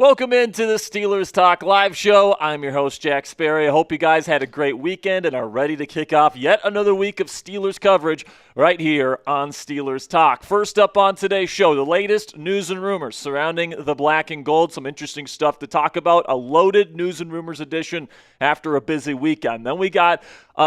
Welcome into the Steelers Talk live show. I'm your host, Jack Sperry. I hope you guys had a great weekend and are ready to kick off yet another week of Steelers coverage right here on Steelers Talk. First up on today's show, the latest news and rumors surrounding the black and gold. Some interesting stuff to talk about. A loaded news and rumors edition after a busy weekend. Then we got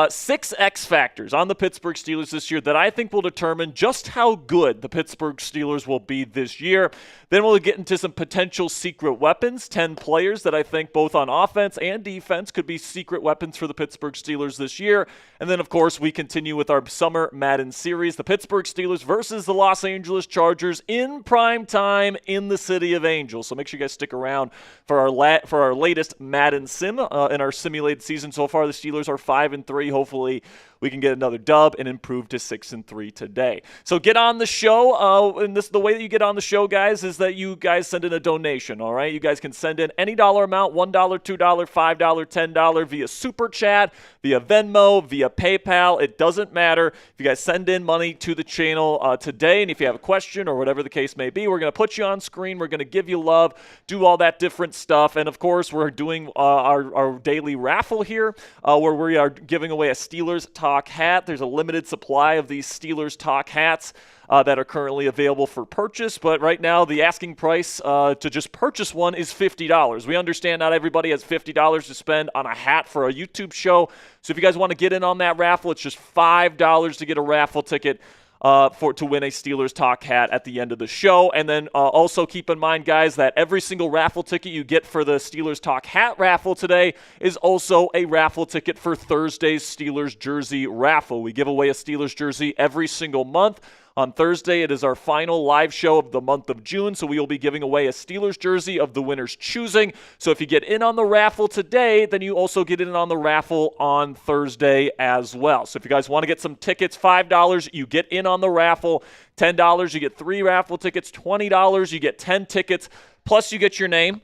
6 X factors on the Pittsburgh Steelers this year that I think will determine just how good the Pittsburgh Steelers will be this year. Then we'll get into some potential secret weapons, 10 players that I think both on offense and defense could be secret weapons for the Pittsburgh Steelers this year. And then, of course, we continue with our Summer Madden Series, the Pittsburgh Steelers versus the Los Angeles Chargers in prime time in the City of Angels. So make sure you guys stick around for our latest Madden sim in our simulated season. So far, the Steelers are 5-3. Hopefully, we can get another dub and improve to 6-3 today. So get on the show. And the way that you get on the show, guys, is that you guys send in a donation, all right? You guys can send in any dollar amount, $1, $2, $5, $10 via Super Chat, via Venmo, via PayPal. It doesn't matter. If you guys send in money to the channel today, and if you have a question or whatever the case may be, we're going to put you on screen. We're going to give you love, do all that different stuff. And, of course, we're doing our daily raffle here where we are giving away a Steelers Talk hat. There's a limited supply of these Steelers Talk hats that are currently available for purchase, but right now the asking price to just purchase one is $50. We understand not everybody has $50 to spend on a hat for a YouTube show, so if you guys want to get in on that raffle, it's just $5 to get a raffle ticket to win a Steelers Talk hat at the end of the show. And then also keep in mind, guys, that every single raffle ticket you get for the Steelers Talk hat raffle today is also a raffle ticket for Thursday's Steelers jersey raffle. We give away a Steelers jersey every single month. On Thursday, it is our final live show of the month of June, so we will be giving away a Steelers jersey of the winner's choosing. So if you get in on the raffle today, then you also get in on the raffle on Thursday as well. So if you guys want to get some tickets, $5, you get in on the raffle. $10, you get 3 raffle tickets. $20, you get 10 tickets. Plus, you get your name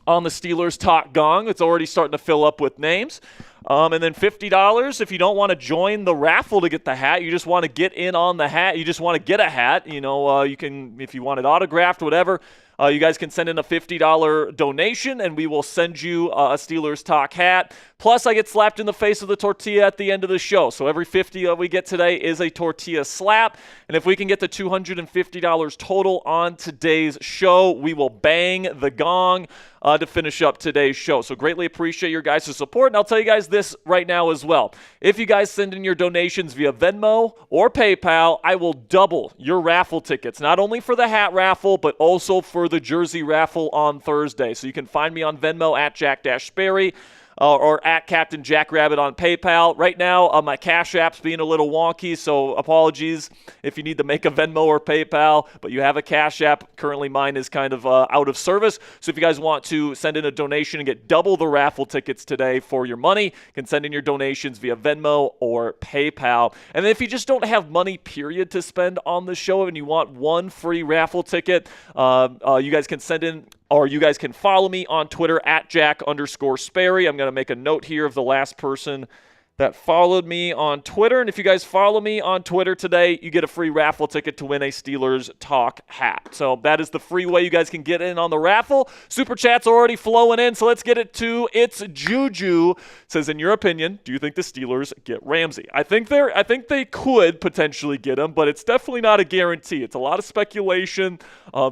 on the Steelers Talk gong. It's already starting to fill up with names. And then $50 if you don't want to join the raffle to get the hat. You just want to get in on the hat. You just want to get a hat. You know, you can, if you want it autographed, whatever. You guys can send in a $50 donation, and we will send you a Steelers Talk hat. Plus, I get slapped in the face with a tortilla at the end of the show. So every $50 that we get today is a tortilla slap. And if we can get to $250 total on today's show, we will bang the gong to finish up today's show. So greatly appreciate your guys' support. And I'll tell you guys this right now as well. If you guys send in your donations via Venmo or PayPal, I will double your raffle tickets, not only for the hat raffle, but also for the jersey raffle on Thursday. So you can find me on Venmo at Jack-Sperry. Or at Captain Jackrabbit on PayPal. Right now, my Cash App's being a little wonky, so apologies if you need to make a Venmo or PayPal, but you have a Cash App. Currently, mine is kind of out of service, so if you guys want to send in a donation and get double the raffle tickets today for your money, you can send in your donations via Venmo or PayPal. And then if you just don't have money, period, to spend on the show and you want one free raffle ticket, you guys can send in, or you guys can follow me on Twitter at Jack_Sperry. I'm going to make a note here of the last person that followed me on Twitter. And if you guys follow me on Twitter today, you get a free raffle ticket to win a Steelers Talk hat. So that is the free way you guys can get in on the raffle. Super Chat's already flowing in, so let's get it to It's Juju. It says, in your opinion, do you think the Steelers get Ramsay? I think they could potentially get him, but it's definitely not a guarantee. It's a lot of speculation.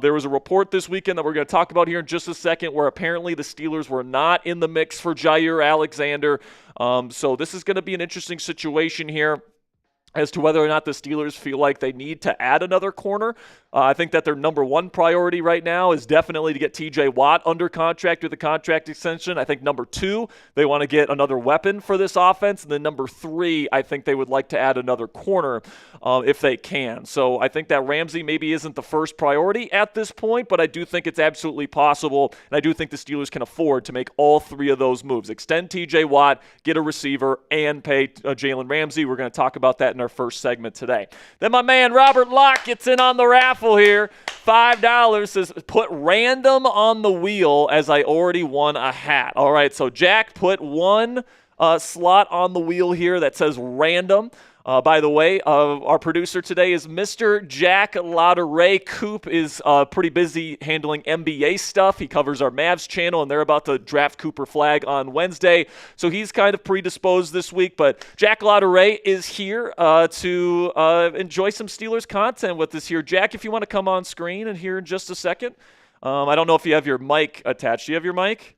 There was a report this weekend that we're going to talk about here in just a second where apparently the Steelers were not in the mix for Jaire Alexander. So this is going to be an interesting situation here as to whether or not the Steelers feel like they need to add another corner. I think that their number one priority right now is definitely to get T.J. Watt under contract with a contract extension. I think number 2, they want to get another weapon for this offense. And then number 3, I think they would like to add another corner if they can. So I think that Ramsay maybe isn't the first priority at this point, but I do think it's absolutely possible. And I do think the Steelers can afford to make all 3 of those moves. Extend T.J. Watt, get a receiver, and pay Jalen Ramsey. We're going to talk about that in our first segment today. Then my man Robert Locke gets in on the raffle here. $5 says, put random on the wheel as I already won a hat. All right, so Jack put one slot on the wheel here that says random. By the way, our producer today is Mr. Jack Ladere. Coop is pretty busy handling NBA stuff. He covers our Mavs channel, and they're about to draft Cooper Flagg on Wednesday. So he's kind of predisposed this week. But Jack Ladere is here to enjoy some Steelers content with us here. Jack, if you want to come on screen and here in just a second. I don't know if you have your mic attached. Do you have your mic?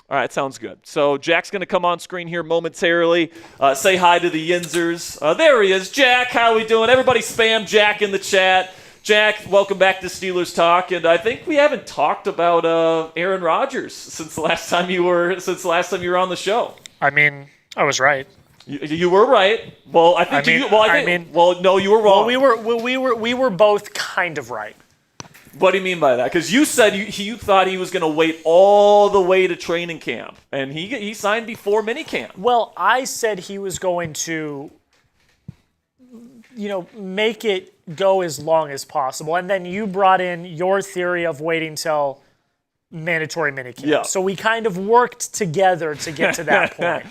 All right, sounds good. So Jack's going to come on screen here momentarily. Say hi to the Yinzers. There he is. Jack, how we doing? Everybody spam Jack in the chat. Jack, welcome back to Steelers Talk. And I think we haven't talked about Aaron Rodgers since the last time you were on the show. I mean, I was right. You were right. Well, no, you were wrong. Well, we were both kind of right. What do you mean by that? Because you said you thought he was going to wait all the way to training camp, and he signed before minicamp. Well, I said he was going to, make it go as long as possible, and then you brought in your theory of waiting till mandatory minicamp. Yeah. So we kind of worked together to get to that point.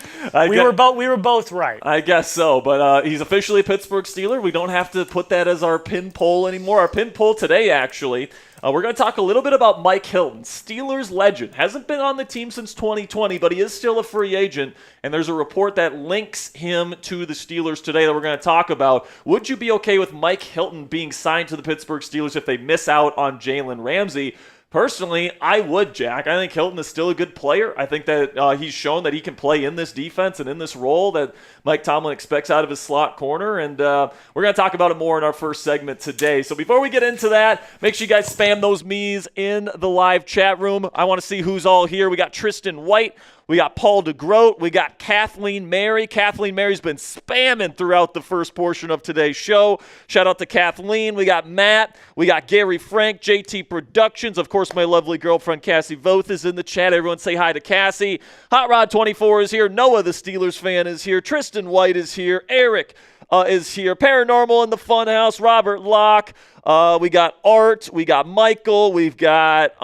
We were both right. I guess so, but he's officially a Pittsburgh Steeler. We don't have to put that as our pin poll anymore. Our pin poll today, actually, we're going to talk a little bit about Mike Hilton, Steelers legend. Hasn't been on the team since 2020, but he is still a free agent, and there's a report that links him to the Steelers today that we're going to talk about. Would you be okay with Mike Hilton being signed to the Pittsburgh Steelers if they miss out on Jalen Ramsey? Personally, I would, Jack. I think Hilton is still a good player. I think that he's shown that he can play in this defense and in this role that Mike Tomlin expects out of his slot corner, and we're going to talk about it more in our first segment today. So before we get into that, make sure you guys spam those me's in the live chat room. I want to see who's all here. We got Tristan White. We got Paul DeGroat. We got Kathleen Mary. Kathleen Mary's been spamming throughout the first portion of today's show. Shout out to Kathleen. We got Matt. We got Gary Frank, JT Productions. Of course, my lovely girlfriend Cassie Voth is in the chat. Everyone say hi to Cassie. Hot Rod 24 is here. Noah, the Steelers fan, is here. Tristan White is here. Eric is here. Paranormal in the Funhouse. Robert Locke. We got Art. We got Michael. We've got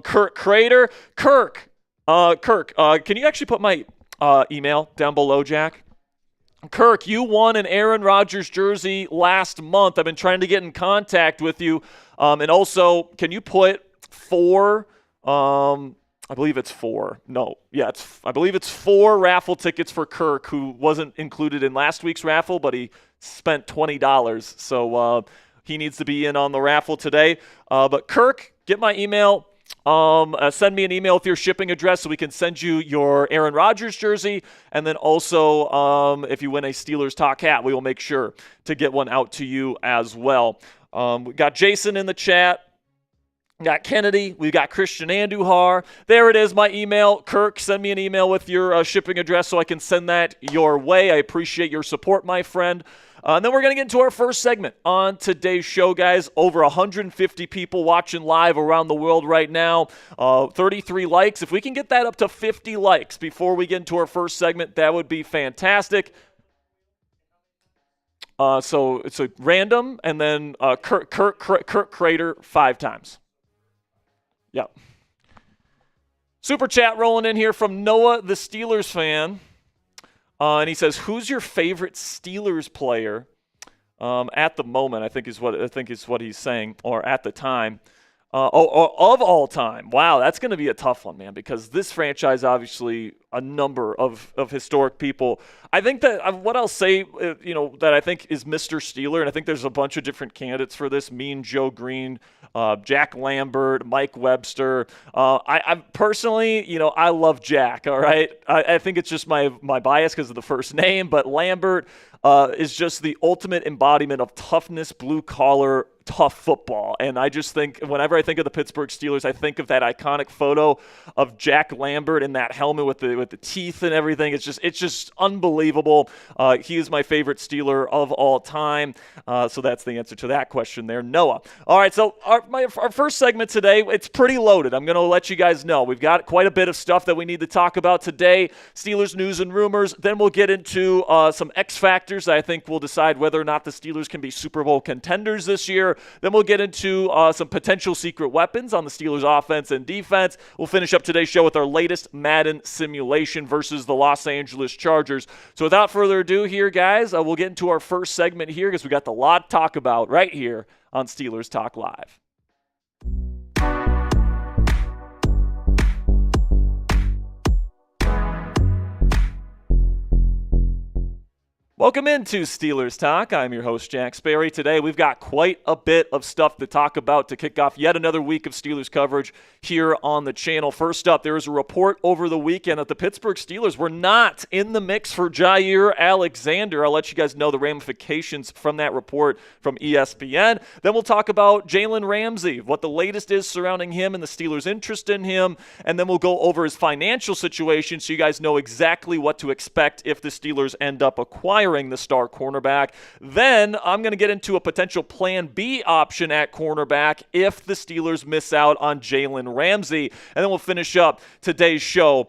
Kirk Crater. Kirk, can you actually put my email down below, Jack? Kirk, you won an Aaron Rodgers jersey last month. I've been trying to get in contact with you. And also, can you put I believe it's four raffle tickets for Kirk, who wasn't included in last week's raffle, but he spent $20. So he needs to be in on the raffle today. But Kirk, get my email. Send me an email with your shipping address so we can send you your Aaron Rodgers jersey. And then also, if you win a Steelers Talk hat, we will make sure to get one out to you as well. We got Jason in the chat. We got Kennedy. We've got Christian Andujar. There it is, my email. Kirk, send me an email with your shipping address so I can send that your way. I appreciate your support, my friend. And then we're going to get into our first segment on today's show, guys. Over 150 people watching live around the world right now. 33 likes. If we can get that up to 50 likes before we get into our first segment, that would be fantastic. So it's a random, and then Kirk Crater 5 times. Yep. Super chat rolling in here from Noah, the Steelers fan. And he says, "Who's your favorite Steelers player at the moment?" I think is what he's saying, or at the time. Of all time. Wow, that's going to be a tough one, man, because this franchise, obviously, a number of historic people. I think that what I'll say, that I think is Mr. Steeler, and I think there's a bunch of different candidates for this, Mean Joe Green, Jack Lambert, Mike Webster. I personally, I love Jack, all right? I think it's just my bias because of the first name, but Lambert is just the ultimate embodiment of toughness, blue-collar, tough football. And I just think whenever I think of the Pittsburgh Steelers, I think of that iconic photo of Jack Lambert in that helmet with the teeth and everything. It's just unbelievable. He is my favorite Steeler of all time. So that's the answer to that question there, Noah. All right, so our first segment today, it's pretty loaded. I'm going to let you guys know. We've got quite a bit of stuff that we need to talk about today. Steelers news and rumors. Then we'll get into some X factors that I think will decide whether or not the Steelers can be Super Bowl contenders this year. here. Then we'll get into some potential secret weapons on the Steelers offense and defense. We'll finish up today's show with our latest Madden simulation versus the Los Angeles Chargers. So without further ado here, guys, we'll get into our first segment here because we got a lot to talk about right here on Steelers Talk Live. Welcome into Steelers Talk. I'm your host, Jack Sperry. Today, we've got quite a bit of stuff to talk about to kick off yet another week of Steelers coverage here on the channel. First up, there was a report over the weekend that the Pittsburgh Steelers were not in the mix for Jaire Alexander. I'll let you guys know the ramifications from that report from ESPN. Then we'll talk about Jalen Ramsey, what the latest is surrounding him and the Steelers' interest in him. And then we'll go over his financial situation so you guys know exactly what to expect if the Steelers end up acquiring the star cornerback. Then I'm going to get into a potential plan B option at cornerback if the Steelers miss out on Jalen Ramsey. And then we'll finish up today's show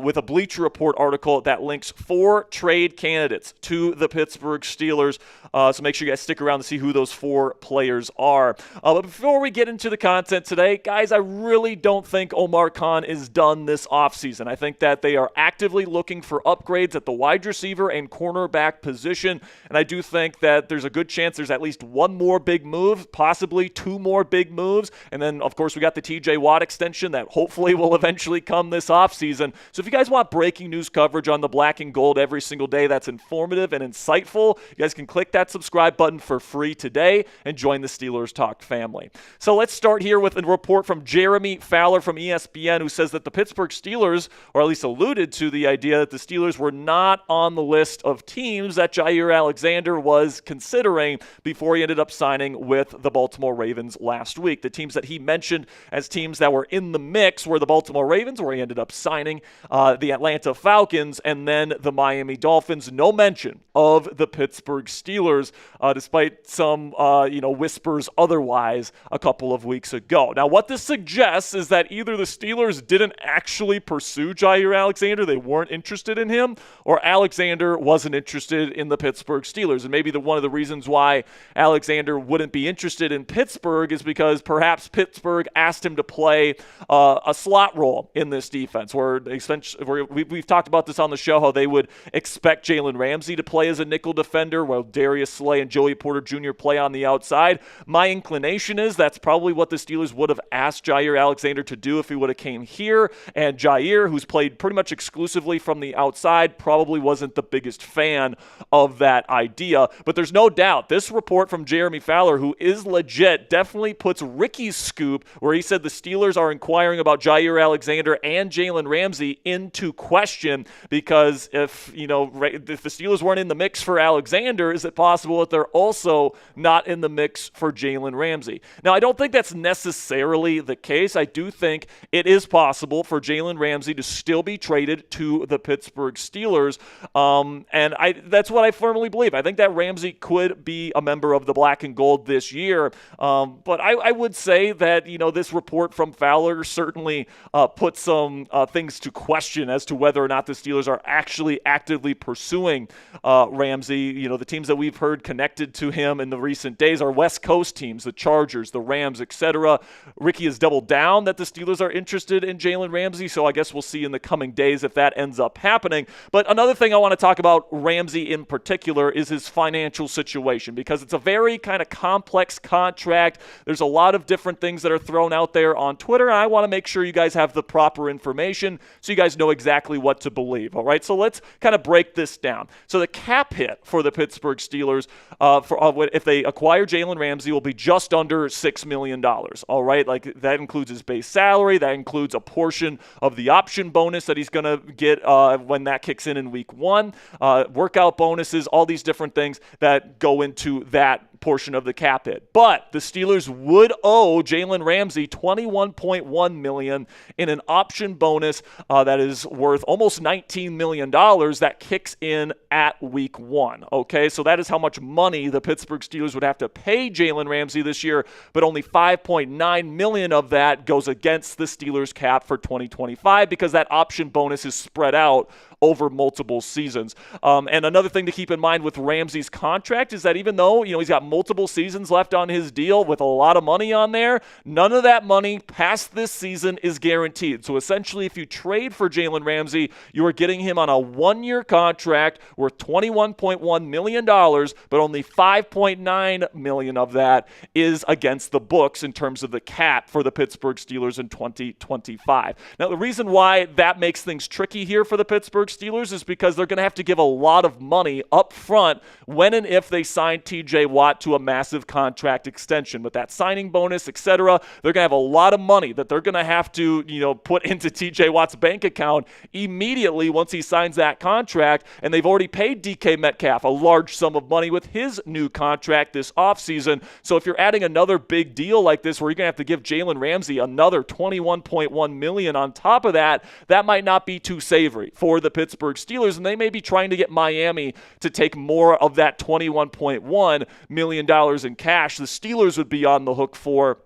with a Bleacher Report article that links 4 trade candidates to the Pittsburgh Steelers. So make sure you guys stick around to see who those 4 players are. But before we get into the content today, guys, I really don't think Omar Khan is done this offseason. I think that they are actively looking for upgrades at the wide receiver and cornerback position, and I do think that there's a good chance there's at least one more big move, possibly 2 more big moves, and then, of course, we got the TJ Watt extension that hopefully will eventually come this offseason. So if you guys want breaking news coverage on the black and gold every single day that's informative and insightful, you guys can click that subscribe button for free today and join the Steelers Talk family. So let's start here with a report from Jeremy Fowler from ESPN, who says that the Pittsburgh Steelers, or at least alluded to the idea that the Steelers were not on the list of teams that Jaire Alexander was considering before he ended up signing with the Baltimore Ravens last week. The teams that he mentioned as teams that were in the mix were the Baltimore Ravens, where he ended up signing, the Atlanta Falcons, and then the Miami Dolphins. No mention of the Pittsburgh Steelers, despite some whispers otherwise a couple of weeks ago. Now, what this suggests is that either the Steelers didn't actually pursue Jaire Alexander, they weren't interested in him, or Alexander wasn't interested in the Pittsburgh Steelers. And maybe one of the reasons why Alexander wouldn't be interested in Pittsburgh is because perhaps Pittsburgh asked him to play a slot role in this defense, where we've talked about this on the show, how they would expect Jalen Ramsey to play as a nickel defender while Darius Slay and Joey Porter Jr. play on the outside. My inclination is that's probably what the Steelers would have asked Jaire Alexander to do if he would have came here, and Jaire, who's played pretty much exclusively from the outside, probably wasn't the biggest fan of that idea. But there's no doubt this report from Jeremy Fowler, who is legit, definitely puts Ricky's scoop where he said the Steelers are inquiring about Jaire Alexander and Jalen Ramsey into question, because if the Steelers weren't in the mix for Alexander, is it possible that they're also not in the mix for Jalen Ramsey? Now, I don't think that's necessarily the case. I do think it is possible for Jalen Ramsey to still be traded to the Pittsburgh Steelers, and that's what I firmly believe. I think that Ramsey could be a member of the black and gold this year. But I would say that, this report from Fowler certainly puts some things to question as to whether or not the Steelers are actually actively pursuing Ramsey. The teams that we've heard connected to him in the recent days are West Coast teams, the Chargers, the Rams, etc. Ricky has doubled down that the Steelers are interested in Jalen Ramsey, so I guess we'll see in the coming days if that ends up happening. But another thing I want to talk about Ramsey in particular is his financial situation, because it's a very kind of complex contract. There's a lot of different things that are thrown out there on Twitter, and I want to make sure you guys have the proper information so you guys know exactly what to believe. All right, so let's kind of break this down. So the cap hit for the Pittsburgh Steelers if they acquire Jalen Ramsey will be just under $6 million. All right, like that includes his base salary, that includes a portion of the option bonus that he's going to get when that kicks in week 1, workout bonuses, all these different things that go into that portion of the cap hit. But the Steelers would owe Jalen Ramsey $21.1 million in an option bonus that is worth almost $19 million that kicks in at week 1. Okay, so that is how much money the Pittsburgh Steelers would have to pay Jalen Ramsey this year, but only $5.9 million of that goes against the Steelers cap for 2025 because that option bonus is spread out over multiple seasons. And another thing to keep in mind with Ramsey's contract is that even though, he's got multiple seasons left on his deal with a lot of money on there, none of that money past this season is guaranteed. So essentially, if you trade for Jalen Ramsey, you are getting him on a one-year contract worth $21.1 million, but only $5.9 million of that is against the books in terms of the cap for the Pittsburgh Steelers in 2025. Now, the reason why that makes things tricky here for the Pittsburgh Steelers is because they're going to have to give a lot of money up front when and if they sign TJ Watt to a massive contract extension. With that signing bonus, etc., they're going to have a lot of money that they're going to have to, put into TJ Watt's bank account immediately once he signs that contract, and they've already paid DK Metcalf a large sum of money with his new contract this offseason. So if you're adding another big deal like this where you're going to have to give Jalen Ramsey another $21.1 million on top of that, that might not be too savory for the Pittsburgh Steelers, and they may be trying to get Miami to take more of that $21.1 million in cash the Steelers would be on the hook for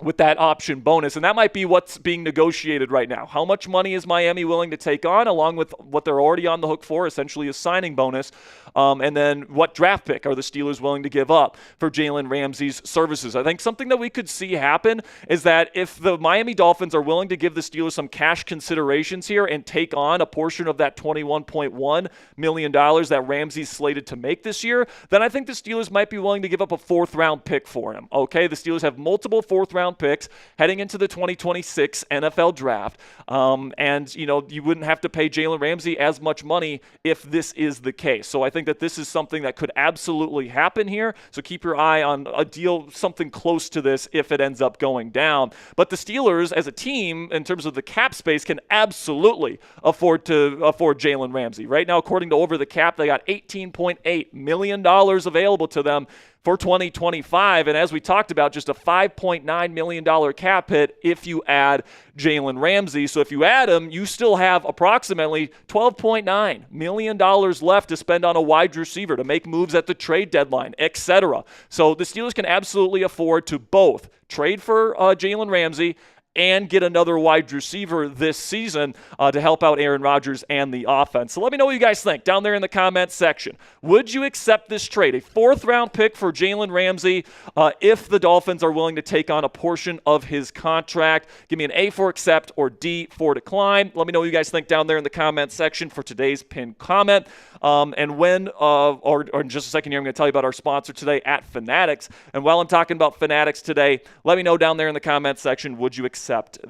with that option bonus. And that might be what's being negotiated right now. How much money is Miami willing to take on, along with what they're already on the hook for, essentially a signing bonus? And then what draft pick are the Steelers willing to give up for Jalen Ramsey's services? I think something that we could see happen is that if the Miami Dolphins are willing to give the Steelers some cash considerations here and take on a portion of that $21.1 million that Ramsey's slated to make this year, then I think the Steelers might be willing to give up a fourth-round pick for him. Okay, the Steelers have multiple fourth-round picks heading into the 2026 NFL draft. And, you wouldn't have to pay Jalen Ramsey as much money if this is the case. So I think that this is something that could absolutely happen here. So keep your eye on a deal, something close to this if it ends up going down. But the Steelers as a team, in terms of the cap space, can absolutely afford Jalen Ramsey. Right now, according to Over the Cap, they got $18.8 million available to them for 2025, and as we talked about, just a $5.9 million cap hit if you add Jalen Ramsey. So if you add him, you still have approximately $12.9 million left to spend on a wide receiver, to make moves at the trade deadline, etc. So the Steelers can absolutely afford to both trade for Jalen Ramsey and get another wide receiver this season to help out Aaron Rodgers and the offense. So let me know what you guys think down there in the comments section. Would you accept this trade, a fourth-round pick for Jalen Ramsey, if the Dolphins are willing to take on a portion of his contract? Give me an A for accept or D for decline. Let me know what you guys think down there in the comments section for today's pinned comment. And in just a second here, I'm going to tell you about our sponsor today at Fanatics. And while I'm talking about Fanatics today, let me know down there in the comments section, would you accept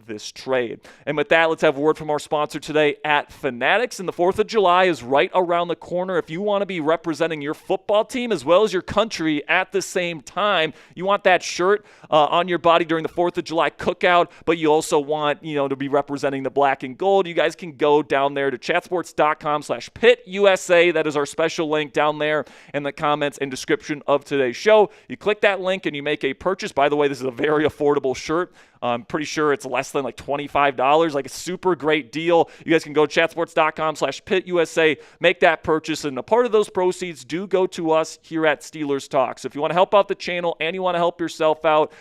this trade? And with that, let's have a word from our sponsor today at Fanatics. And the 4th of July is right around the corner. If you want to be representing your football team as well as your country at the same time, you want that shirt on your body during the 4th of July cookout, but you also want, to be representing the black and gold, you guys can go down there to chatsports.com/PitUSA. That is our special link down there in the comments and description of today's show. You click that link and you make a purchase. By the way, this is a very affordable shirt. I'm pretty sure it's less than $25, like a super great deal. You guys can go to chatsports.com/PitUSA, make that purchase, and a part of those proceeds do go to us here at Steelers Talk. So if you want to help out the channel and you want to help yourself out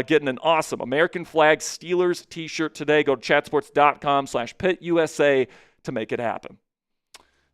getting an awesome American flag Steelers t-shirt today, go to chatsports.com/PitUSA to make it happen.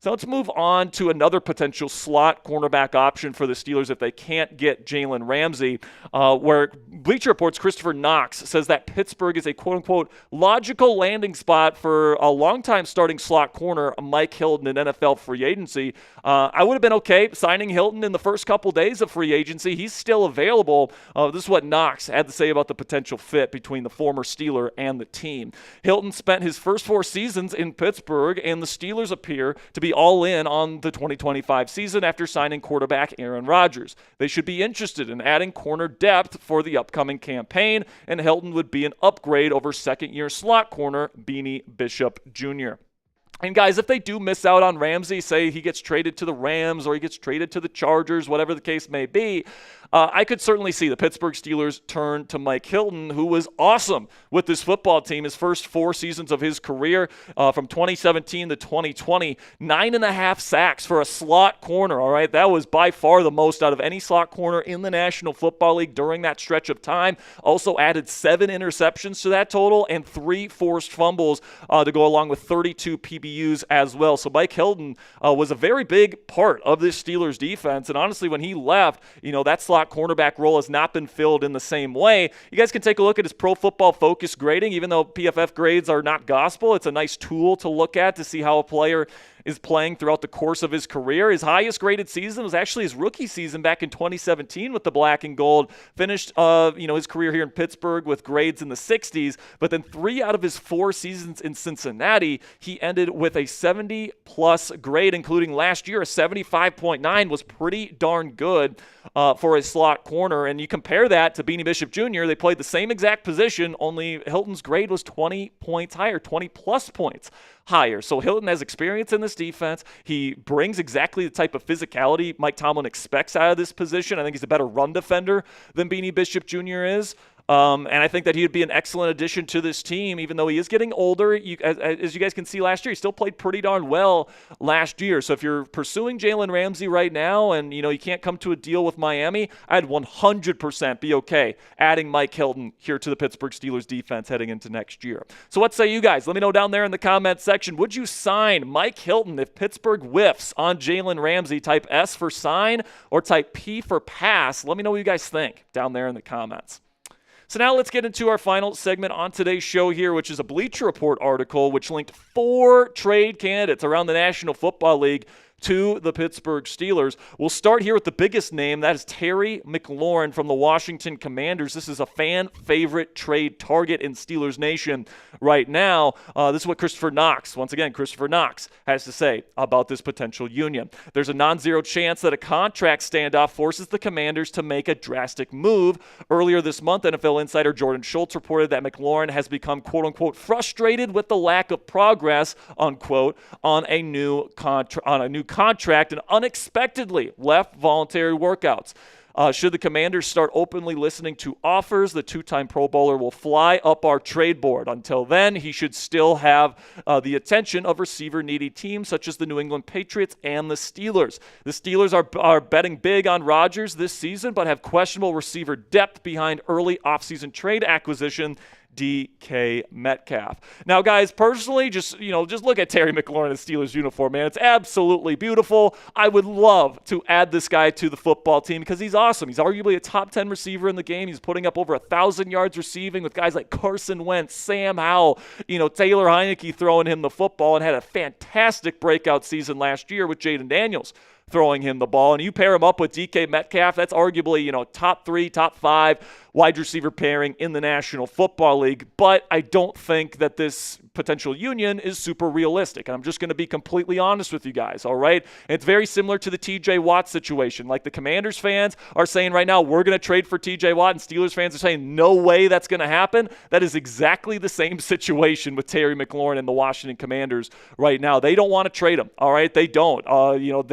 So let's move on to another potential slot cornerback option for the Steelers if they can't get Jalen Ramsey, where Bleacher Report's Christopher Knox says that Pittsburgh is a quote-unquote logical landing spot for a longtime starting slot corner, Mike Hilton, in NFL free agency. I would have been okay signing Hilton in the first couple days of free agency. He's still available. This is what Knox had to say about the potential fit between the former Steeler and the team. Hilton spent his first 4 seasons in Pittsburgh, and the Steelers appear to be all in on the 2025 season after signing quarterback Aaron Rodgers. They should be interested in adding corner depth for the upcoming campaign, and Hilton would be an upgrade over second-year slot corner Beanie Bishop Jr. And guys, if they do miss out on Ramsey, say he gets traded to the Rams or he gets traded to the Chargers, whatever the case may be, I could certainly see the Pittsburgh Steelers turn to Mike Hilton, who was awesome with this football team. His first 4 seasons of his career, from 2017 to 2020, 9.5 sacks for a slot corner, all right? That was by far the most out of any slot corner in the National Football League during that stretch of time. Also added 7 interceptions to that total and 3 forced fumbles to go along with 32 PBUs DBUs as well. So Mike Hilton was a very big part of this Steelers defense. And honestly, when he left, that slot cornerback role has not been filled in the same way. You guys can take a look at his Pro Football Focus grading. Even though PFF grades are not gospel, it's a nice tool to look at to see how a player is playing throughout the course of his career. His highest graded season was actually his rookie season back in 2017 with the black and gold. Finished his career here in Pittsburgh with grades in the 60s, but then 3 out of his 4 seasons in Cincinnati, he ended with a 70-plus grade, including last year a 75.9 was pretty darn good for a slot corner. And you compare that to Beanie Bishop Jr., they played the same exact position, only Hilton's grade was 20 points higher, 20-plus points higher. So Hilton has experience in this defense. He brings exactly the type of physicality Mike Tomlin expects out of this position. I think he's a better run defender than Beanie Bishop Jr. is. And I think that he would be an excellent addition to this team, even though he is getting older. As you guys can see last year, he still played pretty darn well last year. So if you're pursuing Jalen Ramsey right now and, you can't come to a deal with Miami, I'd 100% be okay adding Mike Hilton here to the Pittsburgh Steelers defense heading into next year. So what say you guys? Let me know down there in the comment section. Would you sign Mike Hilton if Pittsburgh whiffs on Jalen Ramsey? Type S for sign or type P for pass? Let me know what you guys think down there in the comments. So now let's get into our final segment on today's show here, which is a Bleacher Report article which linked 4 trade candidates around the National Football League to the Pittsburgh Steelers. We'll start here with the biggest name. That is Terry McLaurin from the Washington Commanders. This is a fan favorite trade target in Steelers Nation right now. This is what Christopher Knox has to say about this potential union. There's a non-zero chance that a contract standoff forces the Commanders to make a drastic move. Earlier this month, NFL insider Jordan Schultz reported that McLaurin has become quote-unquote frustrated with the lack of progress, unquote, on a new contract and unexpectedly left voluntary workouts. Should the Commanders start openly listening to offers, the 2-time Pro Bowler will fly up our trade board. Until then, he should still have the attention of receiver-needy teams such as the New England Patriots and the Steelers. The Steelers are betting big on Rodgers this season, but have questionable receiver depth behind early offseason trade acquisition DK Metcalf. Now, guys, personally, just look at Terry McLaurin in the Steelers uniform, man. It's absolutely beautiful. I would love to add this guy to the football team because he's awesome. He's arguably a top 10 receiver in the game. He's putting up over 1,000 yards receiving with guys like Carson Wentz, Sam Howell, Taylor Heineke throwing him the football, and had a fantastic breakout season last year with Jaden Daniels throwing him the ball. And you pair him up with DK Metcalf, that's arguably, top 3, top 5 wide receiver pairing in the National Football League. But I don't think that this potential union is super realistic. And I'm just going to be completely honest with you guys, all right? And it's very similar to the TJ Watt situation. Like the Commanders fans are saying right now, we're going to trade for TJ Watt, and Steelers fans are saying, no way that's going to happen. That is exactly the same situation with Terry McLaurin and the Washington Commanders right now. They don't want to trade him, all right? They don't. You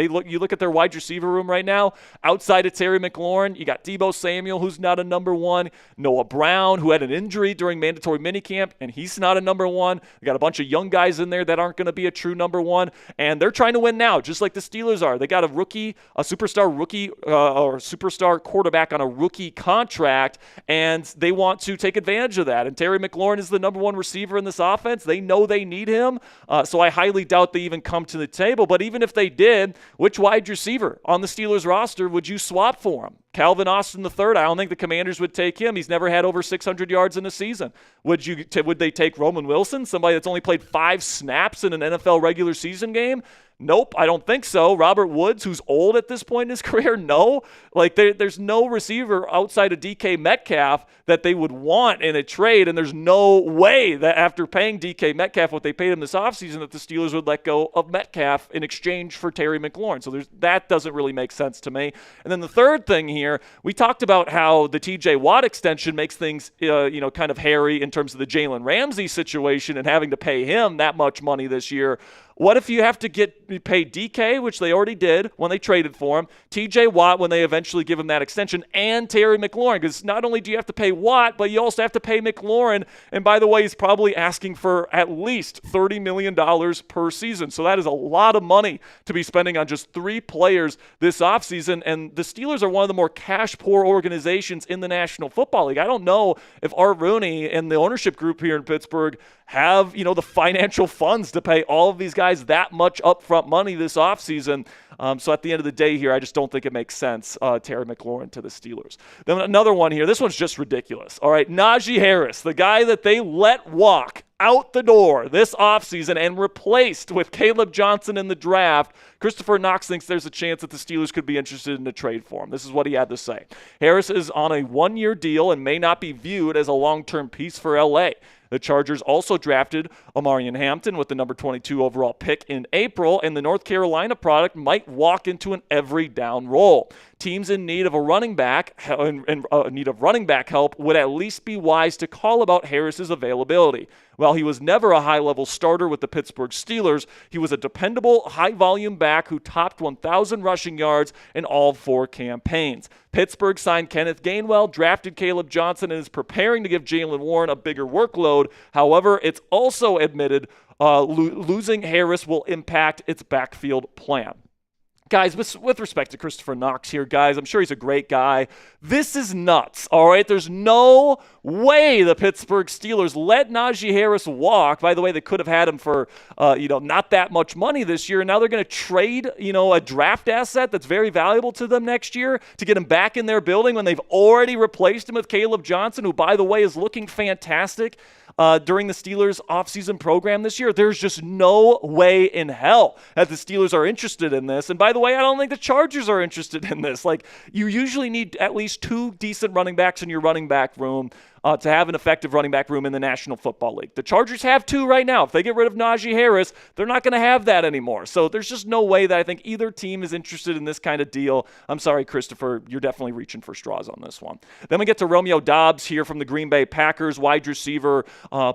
look at their wide receiver room right now, outside of Terry McLaurin, you got Deebo Samuel, who's not a number 1, Noah Brown, who had an injury during mandatory minicamp, and he's not a number 1. They got a bunch of young guys in there that aren't going to be a true number 1, and they're trying to win now, just like the Steelers are. They got a superstar quarterback on a rookie contract, and they want to take advantage of that. And Terry McLaurin is the number 1 receiver in this offense. They know they need him, so I highly doubt they even come to the table. But even if they did, which wide receiver on the Steelers roster would you swap for him? Calvin Austin III, I don't think the Commanders would take him. He's never had over 600 yards in a season. Would they take Roman Wilson, somebody that's only played 5 snaps in an NFL regular season game? Nope, I don't think so. Robert Woods, who's old at this point in his career, no. Like there's no receiver outside of DK Metcalf that they would want in a trade, and there's no way that after paying DK Metcalf what they paid him this offseason that the Steelers would let go of Metcalf in exchange for Terry McLaurin. So that doesn't really make sense to me. And then the third thing here, we talked about how the TJ Watt extension makes things kind of hairy in terms of the Jalen Ramsey situation and having to pay him that much money this year. What if you have to pay DK, which they already did when they traded for him, TJ Watt when they eventually give him that extension, and Terry McLaurin? Because not only do you have to pay Watt, but you also have to pay McLaurin. And by the way, he's probably asking for at least $30 million per season. So that is a lot of money to be spending on just 3 players this offseason. And the Steelers are one of the more cash-poor organizations in the National Football League. I don't know if Art Rooney and the ownership group here in Pittsburgh have, the financial funds to pay all of these guys that much upfront money this offseason. So at the end of the day here, I just don't think it makes sense, Terry McLaurin to the Steelers. Then another one here. This one's just ridiculous. All right, Naji Harris, the guy that they let walk out the door this offseason and replaced with Caleb Johnson in the draft. Christopher Knox thinks there's a chance that the Steelers could be interested in a trade for him. This is what he had to say. Harris is on a 1-year deal and may not be viewed as a long-term piece for LA. The Chargers also drafted Omarion Hampton with the number 22 overall pick in April, and the North Carolina product might walk into an every down role. Teams in need of a running back help would at least be wise to call about Harris's availability. While he was never a high-level starter with the Pittsburgh Steelers, he was a dependable, high-volume back who topped 1,000 rushing yards in all 4 campaigns. Pittsburgh signed Kenneth Gainwell, drafted Caleb Johnson, and is preparing to give Jalen Warren a bigger workload. However, it's also admitted losing Harris will impact its backfield plan. Guys, with respect to Christopher Knox here, guys, I'm sure he's a great guy. This is nuts, all right? There's no way the Pittsburgh Steelers let Naji Harris walk. By the way, they could have had him for, not that much money this year. And now they're going to trade, a draft asset that's very valuable to them next year to get him back in their building when they've already replaced him with Caleb Johnson, who, by the way, is looking fantastic. During the Steelers offseason program this year. There's just no way in hell that the Steelers are interested in this. And by the way, I don't think the Chargers are interested in this. Like, you usually need at least 2 decent running backs in your running back room to have an effective running back room in the National Football League. The Chargers have 2 right now. If they get rid of Naji Harris, they're not going to have that anymore. So there's just no way that I think either team is interested in this kind of deal. I'm sorry, Christopher, you're definitely reaching for straws on this one. Then we get to Romeo Doubs here from the Green Bay Packers, wide receiver,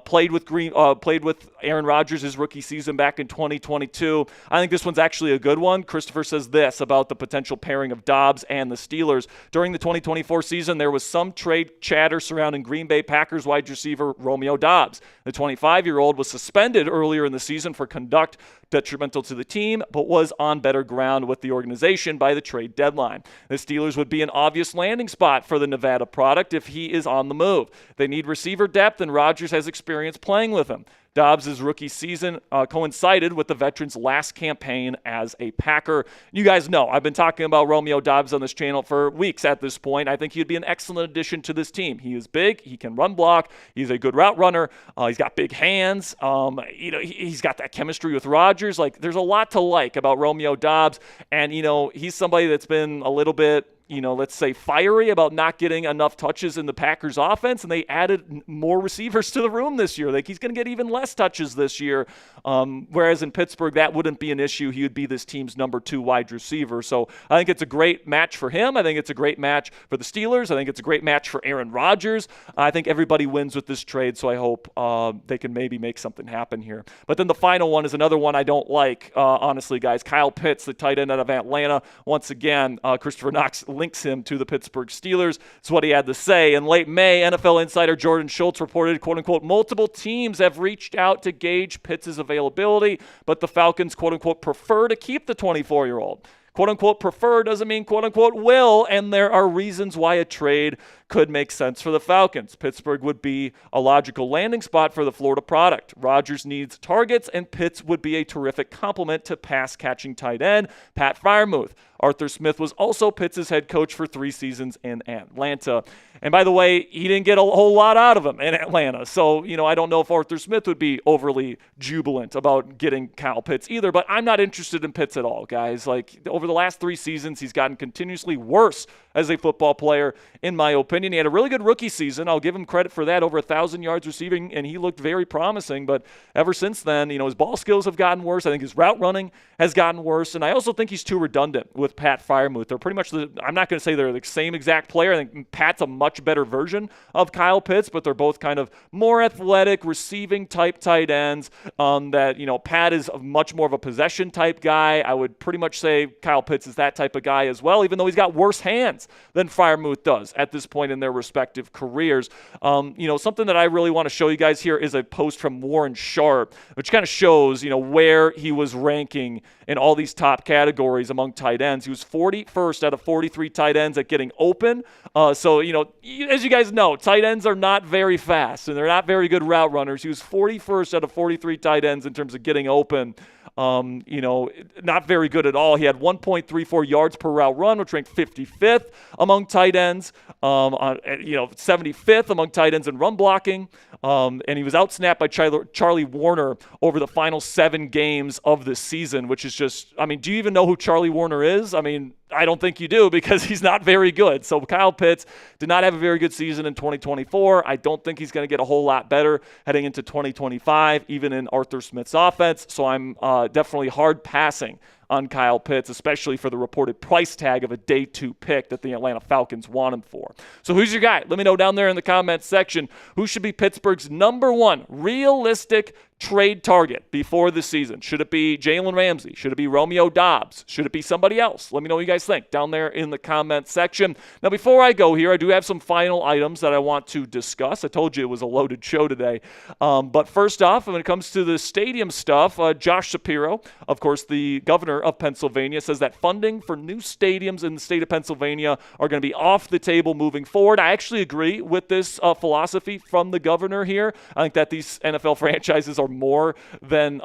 played with Aaron Rodgers his rookie season back in 2022. I think this one's actually a good one. Christopher says this about the potential pairing of Doubs and the Steelers. During the 2024 season, there was some trade chatter surrounding Green Bay Packers wide receiver Romeo Doubs. The 25-year-old was suspended earlier in the season for conduct detrimental to the team, but was on better ground with the organization by the trade deadline. The Steelers would be an obvious landing spot for the Nevada product if he is on the move. They need receiver depth, and Rodgers has experience playing with him. Dobbs' rookie season coincided with the veteran's last campaign as a Packer. You guys know I've been talking about Romeo Doubs on this channel for weeks at this point. I think he'd be an excellent addition to this team. He is big. He can run block. He's a good route runner. He's got big hands. He's got that chemistry with Rodgers. Like, there's a lot to like about Romeo Doubs. And, he's somebody that's been a little bit, let's say fiery about not getting enough touches in the Packers offense, and they added more receivers to the room this year. Like, he's going to get even less touches this year, whereas in Pittsburgh, that wouldn't be an issue. He would be this team's number 2 wide receiver. So I think it's a great match for him. I think it's a great match for the Steelers. I think it's a great match for Aaron Rodgers. I think everybody wins with this trade, so I hope they can maybe make something happen here. But then the final one is another one I don't like, honestly, guys. Kyle Pitts, the tight end out of Atlanta. Once again, Christopher Knox links him to the Pittsburgh Steelers. That's what he had to say. In late May, NFL insider Jordan Schultz reported, quote-unquote, multiple teams have reached out to gauge Pitts' availability, but the Falcons, quote-unquote, prefer to keep the 24-year-old. Quote-unquote prefer doesn't mean quote-unquote will, and there are reasons why a trade could make sense for the Falcons. Pittsburgh would be a logical landing spot for the Florida product. Rodgers needs targets, and Pitts would be a terrific complement to pass-catching tight end Pat Freiermuth. Arthur Smith was also Pitts' head coach for 3 seasons in Atlanta. And by the way, he didn't get a whole lot out of him in Atlanta. So, I don't know if Arthur Smith would be overly jubilant about getting Kyle Pitts either, but I'm not interested in Pitts at all, guys. Like, over the last 3 seasons, he's gotten continuously worse as a football player, in my opinion. He had a really good rookie season. I'll give him credit for that, over 1,000 yards receiving, and he looked very promising. But ever since then, his ball skills have gotten worse. I think his route running has gotten worse, and I also think he's too redundant with Pat Freiermuth. They're pretty much I'm not going to say they're the same exact player. I think Pat's a much better version of Kyle Pitts, but they're both kind of more athletic, receiving type tight ends. Pat is much more of a possession type guy. I would pretty much say Kyle Pitts is that type of guy as well, even though he's got worse hands than Freiermuth does at this point in their respective careers. Something that I really want to show you guys here is a post from Warren Sharp, which kind of shows, where he was ranking in all these top categories among tight ends. He was 41st out of 43 tight ends at getting open. As you guys know, tight ends are not very fast, and they're not very good route runners. He was 41st out of 43 tight ends in terms of getting open. Not very good at all. He had 1.34 yards per route run, which ranked 55th among tight ends, 75th among tight ends in run blocking. And he was outsnapped by Charlie Warner over the final 7 games of the season, which is just, do you even know who Charlie Warner is? I don't think you do, because he's not very good. So Kyle Pitts did not have a very good season in 2024. I don't think he's going to get a whole lot better heading into 2025, even in Arthur Smith's offense. So I'm definitely hard passing on Kyle Pitts, especially for the reported price tag of a day 2 pick that the Atlanta Falcons want him for. So who's your guy? Let me know down there in the comments section who should be Pittsburgh's number 1 realistic trade target before the season. Should it be Jalen Ramsey? Should it be Romeo Doubs? Should it be somebody else? Let me know what you guys think down there in the comment section. Now, before I go here, I do have some final items that I want to discuss. I told you it was a loaded show today. But first off, when it comes to the stadium stuff, Josh Shapiro, of course, the governor of Pennsylvania, says that funding for new stadiums in the state of Pennsylvania are going to be off the table moving forward. I actually agree with this philosophy from the governor here. I think that these NFL franchises are more than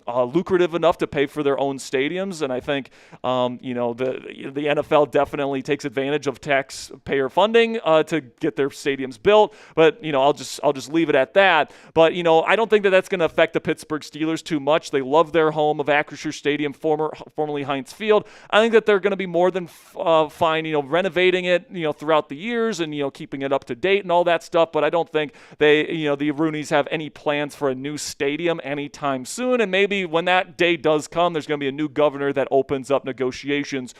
lucrative enough to pay for their own stadiums, and I think the NFL definitely takes advantage of taxpayer funding to get their stadiums built. But I'll just leave it at that. But I don't think that that's going to affect the Pittsburgh Steelers too much. They love their home of Acrisure Stadium, formerly Heinz Field. I think that they're going to be more than fine, renovating it, throughout the years and keeping it up to date and all that stuff. But I don't think they, the Roonies have any plans for a new stadium anytime soon. And maybe when that day does come, there's going to be a new governor that opens up negotiations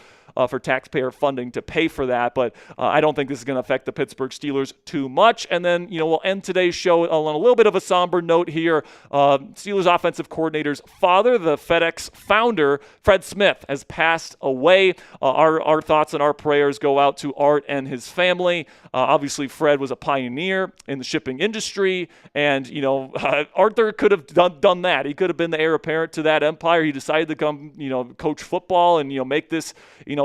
for taxpayer funding to pay for that. But I don't think this is going to affect the Pittsburgh Steelers too much. And then, we'll end today's show on a little bit of a somber note here. Steelers offensive coordinator's father, the FedEx founder, Fred Smith, has passed away. Our thoughts and our prayers go out to Art and his family. Obviously, Fred was a pioneer in the shipping industry. And, Arthur could have done that. He could have been the heir apparent to that empire. He decided to come, coach football and, make this,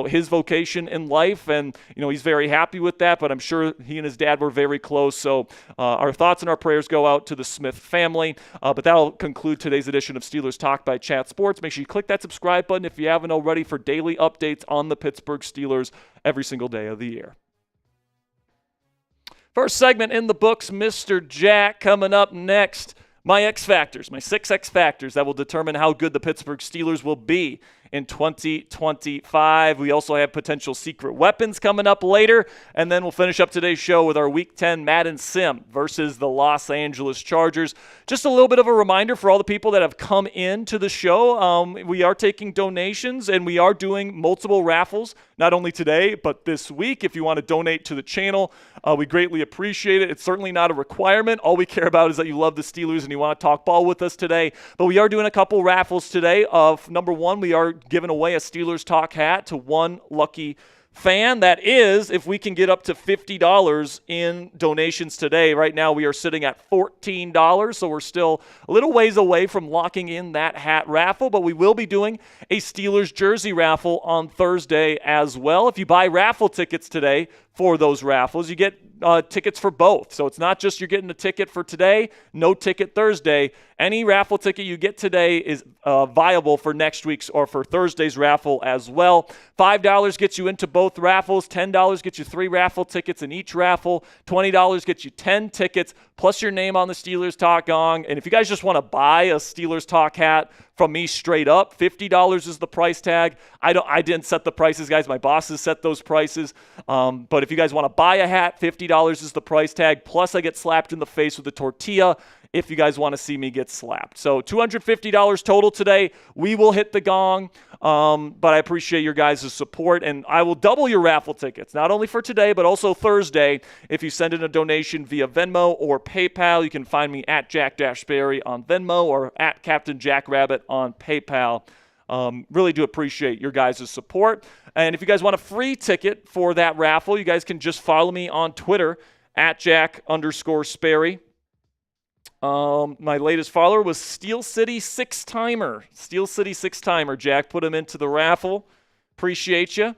his vocation in life, and he's very happy with that, but I'm sure he and his dad were very close. So our thoughts and our prayers go out to the Smith family. But that'll conclude today's edition of Steelers Talk by Chat Sports. Make sure you click that subscribe button if you haven't already for daily updates on the Pittsburgh Steelers every single day of the year. First segment in the books, Mr. Jack, coming up next. My X Factors, my 6 X Factors that will determine how good the Pittsburgh Steelers will be in 2025. We also have potential secret weapons coming up later. And then we'll finish up today's show with our Week 10 Madden Sim versus the Los Angeles Chargers. Just a little bit of a reminder for all the people that have come into the show. We are taking donations, and we are doing multiple raffles, not only today, but this week. If you want to donate to the channel, we greatly appreciate it. It's certainly not a requirement. All we care about is that you love the Steelers and you want to talk ball with us today. But we are doing a couple raffles today. Number one, we are giving away a Steelers Talk hat to one lucky fan. That is, if we can get up to $50 in donations today. Right now we are sitting at $14, so we're still a little ways away from locking in that hat raffle, but we will be doing a Steelers jersey raffle on Thursday as well. If you buy raffle tickets today for those raffles, you get tickets for both. So it's not just you're getting a ticket for today, no ticket Thursday. Any raffle ticket you get today is viable for next week's or for Thursday's raffle as well. $5 gets you into both raffles. $10 gets you 3 raffle tickets in each raffle. $20 gets you 10 tickets plus your name on the Steelers Talk gong. And if you guys just want to buy a Steelers Talk hat from me straight up. $50 is the price tag. I didn't set the prices, guys. My bosses set those prices. But if you guys want to buy a hat, $50 is the price tag. Plus, I get slapped in the face with a tortilla if you guys want to see me get slapped. So $250 total today. We will hit the gong. But I appreciate your guys' support, and I will double your raffle tickets, not only for today, but also Thursday. If you send in a donation via Venmo or PayPal, you can find me at Jack-Sperry on Venmo or at Captain Jack Rabbit on PayPal. Really do appreciate your guys' support. And if you guys want a free ticket for that raffle, you guys can just follow me on Twitter at Jack_Sperry. My latest follower was Steel City Six-Timer. Steel City Six-Timer. Jack put him into the raffle. Appreciate you.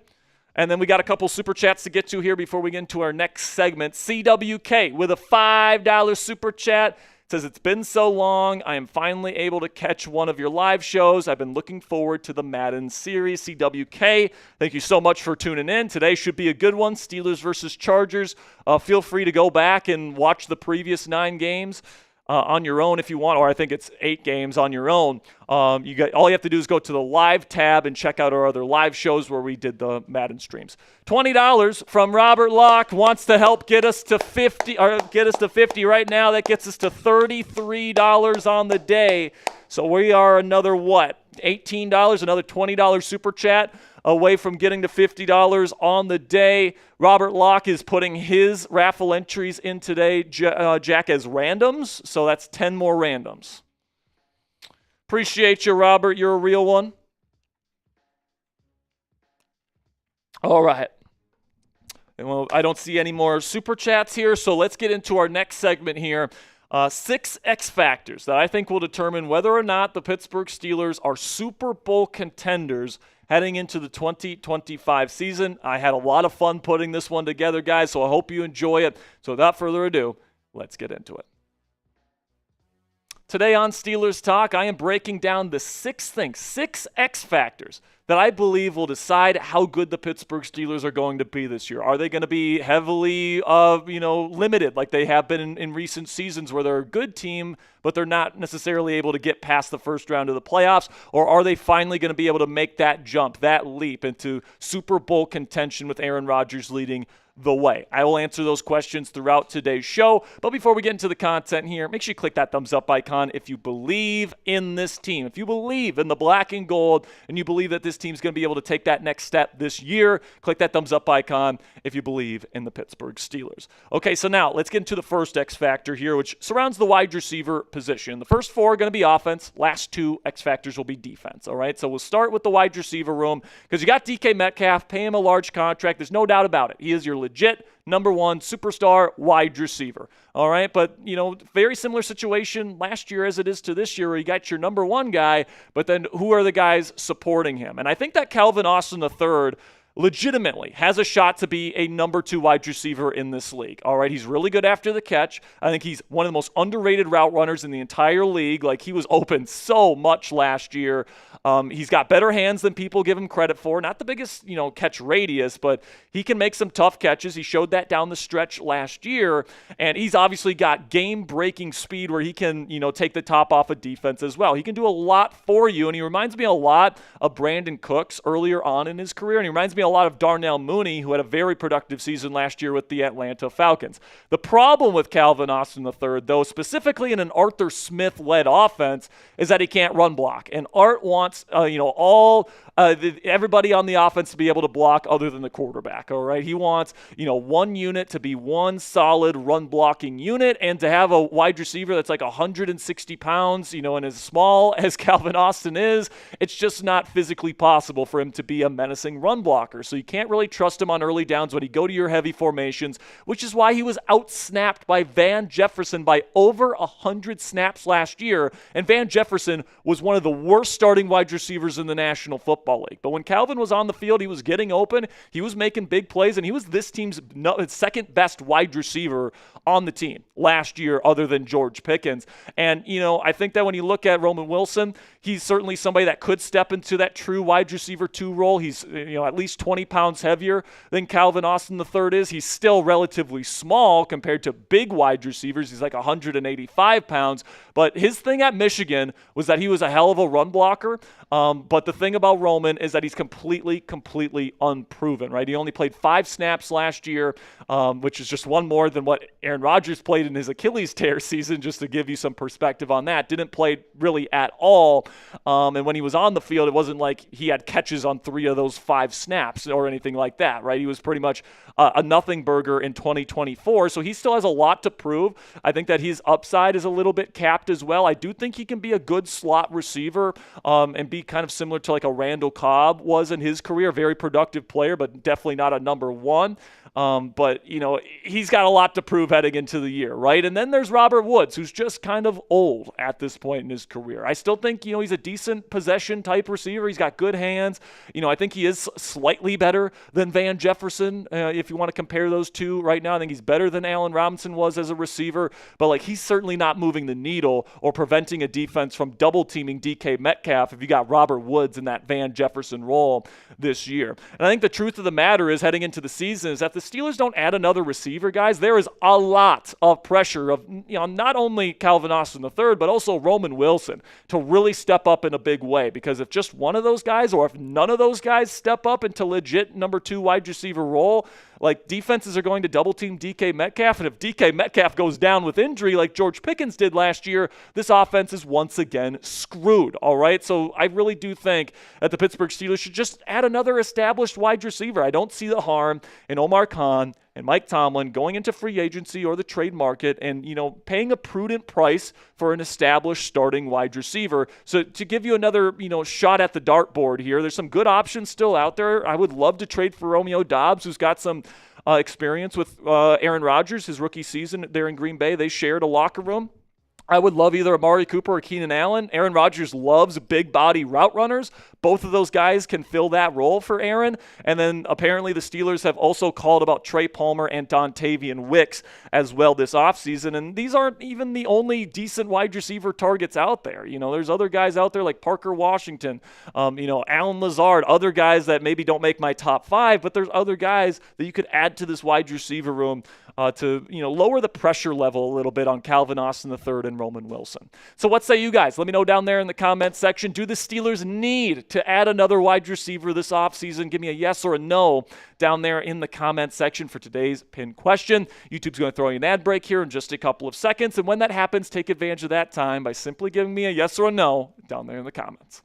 And then we got a couple super chats to get to here before we get into our next segment. CWK with a $5 super chat. Says, it's been so long. I am finally able to catch one of your live shows. I've been looking forward to the Madden series. CWK, thank you so much for tuning in. Today should be a good one. Steelers versus Chargers. Feel free to go back and watch the previous 9 games. On your own if you want, or I think it's 8 games on your own. All you have to do is go to the live tab and check out our other live shows where we did the Madden streams. $20 from Robert Locke wants to help get us to 50 right now. That gets us to $33 on the day. So we are another $18, another $20 super chat away from getting to $50 on the day. Robert Locke is putting his raffle entries in today, Jack, as randoms. So that's 10 more randoms. Appreciate you, Robert. You're a real one. All right. Well, I don't see any more super chats here, so let's get into our next segment here. 6 X factors that I think will determine whether or not the Pittsburgh Steelers are Super Bowl contenders heading into the 2025 season. I had a lot of fun putting this one together, guys, so I hope you enjoy it. So without further ado, let's get into it. Today on Steelers Talk, I am breaking down the 6 X factors that I believe will decide how good the Pittsburgh Steelers are going to be this year. Are they going to be heavily, limited like they have been in recent seasons where they're a good team, but they're not necessarily able to get past the first round of the playoffs? Or are they finally going to be able to make that jump, that leap into Super Bowl contention with Aaron Rodgers leading the way? I will answer those questions throughout today's show. But before we get into the content here, make sure you click that thumbs up icon if you believe in this team. If you believe in the black and gold and you believe that this team's going to be able to take that next step this year, click that thumbs up icon if you believe in the Pittsburgh Steelers. Okay, so now let's get into the first X factor here, which surrounds the wide receiver position. The first 4 are going to be offense. Last 2 X factors will be defense. All right, so we'll start with the wide receiver room because you got DK Metcalf, pay him a large contract. There's no doubt about it. He is your legit number 1 superstar wide receiver. All right, but, very similar situation last year as it is to this year where you got your number 1 guy, but then who are the guys supporting him? And I think that Calvin Austin III legitimately has a shot to be a number 2 wide receiver in this league. All right, he's really good after the catch. I think he's one of the most underrated route runners in the entire league. Like, he was open so much last year. He's got better hands than people give him credit for. Not the biggest, catch radius, but he can make some tough catches. He showed that down the stretch last year, and he's obviously got game-breaking speed where he can, take the top off of defense as well. He can do a lot for you, and he reminds me a lot of Brandon Cooks earlier on in his career, and he reminds me a lot of Darnell Mooney, who had a very productive season last year with the Atlanta Falcons. The problem with Calvin Austin III, though, specifically in an Arthur Smith-led offense, is that he can't run block, and Art wants everybody on the offense to be able to block other than the quarterback, all right? He wants, one unit to be one solid run-blocking unit and to have a wide receiver that's like 160 pounds, and as small as Calvin Austin is, it's just not physically possible for him to be a menacing run blocker. So you can't really trust him on early downs when you go to your heavy formations, which is why he was out-snapped by Van Jefferson by over 100 snaps last year, and Van Jefferson was one of the worst starting wide receivers in the National Football League. But when Calvin was on the field, he was getting open, he was making big plays, and he was this team's second best wide receiver on the team last year other than George Pickens. And, I think that when you look at Roman Wilson, he's certainly somebody that could step into that true wide receiver 2 role. He's, at least 20 pounds heavier than Calvin Austin III is. He's still relatively small compared to big wide receivers. He's like 185 pounds. But his thing at Michigan was that he was a hell of a run blocker. But the thing about Roman is that he's completely unproven, right? He only played 5 snaps last year, which is just one more than what Aaron Rodgers played in his Achilles tear season, just to give you some perspective on that. Didn't play really at all. And when he was on the field, it wasn't like he had catches on 3 of those 5 snaps or anything like that, right? He was pretty much a nothing burger in 2024. So he still has a lot to prove. I think that his upside is a little bit capped as well. I do think he can be a good slot receiver and be kind of similar to like a Randall Cobb was in his career. Very productive player, but definitely not a number one. But, you know, he's got a lot to prove heading into the year, right? And then there's Robert Woods, who's just kind of old at this point in his career. I still think, you know, he's a decent possession type receiver. He's got good hands. You know, I think he is slightly better than Van Jefferson. If you want to compare those two right now, I think he's better than Allen Robinson was as a receiver. But, like, he's certainly not moving the needle or preventing a defense from double teaming DK Metcalf if you got Robert Woods in that Van Jefferson role this year. And I think the truth of the matter is heading into the season is that the Steelers don't add another receiver, guys, there is a lot of pressure of, you know, not only Calvin Austin III, but also Roman Wilson to really step up in a big way. Because if just one of those guys, or if none of those guys step up into legit number 2 wide receiver role, like, defenses are going to double team DK Metcalf. And if DK Metcalf goes down with injury like George Pickens did last year, this offense is once again screwed. All right. So I really do think that the Pittsburgh Steelers should just add another established wide receiver. I don't see the harm in Omar Khan and Mike Tomlin going into free agency or the trade market and, you know, paying a prudent price for an established starting wide receiver. So to give you another, you know, shot at the dartboard here, there's some good options still out there. I would love to trade for Romeo Doubs, who's got some experience with Aaron Rodgers, his rookie season there in Green Bay. They shared a locker room. I would love either Amari Cooper or Keenan Allen. Aaron Rodgers loves big body route runners. Both of those guys can fill that role for Aaron. And then apparently the Steelers have also called about Trey Palmer and Dontavian Wicks as well this offseason. And these aren't even the only decent wide receiver targets out there. You know, there's other guys out there like Parker Washington, you know, Alan Lazard, other guys that maybe don't make my top 5, but there's other guys that you could add to this wide receiver room to, you know, lower the pressure level a little bit on Calvin Austin III and Roman Wilson. So what say you guys? Let me know down there in the comments section. Do the Steelers need to add another wide receiver this offseason? Give me a yes or a no down there in the comment section for today's pin question. YouTube's going to throw you an ad break here in just a couple of seconds. And when that happens, take advantage of that time by simply giving me a yes or a no down there in the comments.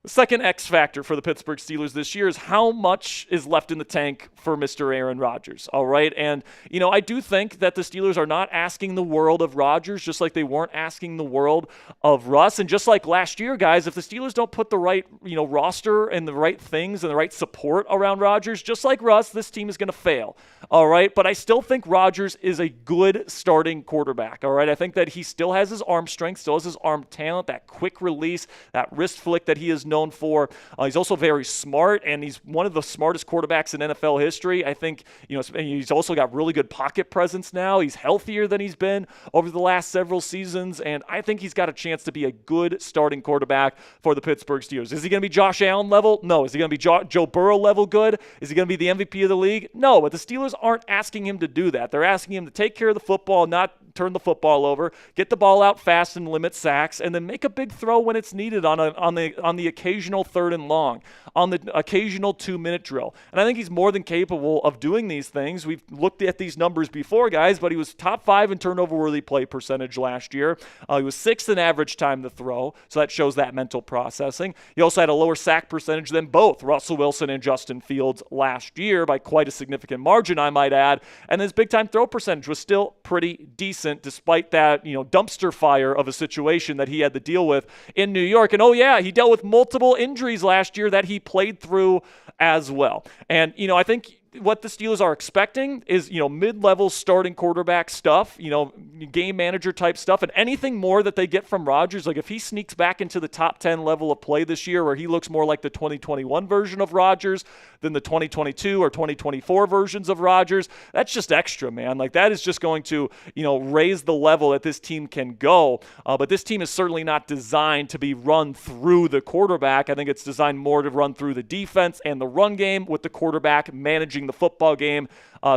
The second X factor for the Pittsburgh Steelers this year is how much is left in the tank for Mr. Aaron Rodgers, all right? And, you know, I do think that the Steelers are not asking the world of Rodgers, just like they weren't asking the world of Russ. And just like last year, guys, if the Steelers don't put the right, you know, roster and the right things and the right support around Rodgers, just like Russ, this team is going to fail, all right? But I still think Rodgers is a good starting quarterback, all right? I think that he still has his arm strength, still has his arm talent, that quick release, that wrist flick that he is known for. He's also very smart, and he's one of the smartest quarterbacks in NFL history. I think, you know, he's also got really good pocket presence now. He's healthier than he's been over the last several seasons, and I think he's got a chance to be a good starting quarterback for the Pittsburgh Steelers. Is he going to be Josh Allen level? No. Is he going to be Joe Burrow level good? Is he going to be the MVP of the league? No, but the Steelers aren't asking him to do that. They're asking him to take care of the football, not turn the football over, get the ball out fast and limit sacks, and then make a big throw when it's needed on the occasional 3rd and long, on the occasional 2-minute drill. And I think he's more than capable of doing these things. We've looked at these numbers before, guys, but he was top 5 in turnover-worthy play percentage last year. He was 6th in average time to throw, so that shows that mental processing. He also had a lower sack percentage than both Russell Wilson and Justin Fields last year by quite a significant margin, I might add. And his big-time throw percentage was still pretty decent despite that, you know, dumpster fire of a situation that he had to deal with in New York. And oh yeah, he dealt with multiple injuries last year that he played through as well. And, you know, I think what the Steelers are expecting is, you know, mid-level starting quarterback stuff, you know, game manager type stuff, and anything more that they get from Rodgers, like if he sneaks back into the top 10 level of play this year where he looks more like the 2021 version of Rodgers, than the 2022 or 2024 versions of Rodgers. That's just extra, man. Like, that is just going to, raise the level that this team can go. But this team is certainly not designed to be run through the quarterback. I think it's designed more to run through the defense and the run game, with the quarterback managing the football game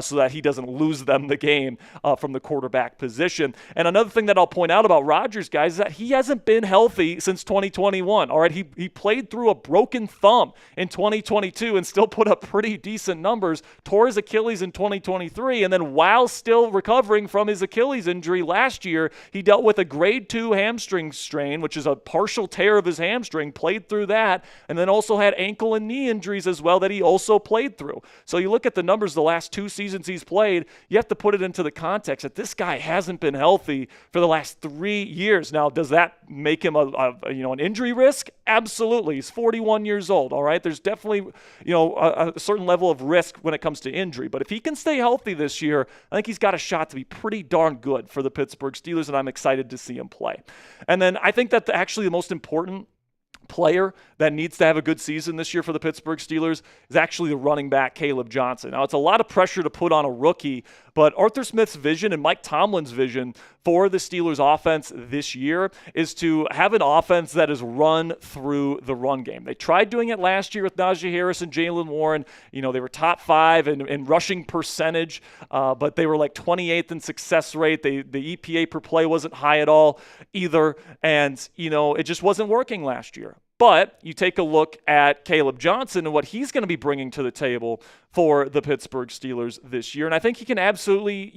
so that he doesn't lose them the game from the quarterback position. And another thing that I'll point out about Rodgers, guys, is that he hasn't been healthy since 2021. All right, he played through a broken thumb in 2022 and still put up pretty decent numbers, tore his Achilles in 2023, and then while still recovering from his Achilles injury last year, he dealt with a grade 2 hamstring strain, which is a partial tear of his hamstring, played through that, and then also had ankle and knee injuries as well that he also played through. So you look at the numbers the last 2 seasons he's played, you have to put it into the context that this guy hasn't been healthy for the last 3 years. Now, does that make him an injury risk? Absolutely. He's 41 years old, all right? There's definitely, a certain level of risk when it comes to injury. But if he can stay healthy this year, I think he's got a shot to be pretty darn good for the Pittsburgh Steelers, and I'm excited to see him play. And then I think that actually the most important player that needs to have a good season this year for the Pittsburgh Steelers is actually the running back, Caleb Johnson. Now, it's a lot of pressure to put on a rookie, but Arthur Smith's vision and Mike Tomlin's vision for the Steelers offense this year is to have an offense that is run through the run game. They tried doing it last year with Naji Harris and Jalen Warren. They were top 5 in rushing percentage, but they were like 28th in success rate. The EPA per play wasn't high at all either, and it just wasn't working last year. But you take a look at Caleb Johnson and what he's going to be bringing to the table for the Pittsburgh Steelers this year. And I think he can absolutely,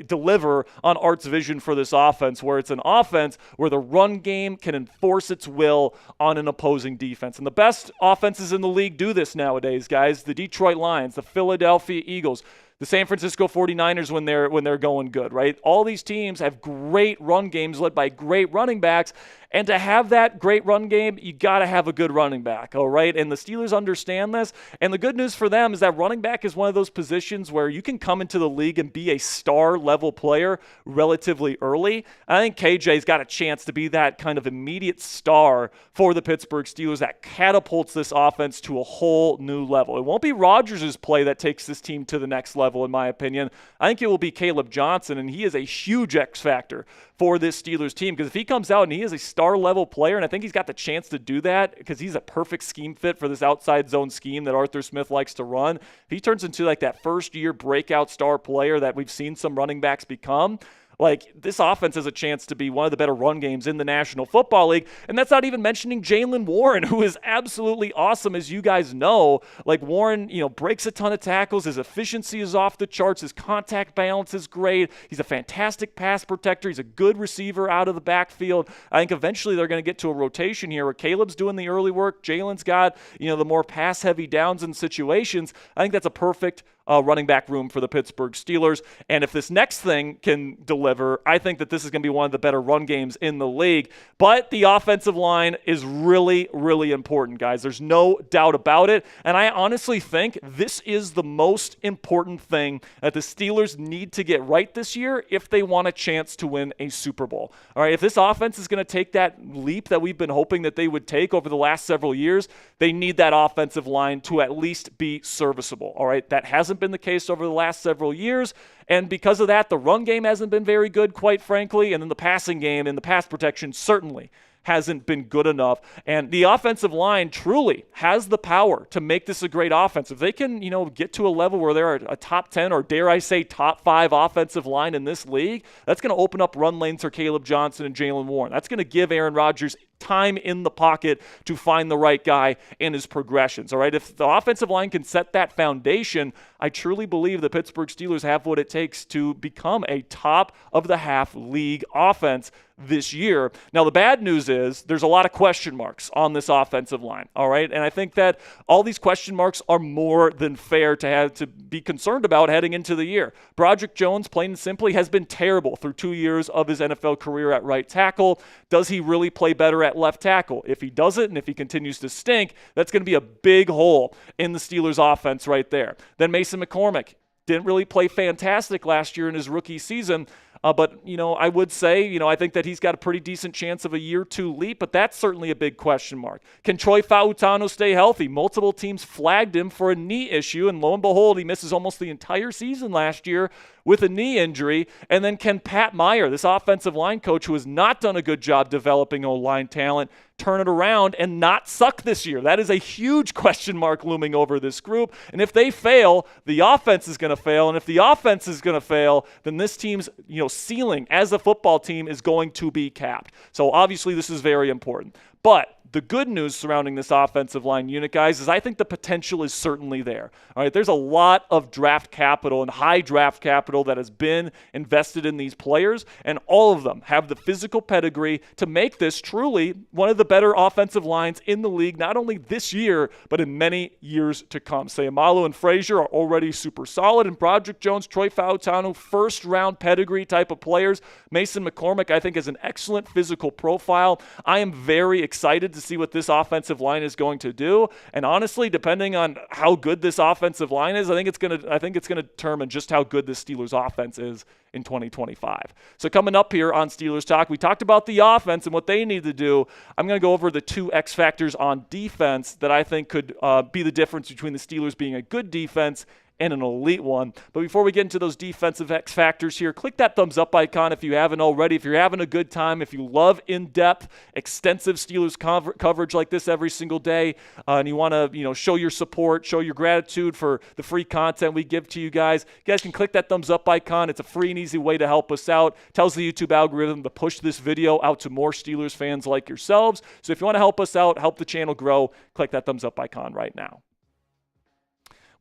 deliver on Art's vision for this offense, where it's an offense where the run game can enforce its will on an opposing defense. And the best offenses in the league do this nowadays, guys. The Detroit Lions, the Philadelphia Eagles, the San Francisco 49ers when they're going good, right? All these teams have great run games led by great running backs, and to have that great run game, you got to have a good running back, all right? And the Steelers understand this, and the good news for them is that running back is one of those positions where you can come into the league and be a star-level player relatively early. I think KJ's got a chance to be that kind of immediate star for the Pittsburgh Steelers that catapults this offense to a whole new level. It won't be Rodgers' play that takes this team to the next level, in my opinion. I think it will be Caleb Johnson, and he is a huge X factor for this Steelers team, because if he comes out and he is a star-level player, and I think he's got the chance to do that because he's a perfect scheme fit for this outside zone scheme that Arthur Smith likes to run. If he turns into like that first-year breakout star player that we've seen some running backs become, like, this offense has a chance to be one of the better run games in the National Football League. And that's not even mentioning Jalen Warren, who is absolutely awesome, as you guys know. Like, Warren, breaks a ton of tackles. His efficiency is off the charts. His contact balance is great. He's a fantastic pass protector. He's a good receiver out of the backfield. I think eventually they're going to get to a rotation here where Caleb's doing the early work. Jalen's got, the more pass-heavy downs and situations. I think that's a perfect running back room for the Pittsburgh Steelers. And if this next thing can deliver, I think that this is going to be one of the better run games in the league. But the offensive line is really, really important, guys. There's no doubt about it. And I honestly think this is the most important thing that the Steelers need to get right this year if they want a chance to win a Super Bowl. All right, if this offense is going to take that leap that we've been hoping that they would take over the last several years, they need that offensive line to at least be serviceable. All right, that hasn't been the case over the last several years, and because of that, the run game hasn't been very good, quite frankly, and then the passing game and the pass protection certainly hasn't been good enough. And the offensive line truly has the power to make this a great offense. If they can, get to a level where they're a top 10 or dare I say top 5 offensive line in this league, that's going to open up run lanes for Caleb Johnson and Jalen Warren. That's going to give Aaron Rodgers time in the pocket to find the right guy in his progressions. All right, if the offensive line can set that foundation, I truly believe the Pittsburgh Steelers have what it takes to become a top of the half league offense this year. Now, the bad news is there's a lot of question marks on this offensive line, all right? And I think that all these question marks are more than fair to have to be concerned about heading into the year. Broderick Jones, plain and simply, has been terrible through 2 years of his NFL career at right tackle. Does he really play better at left tackle? If he doesn't, and if he continues to stink, that's going to be a big hole in the Steelers offense right there. Then Mason McCormick didn't really play fantastic last year in his rookie season. But, I would say, I think that he's got a pretty decent chance of a year 2 leap, but that's certainly a big question mark. Can Troy Fautanu stay healthy? Multiple teams flagged him for a knee issue, and lo and behold, he misses almost the entire season last year with a knee injury. And then can Pat Meyer, this offensive line coach who has not done a good job developing O-line talent, turn it around and not suck this year? That is a huge question mark looming over this group. And if they fail, the offense is going to fail. And if the offense is going to fail, then this team's ceiling as a football team is going to be capped. So obviously this is very important. But the good news surrounding this offensive line unit, guys, is I think the potential is certainly there. All right, there's a lot of draft capital and high draft capital that has been invested in these players, and all of them have the physical pedigree to make this truly one of the better offensive lines in the league, not only this year, but in many years to come. Sayamalu and Frazier are already super solid, and Broderick Jones, Troy Fautanu, first-round pedigree type of players. Mason McCormick, I think, has an excellent physical profile. I am very excited to see what this offensive line is going to do. And honestly, depending on how good this offensive line is, I think it's going to determine just how good this Steelers offense is in 2025. So coming up here on Steelers Talk, we talked about the offense and what they need to do. I'm going to go over the 2 X factors on defense that I think could be the difference between the Steelers being a good defense and an elite one. But before we get into those defensive X factors here, click that thumbs up icon if you haven't already. If you're having a good time, if you love in-depth, extensive Steelers coverage like this every single day, and you want to show your support, show your gratitude for the free content we give to you guys can click that thumbs up icon. It's a free and easy way to help us out. It tells the YouTube algorithm to push this video out to more Steelers fans like yourselves. So if you want to help us out, help the channel grow, click that thumbs up icon right now.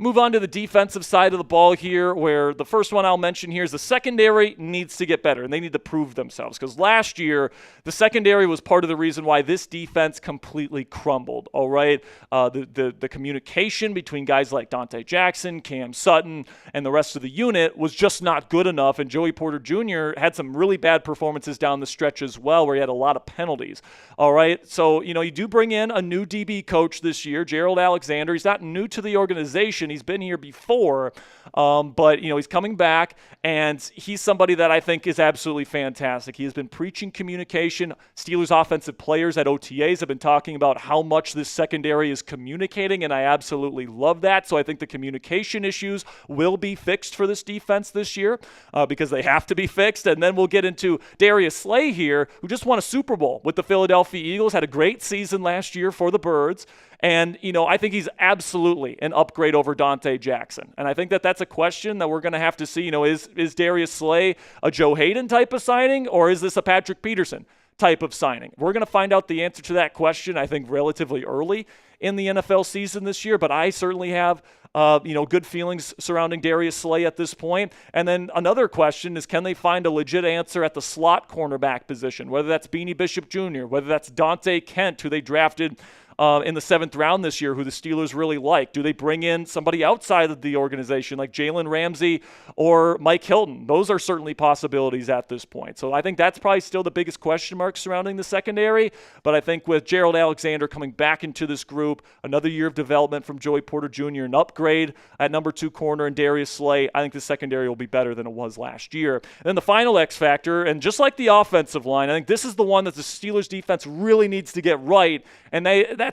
Move on to the defensive side of the ball here, where the first one I'll mention here is the secondary needs to get better, and they need to prove themselves. Because last year, the secondary was part of the reason why this defense completely crumbled, all right? The communication between guys like Dante Jackson, Cam Sutton, and the rest of the unit was just not good enough, and Joey Porter Jr. had some really bad performances down the stretch as well, where he had a lot of penalties, all right? So, you do bring in a new DB coach this year, Jaire Alexander. He's not new to the organization. He's been here before, but he's coming back, and he's somebody that I think is absolutely fantastic. He has been preaching communication. Steelers offensive players at OTAs have been talking about how much this secondary is communicating, and I absolutely love that. So I think the communication issues will be fixed for this defense this year because they have to be fixed. And then we'll get into Darius Slay here, who just won a Super Bowl with the Philadelphia Eagles, had a great season last year for the Birds. And, I think he's absolutely an upgrade over Dante Jackson. And I think that that's a question that we're going to have to see. Is Darius Slay a Joe Hayden type of signing, or is this a Patrick Peterson type of signing? We're going to find out the answer to that question, I think, relatively early in the NFL season this year. But I certainly have, good feelings surrounding Darius Slay at this point. And then another question is, can they find a legit answer at the slot cornerback position, whether that's Beanie Bishop Jr., whether that's Dante Kent, who they drafted in the 7th round this year, who the Steelers really like? Do they bring in somebody outside of the organization like Jalen Ramsey or Mike Hilton? Those are certainly possibilities at this point. So I think that's probably still the biggest question mark surrounding the secondary. But I think with Jaire Alexander coming back into this group, another year of development from Joey Porter Jr., an upgrade at number 2 corner, and Darius Slay, I think the secondary will be better than it was last year. And then the final X factor, and just like the offensive line, I think this is the one that the Steelers defense really needs to get right, and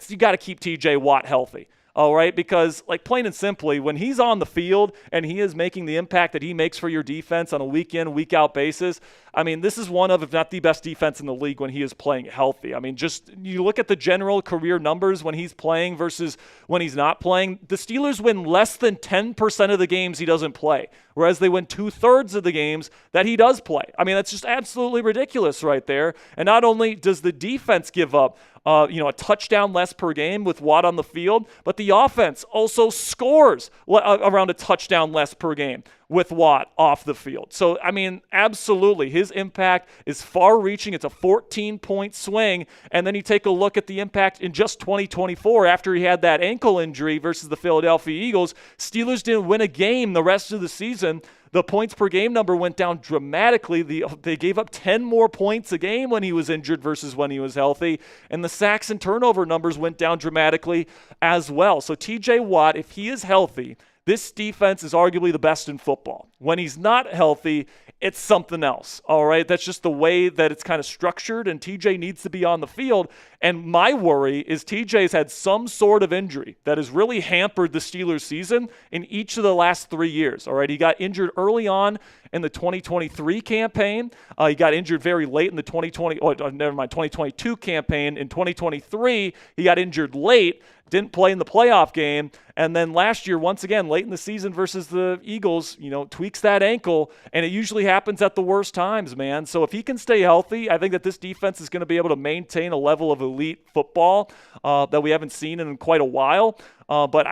you got to keep TJ Watt healthy. All right, because plain and simply, when he's on the field and he is making the impact that he makes for your defense on a week in, week out basis, I mean, this is one of, if not the best defense in the league when he is playing healthy. I mean, just you look at the general career numbers when he's playing versus when he's not playing. The Steelers win less than 10% of the games he doesn't play, whereas they win 2/3 of the games that he does play. I mean, that's just absolutely ridiculous right there. And not only does the defense give up a touchdown less per game with Watt on the field, but the offense also scores around a touchdown less per game with Watt off the field. So, I mean, absolutely, his impact is far-reaching. It's a 14-point swing, and then you take a look at the impact in just 2024 after he had that ankle injury versus the Philadelphia Eagles. Steelers didn't win a game the rest of the season. The points per game number went down dramatically. They gave up 10 more points a game when he was injured versus when he was healthy. And the sacks and turnover numbers went down dramatically as well. So TJ Watt, if he is healthy, this defense is arguably the best in football. When he's not healthy, it's something else, all right? That's just the way that it's kind of structured, and TJ needs to be on the field. And my worry is TJ's had some sort of injury that has really hampered the Steelers season in each of the last 3 years, all right? He got injured early on in the 2023 campaign. He got injured very late in the 2022 campaign. In 2023, he got injured late, didn't play in the playoff game. And then last year, once again, late in the season versus the Eagles, tweaks that ankle, and it usually happens at the worst times, man. So if he can stay healthy, I think that this defense is going to be able to maintain a level of elite football that we haven't seen in quite a while. But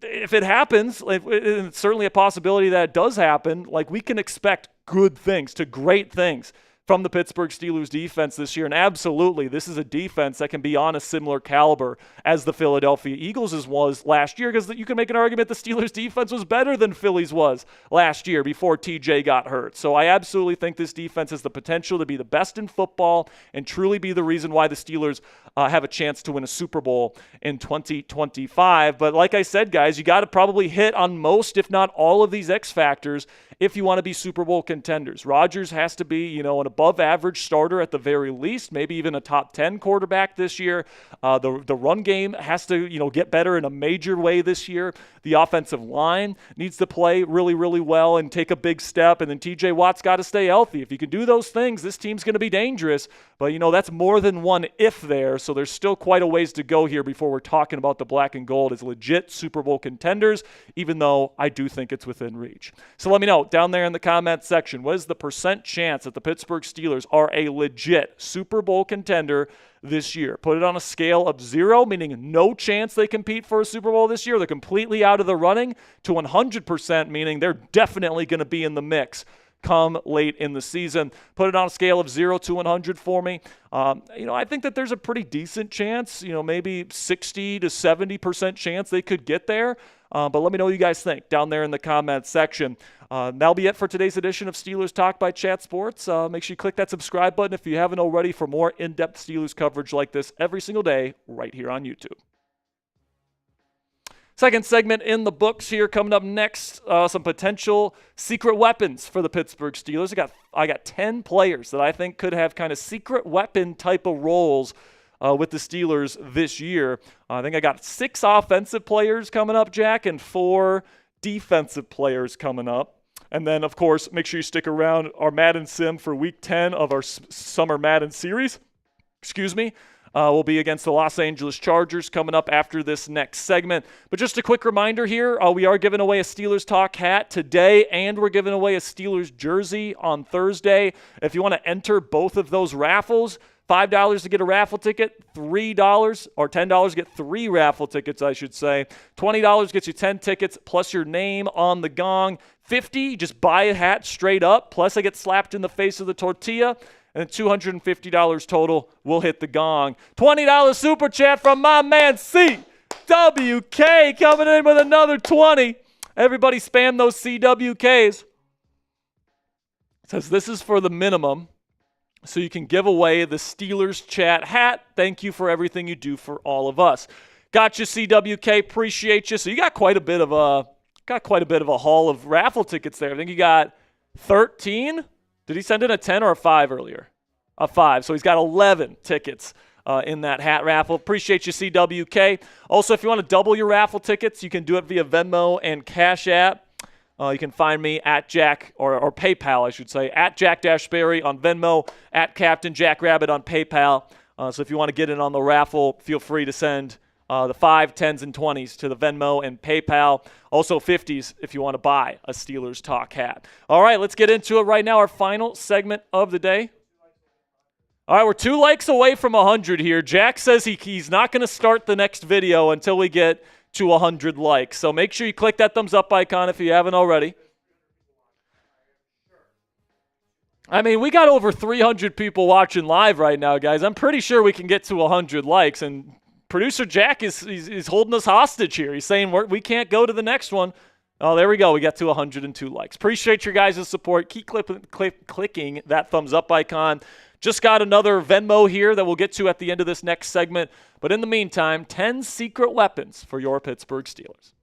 if it happens, it's certainly a possibility that it does happen, we can expect good things to great things from the Pittsburgh Steelers defense this year. And absolutely, this is a defense that can be on a similar caliber as the Philadelphia Eagles' was last year, because you can make an argument the Steelers defense was better than Philly's was last year before TJ got hurt. So I absolutely think this defense has the potential to be the best in football and truly be the reason why the Steelers have a chance to win a Super Bowl in 2025. But like I said, guys, you got to probably hit on most, if not all, of these X factors if you want to be Super Bowl contenders. Rodgers has to be, an above-average starter at the very least, maybe even a top 10 quarterback this year. The run game has to, get better in a major way this year. The offensive line needs to play really, really well and take a big step. And then TJ Watt's got to stay healthy. If you can do those things, this team's going to be dangerous. But, that's more than one if there. So there's still quite a ways to go here before we're talking about the black and gold as legit Super Bowl contenders, even though I do think it's within reach. So let me know down there in the comment section, what is the % chance that the Pittsburgh Steelers are a legit Super Bowl contender this year? Put it on a scale of 0, meaning no chance they compete for a Super Bowl this year, they're completely out of the running, to 100%, meaning they're definitely going to be in the mix come late in the season. Put it on a scale of 0 to 100 for me. I think that there's a pretty decent chance, maybe 60 to 70% chance they could get there. But let me know what you guys think down there in the comments section. That'll be it for today's edition of Steelers Talk by Chat Sports. Make sure you click that subscribe button if you haven't already for more in-depth Steelers coverage like this every single day right here on YouTube. Second segment in the books here. Coming up next, some potential secret weapons for the Pittsburgh Steelers. I got 10 players that I think could have kind of secret weapon type of roles with the Steelers this year. I think I got 6 offensive players coming up, Jack, and 4 defensive players coming up. And then, of course, make sure you stick around our Madden Sim for Week 10 of our Summer Madden Series. We'll be against the Los Angeles Chargers coming up after this next segment. But just a quick reminder here, we are giving away a Steelers Talk hat today, and we're giving away a Steelers jersey on Thursday. If you want to enter both of those raffles, $5 to get a raffle ticket, $3 or $10 to get 3 raffle tickets, I should say. $20 gets you 10 tickets plus your name on the gong. $50, just buy a hat straight up, plus I get slapped in the face with a tortilla. And $250 total will hit the gong. $20 super chat from my man CWK coming in with another 20. Everybody spam those CWKs. It says this is for the minimum, so you can give away the Steelers chat hat. Thank you for everything you do for all of us. Got you, CWK. Appreciate you. So you got quite a bit of a haul of raffle tickets there. I think you got 13. Did he send in a 10 or a 5 earlier? A 5. So he's got 11 tickets in that hat raffle. Appreciate you, CWK. Also, if you want to double your raffle tickets, you can do it via Venmo and Cash App. You can find me at Jack, or PayPal, I should say, at Jack-Sperry on Venmo, at Captain Jack Rabbit on PayPal. So if you want to get in on the raffle, feel free to send the 5, 10s, and 20s to the Venmo and PayPal. Also 50s if you want to buy a Steelers Talk hat. All right, let's get into it right now. Our final segment of the day. All right, we're 2 likes away from 100 here. Jack says he's not going to start the next video until we get to 100 likes. So make sure you click that thumbs up icon if you haven't already. I mean, we got over 300 people watching live right now, guys. I'm pretty sure we can get to 100 likes, and producer Jack is holding us hostage here. He's saying we can't go to the next one. Oh, there we go. We got to 102 likes. Appreciate your guys' support. Keep clicking that thumbs up icon. Just got another Venmo here that we'll get to at the end of this next segment. But in the meantime, 10 secret weapons for your Pittsburgh Steelers.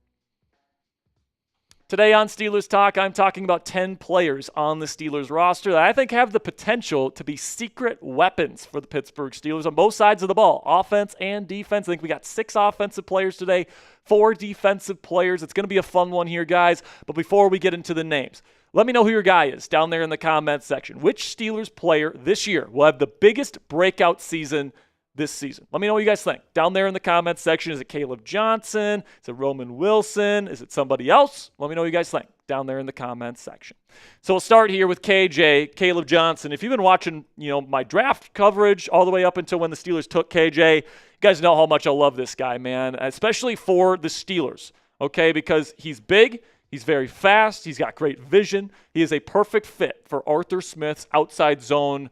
Today on Steelers Talk, I'm talking about 10 players on the Steelers roster that I think have the potential to be secret weapons for the Pittsburgh Steelers on both sides of the ball, offense and defense. I think we got 6 offensive players today, 4 defensive players. It's going to be a fun one here, guys. But before we get into the names, let me know who your guy is down there in the comments section. Which Steelers player this year will have the biggest breakout season this season? Let me know what you guys think. Down there in the comments section, is it Caleb Johnson? Is it Roman Wilson? Is it somebody else? Let me know what you guys think down there in the comments section. So we'll start here with KJ, Caleb Johnson. If you've been watching, my draft coverage all the way up until when the Steelers took KJ, you guys know how much I love this guy, man, especially for the Steelers, okay, because he's big. He's very fast. He's got great vision. He is a perfect fit for Arthur Smith's outside zone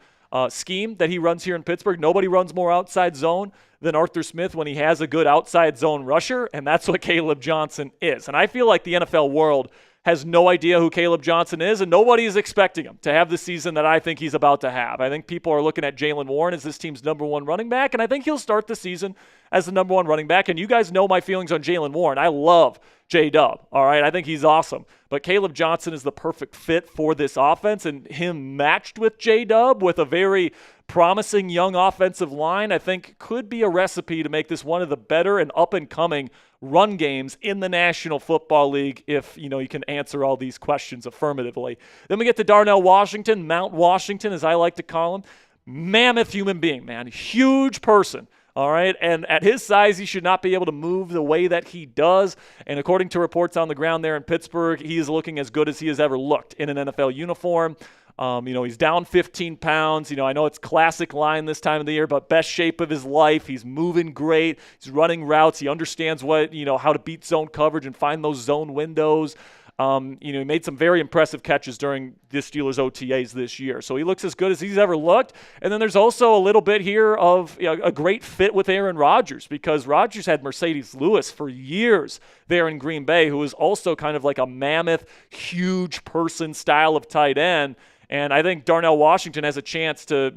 scheme that he runs here in Pittsburgh. Nobody runs more outside zone than Arthur Smith when he has a good outside zone rusher, and that's what Caleb Johnson is. And I feel like the NFL world has no idea who Caleb Johnson is, and nobody is expecting him to have the season that I think he's about to have. I think people are looking at Jalen Warren as this team's number 1 running back, and I think he'll start the season as the number 1 running back. And you guys know my feelings on Jalen Warren. I love J-Dub, all right? I think he's awesome. But Caleb Johnson is the perfect fit for this offense, and him matched with J-Dub with a very promising young offensive line, I think could be a recipe to make this one of the better and up-and-coming run games in the National Football League if, you can answer all these questions affirmatively. Then we get to Darnell Washington, Mount Washington, as I like to call him. Mammoth human being, man. Huge person. All right, and at his size, he should not be able to move the way that he does. And according to reports on the ground there in Pittsburgh, he is looking as good as he has ever looked in an NFL uniform. He's down 15 pounds. I know it's classic line this time of the year, but best shape of his life. He's moving great. He's running routes. He understands how to beat zone coverage and find those zone windows. He made some very impressive catches during the Steelers OTAs this year. So he looks as good as he's ever looked. And then there's also a little bit here of a great fit with Aaron Rodgers, because Rodgers had Mercedes Lewis for years there in Green Bay, who was also kind of like a mammoth, huge person style of tight end. And I think Darnell Washington has a chance to,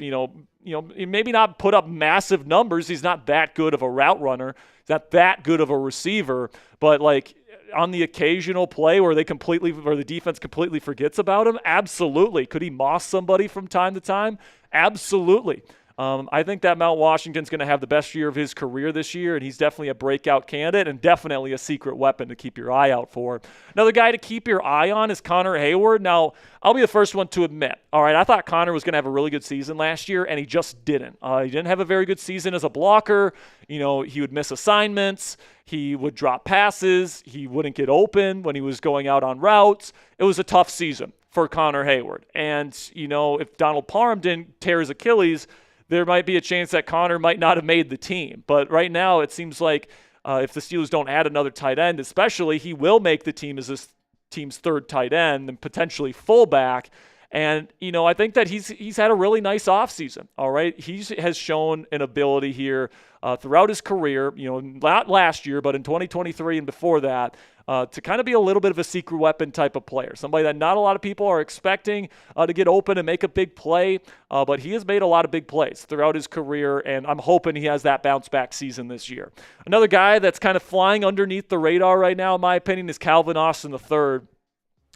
maybe not put up massive numbers. He's not that good of a route runner. He's not that good of a receiver. But, on the occasional play where the defense completely forgets about him, absolutely. Could he moss somebody from time to time? Absolutely. I think that Mount Washington's going to have the best year of his career this year, and he's definitely a breakout candidate and definitely a secret weapon to keep your eye out for. Another guy to keep your eye on is Connor Hayward. Now, I'll be the first one to admit, all right, I thought Connor was going to have a really good season last year, and he just didn't. He didn't have a very good season as a blocker. He would miss assignments. He would drop passes. He wouldn't get open when he was going out on routes. It was a tough season for Connor Hayward. And, if Donald Parham didn't tear his Achilles, there might be a chance that Connor might not have made the team. But right now, it seems like if the Steelers don't add another tight end, especially, he will make the team as this team's 3rd tight end and potentially fullback. And, I think that he's had a really nice offseason, all right? He has shown an ability here throughout his career, not last year, but in 2023 and before that, to kind of be a little bit of a secret weapon type of player, somebody that not a lot of people are expecting to get open and make a big play, but he has made a lot of big plays throughout his career, and I'm hoping he has that bounce-back season this year. Another guy that's kind of flying underneath the radar right now, in my opinion, is Calvin Austin III.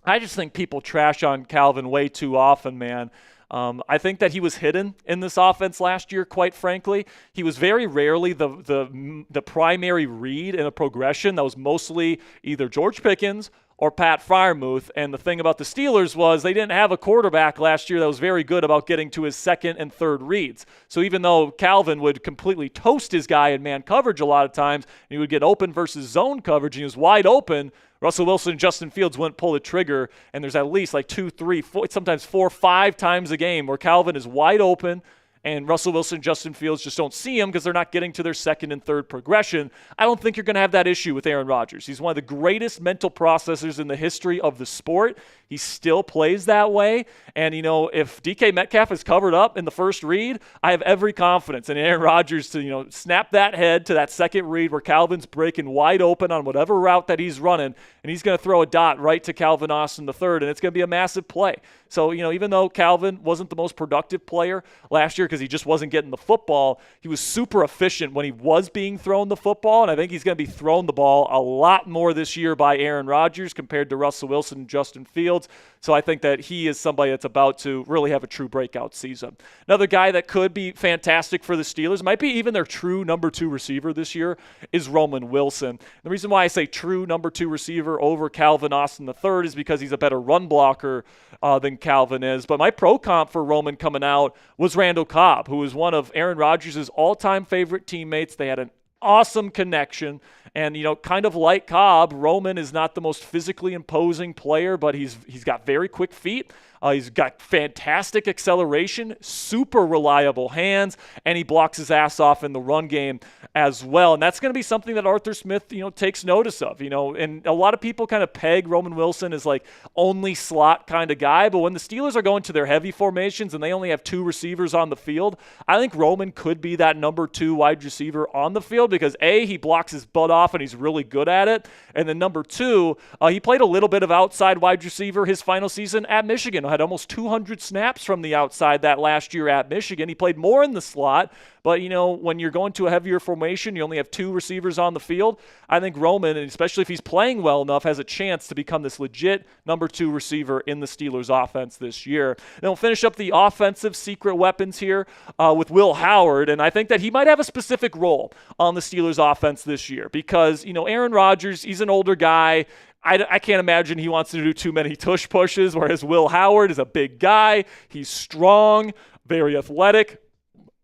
I just think people trash on Calvin way too often, man. I think that he was hidden in this offense last year, quite frankly. He was very rarely the primary read in a progression that was mostly either George Pickens or Pat Freiermuth. And the thing about the Steelers was they didn't have a quarterback last year that was very good about getting to his 2nd and 3rd reads. So even though Calvin would completely toast his guy in man coverage a lot of times, and he would get open versus zone coverage, and he was wide open, Russell Wilson and Justin Fields wouldn't pull the trigger, and there's at least 2, 3, 4, sometimes 4, 5 times a game where Calvin is wide open and Russell Wilson and Justin Fields just don't see him because they're not getting to their 2nd and 3rd progression. I don't think you're going to have that issue with Aaron Rodgers. He's one of the greatest mental processors in the history of the sport. he still plays that way. And, if DK Metcalf is covered up in the first read, I have every confidence in Aaron Rodgers to, snap that head to that second read where Calvin's breaking wide open on whatever route that he's running, and he's going to throw a dot right to Calvin Austin III, and it's going to be a massive play. So, even though Calvin wasn't the most productive player last year because he just wasn't getting the football, he was super efficient when he was being thrown the football, and I think he's going to be thrown the ball a lot more this year by Aaron Rodgers compared to Russell Wilson and Justin Fields. So I think that he is somebody that's about to really have a true breakout season. Another guy that could be fantastic for the Steelers, might be even their true number 2 receiver this year, is Roman Wilson. The reason why I say true number 2 receiver over Calvin Austin III is because he's a better run blocker than Calvin is. But my pro comp for Roman coming out was Randall Cobb, who was one of Aaron Rodgers' all-time favorite teammates. They had an awesome connection. And, kind of like Cobb, Roman is not the most physically imposing player, but he's got very quick feet. He's got fantastic acceleration, super reliable hands, and he blocks his ass off in the run game as well. And that's going to be something that Arthur Smith, takes notice of, and a lot of people kind of peg Roman Wilson as like only slot kind of guy. But when the Steelers are going to their heavy formations and they only have 2 receivers on the field, I think Roman could be that number 2 wide receiver on the field because A, he blocks his butt off and he's really good at it. And then number 2, he played a little bit of outside wide receiver his final season at Michigan. Had almost 200 snaps from the outside that last year at Michigan. He played more in the slot, but when you're going to a heavier formation, you only have 2 receivers on the field. I think Roman, and especially if he's playing well enough, has a chance to become this legit number 2 receiver in the Steelers offense this year. Then we'll finish up the offensive secret weapons here with Will Howard, and I think that he might have a specific role on the Steelers offense this year because, Aaron Rodgers, he's an older guy. I can't imagine he wants to do too many tush pushes, whereas Will Howard is a big guy. He's strong, very athletic.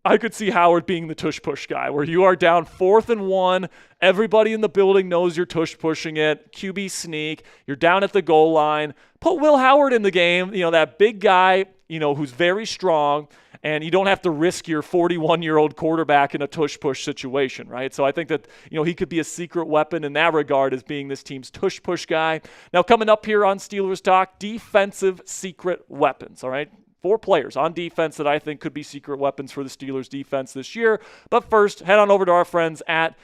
I could see Howard being the tush push guy where you are down 4th and 1. Everybody in the building knows you're tush pushing it. QB sneak. You're down at the goal line. Put Will Howard in the game, that big guy, who's very strong. And you don't have to risk your 41-year-old quarterback in a tush-push situation, right? So I think that, he could be a secret weapon in that regard as being this team's tush-push guy. Now, coming up here on Steelers Talk, defensive secret weapons, all right? 4 players on defense that I think could be secret weapons for the Steelers defense this year. But first, head on over to our friends at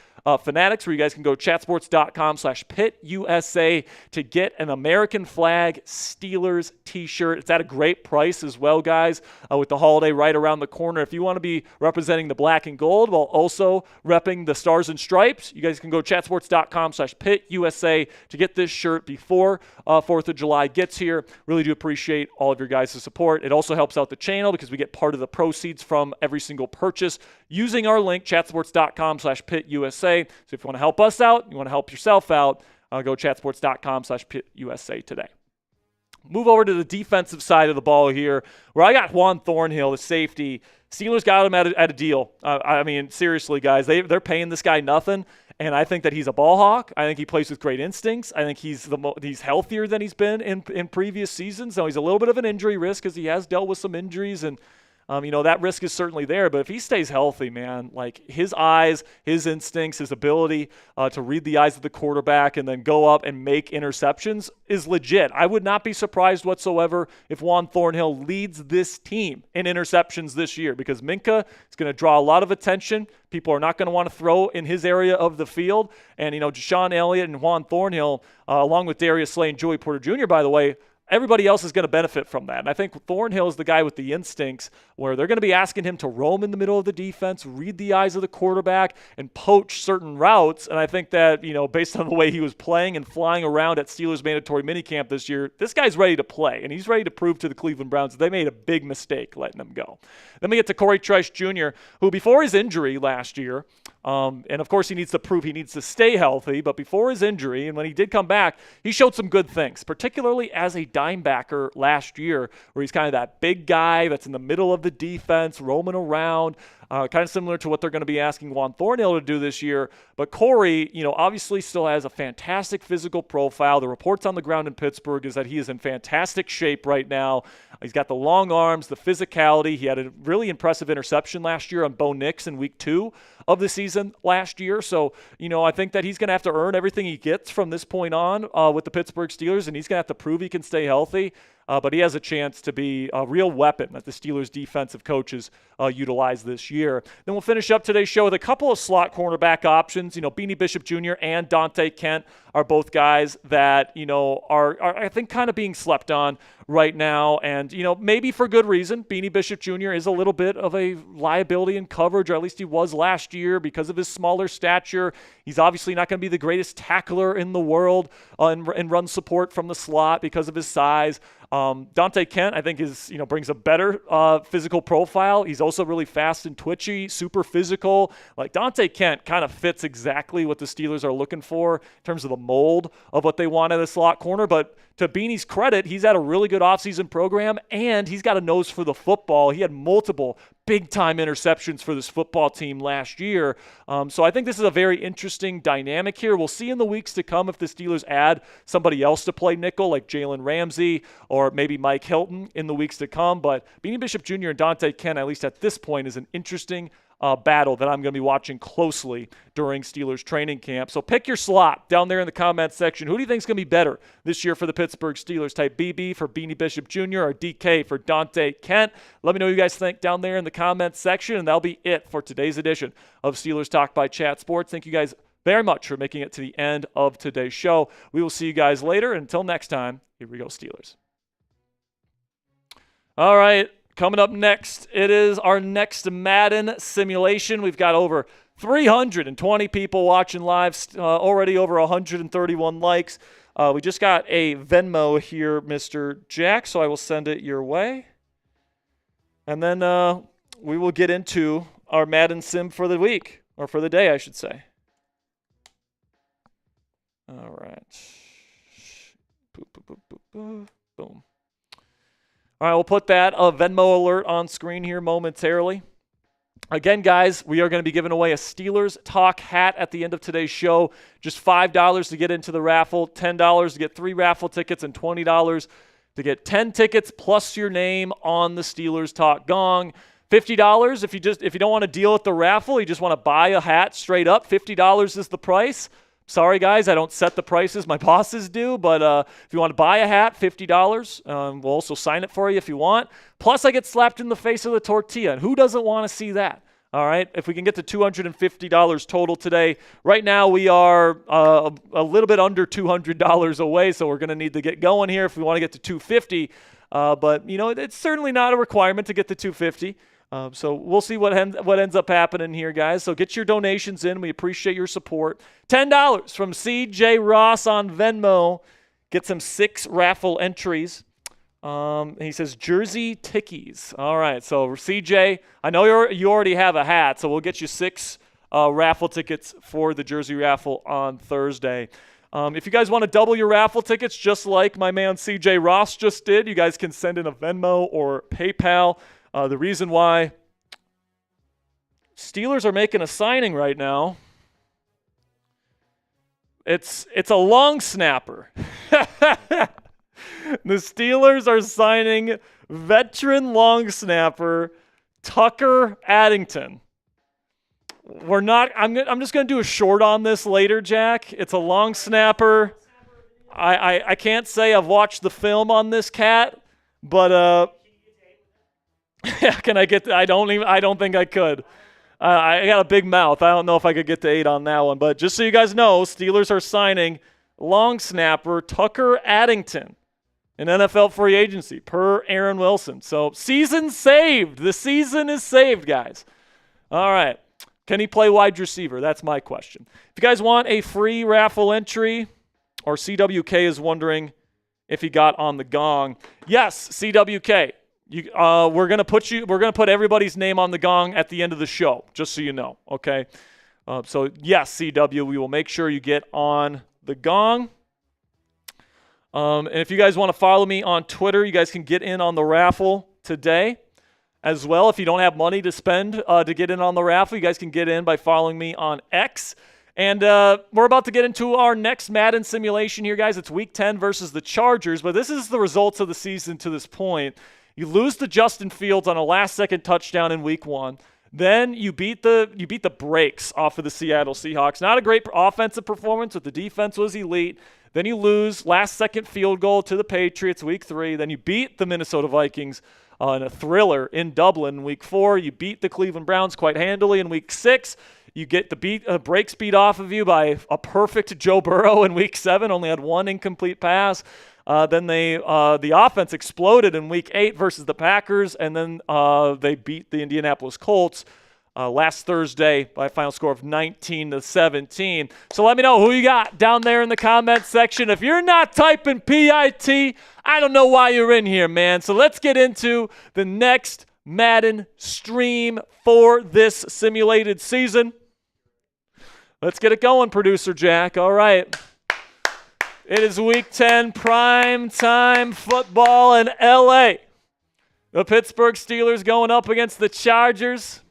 Fanatics, where you guys can go chatsports.com/PitUSA to get an American flag Steelers t-shirt. It's at a great price as well, guys, with the holiday right around the corner. If you want to be representing the black and gold while also repping the stars and stripes, you guys can go chatsports.com/PitUSA to get this shirt before 4th of July gets here. Really do appreciate all of your guys' support. It also helps out the channel because we get part of the proceeds from every single purchase using our link, chatsports.com/PitUSA. So if you want to help us out, you want to help yourself out, go chatsports.com/PitUSA today. Move over to the defensive side of the ball here, where I got Juan Thornhill, the safety. Steelers got him at a deal. I mean, seriously, guys, they're paying this guy nothing, and I think that he's a ball hawk. I think he plays with great instincts. I think he's healthier than he's been in previous seasons. So he's a little bit of an injury risk because he has dealt with some injuries, and that risk is certainly there. But if he stays healthy, man, like his eyes, his instincts, his ability to read the eyes of the quarterback and then go up and make interceptions is legit. I would not be surprised whatsoever if Juan Thornhill leads this team in interceptions this year because Minka is going to draw a lot of attention. People are not going to want to throw in his area of the field. And, Deshaun Elliott and Juan Thornhill, along with Darius Slay and Joey Porter Jr., by the way, everybody else is going to benefit from that. And I think Thornhill is the guy with the instincts where they're going to be asking him to roam in the middle of the defense, read the eyes of the quarterback, and poach certain routes. And I think that, based on the way he was playing and flying around at Steelers mandatory minicamp this year, this guy's ready to play. And he's ready to prove to the Cleveland Browns that they made a big mistake letting him go. Then we get to Corey Trice Jr., who before his injury last year, and of course he needs to prove he needs to stay healthy, but before his injury and when he did come back, he showed some good things, particularly as a dime backer last year where he's kind of that big guy that's in the middle of the the defense, roaming around, kind of similar to what they're going to be asking Juan Thornhill to do this year. But Corey, obviously still has a fantastic physical profile. The reports on the ground in Pittsburgh is that he is in fantastic shape right now. He's got the long arms, the physicality. He had a really impressive interception last year on Bo Nix in week 2 of the season last year. So, I think that he's going to have to earn everything he gets from this point on with the Pittsburgh Steelers, and he's going to have to prove he can stay healthy. But he has a chance to be a real weapon that the Steelers defensive coaches utilize this year. Then we'll finish up today's show with a couple of slot cornerback options. Beanie Bishop Jr. and Dante Kent are both guys that, are I think kind of being slept on right now. And, maybe for good reason. Beanie Bishop Jr. is a little bit of a liability in coverage, or at least he was last year because of his smaller stature. He's obviously not going to be the greatest tackler in the world and run support from the slot because of his size. Dante Kent, I think, brings a better physical profile. He's also really fast and twitchy, super physical. Like, Dante Kent kind of fits exactly what the Steelers are looking for in terms of the mold of what they want at a slot corner. But to Beanie's credit, he's had a really good offseason program, and he's got a nose for the football. He had multiple big-time interceptions for this football team last year. So I think this is a very interesting dynamic here. We'll see in the weeks to come if the Steelers add somebody else to play nickel, like Jalen Ramsey or maybe Mike Hilton in the weeks to come. But Beanie Bishop Jr. and Dante Kent, at least at this point, is an interesting battle that I'm going to be watching closely during Steelers training camp. So pick your slot down there in the comment section. Who do you think is going to be better this year for the Pittsburgh Steelers? Type BB for Beanie Bishop Jr. or DK for Dante Kent. Let me know what you guys think down there in the comment section, and that'll be it for today's edition of Steelers Talk by Chat Sports. Thank you guys very much for making it to the end of today's show. We will see you guys later. Until next time, here we go, Steelers. All right. Coming up next, it is our next Madden simulation. We've got over 320 people watching live, already over 131 likes. We just got a Venmo here, Mr. Jack, so I will send it your way. And then we will get into our Madden sim for the week, or for the day, I should say. All right. Boom. All right, we'll put that Venmo alert on screen here momentarily. Again, guys, we are going to be giving away a Steelers Talk hat at the end of today's show. Just $5 to get into the raffle, $10 to get 3 raffle tickets, and $20 to get 10 tickets plus your name on the Steelers Talk gong. $50 if you don't want to deal with the raffle, you just want to buy a hat straight up. $50 is the price. Sorry, guys, I don't set the prices. My bosses do. But if you want to buy a hat, $50. We'll also sign it for you if you want. Plus, I get slapped in the face with a tortilla. And who doesn't want to see that? All right, if we can get to $250 total today. Right now, we are a little bit under $200 away, so we're going to need to get going here if we want to get to $250. But, it's certainly not a requirement to get to $250. So we'll see what ends up happening here, guys. So get your donations in. We appreciate your support. $10 from CJ Ross on Venmo. Gets him 6 raffle entries. He says Jersey Tickies. All right, so CJ, I know you already have a hat, so we'll get you 6 raffle tickets for the Jersey raffle on Thursday. If you guys want to double your raffle tickets, just like my man CJ Ross just did, you guys can send in a Venmo or PayPal. The reason why Steelers are making a signing right now, it's a long snapper. The Steelers are signing veteran long snapper Tucker Addington. I'm just going to do a short on this later, Jack. It's a long snapper. I can't say I've watched the film on this cat, but can I get? I don't think I could. I got a big mouth. I don't know if I could get to 8 on that one. But just so you guys know, Steelers are signing long snapper Tucker Addington in NFL free agency per Aaron Wilson. So season saved. The season is saved, guys. All right. Can he play wide receiver? That's my question. If you guys want a free raffle entry, or CWK is wondering if he got on the gong. Yes, CWK. We're gonna put everybody's name on the gong at the end of the show, just so you know. Okay. So yes, CW, we will make sure you get on the gong. And if you guys want to follow me on Twitter, you guys can get in on the raffle today. as well. If you don't have money to spend to get in on the raffle, you guys can get in by following me on X. And we're about to get into our next Madden simulation here, guys. It's Week 10 versus the Chargers, but this is the results of the season to this point. You lose to Justin Fields on a last-second touchdown in Week 1. Then you beat the brakes off of the Seattle Seahawks. Not a great offensive performance, but the defense was elite. Then you lose last-second field goal to the Patriots Week 3. Then you beat the Minnesota Vikings in a thriller in Dublin Week 4. You beat the Cleveland Browns quite handily in Week 6. You get the brakes beat off of you by a perfect Joe Burrow in Week 7. Only had one incomplete pass. Then the offense exploded in Week 8 versus the Packers, and then they beat the Indianapolis Colts last Thursday by a final score of 19-17. So let me know who you got down there in the comment section. If you're not typing PIT, I don't know why you're in here, man. So let's get into the next Madden stream for this simulated season. Let's get it going, Producer Jack. All right. It is Week 10 prime time football in LA. The Pittsburgh Steelers going up against the Chargers.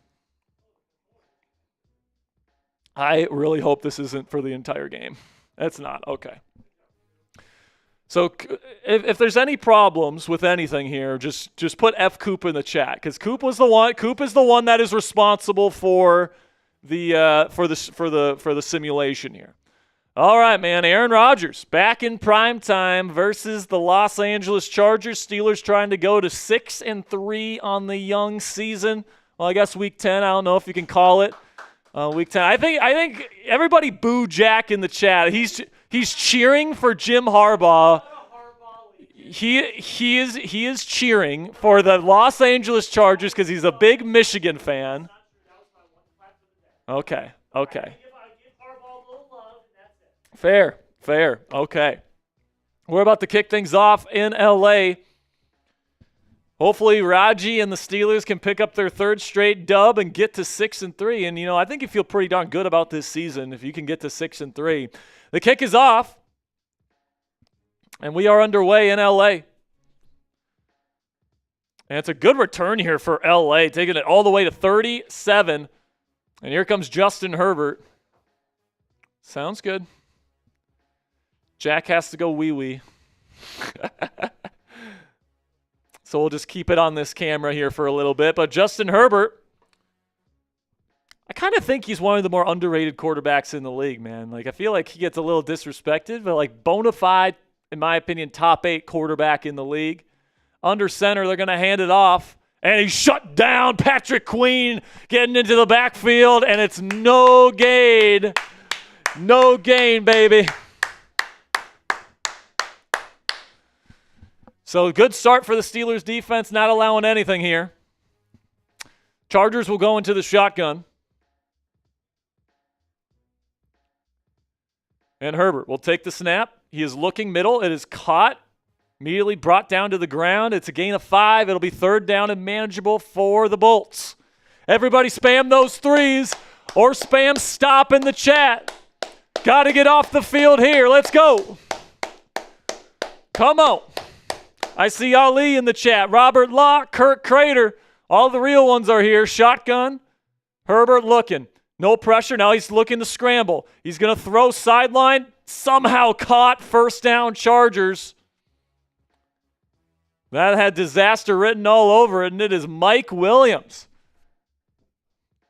I really hope this isn't for the entire game. It's not. Okay. So if there's any problems with anything here, just put F Coop in the chat, because Coop is the one that is responsible for the simulation here. All right, man. Aaron Rodgers back in prime time versus the Los Angeles Chargers. Steelers trying to go to 6-3 on the young season. Well, I guess Week 10. I don't know if you can call it Week 10. I think everybody boo Jack in the chat. He's cheering for Jim Harbaugh. He is cheering for the Los Angeles Chargers because he's a big Michigan fan. Okay. Fair. Okay. We're about to kick things off in LA. Hopefully Raji and the Steelers can pick up their third straight dub and get to 6-3. And, I think you feel pretty darn good about this season if you can get to 6-3. The kick is off, and we are underway in LA. And it's a good return here for LA, taking it all the way to 37. And here comes Justin Herbert. Sounds good. Jack has to go wee-wee. So we'll just keep it on this camera here for a little bit. But Justin Herbert, I kind of think he's one of the more underrated quarterbacks in the league, man. I feel like he gets a little disrespected, but bona fide, in my opinion, top 8 quarterback in the league. Under center, they're going to hand it off. And he shut down Patrick Queen getting into the backfield, and it's no gain. No gain, baby. So good start for the Steelers defense, not allowing anything here. Chargers will go into the shotgun. And Herbert will take the snap. He is looking middle. It is caught. Immediately brought down to the ground. It's a gain of 5. It'll be third down and manageable for the Bolts. Everybody spam those threes or spam stop in the chat. Got to get off the field here. Let's go. Come on. I see Ali in the chat. Robert Locke, Kirk Crater. All the real ones are here. Shotgun. Herbert looking. No pressure. Now he's looking to scramble. He's going to throw sideline. Somehow caught. First down, Chargers. That had disaster written all over it, and it is Mike Williams.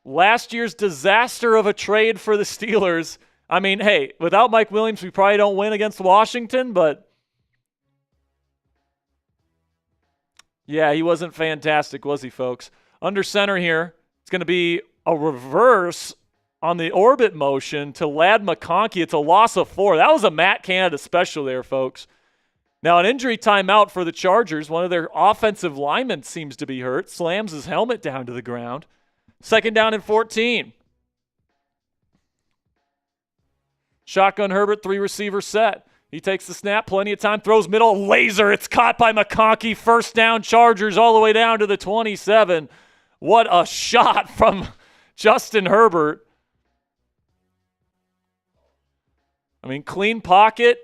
Last year's disaster of a trade for the Steelers. I mean, hey, without Mike Williams, we probably don't win against Washington, but yeah, he wasn't fantastic, was he, folks? Under center here, it's going to be a reverse on the orbit motion to Ladd McConkey. It's a loss of 4. That was a Matt Canada special there, folks. Now, an injury timeout for the Chargers. One of their offensive linemen seems to be hurt. Slams his helmet down to the ground. Second down and 14. Shotgun Herbert, 3 receiver set. He takes the snap, plenty of time, throws middle, laser. It's caught by McConkey. First down, Chargers all the way down to the 27. What a shot from Justin Herbert. I mean, clean pocket.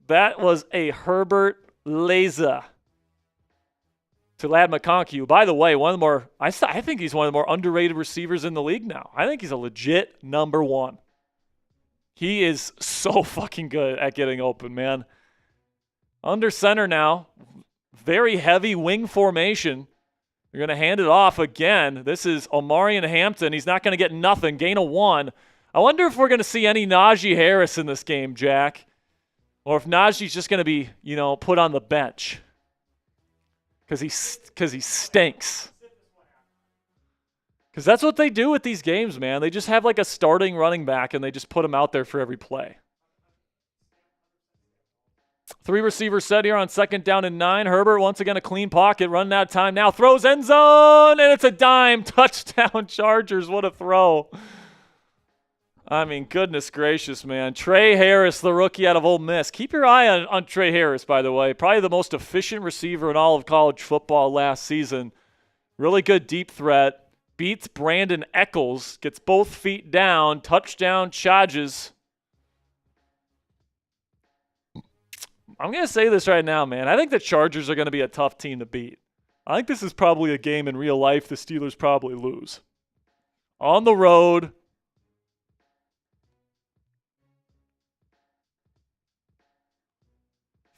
That was a Herbert laser. to Ladd McConkey, who, by the way, I think he's one of the more underrated receivers in the league now. I think he's a legit number one. He is so fucking good at getting open, man. Under center now. Very heavy wing formation. They're going to hand it off again. This is Omarion Hampton. He's not going to get nothing. Gain of 1. I wonder if we're going to see any Naji Harris in this game, Jack. Or if Najee's just going to be, put on the bench. Because he stinks. Because that's what they do with these games, man. They just have like a starting running back and they just put him out there for every play. 3 receiver set here on 2nd down and 9. Herbert once again a clean pocket, running out of time now. Throws end zone, and it's a dime. Touchdown Chargers. What a throw. I mean, goodness gracious, man. Trey Harris, the rookie out of Ole Miss. Keep your eye on Trey Harris, by the way. Probably the most efficient receiver in all of college football last season. Really good deep threat. Beats Brandon Eccles. Gets both feet down. Touchdown Chargers. I'm going to say this right now, man. I think the Chargers are going to be a tough team to beat. I think this is probably a game in real life the Steelers probably lose. On the road.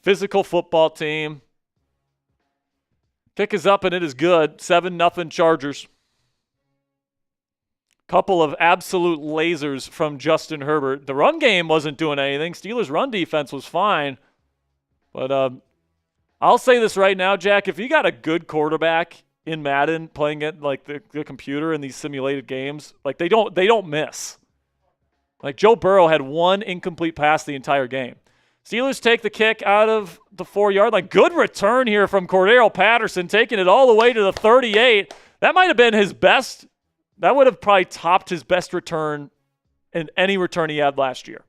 Physical football team. Kick is up and it is good. 7-0 Chargers. Couple of absolute lasers from Justin Herbert. The run game wasn't doing anything. Steelers' run defense was fine. But I'll say this right now, Jack. If you got a good quarterback in Madden playing it like the computer in these simulated games, like they don't miss. Like Joe Burrow had 1 incomplete pass the entire game. Steelers take the kick out of the 4-yard line. Good return here from Cordero Patterson, taking it all the way to the 38. That might have been his best. That would have probably topped his best return in any return he had last year.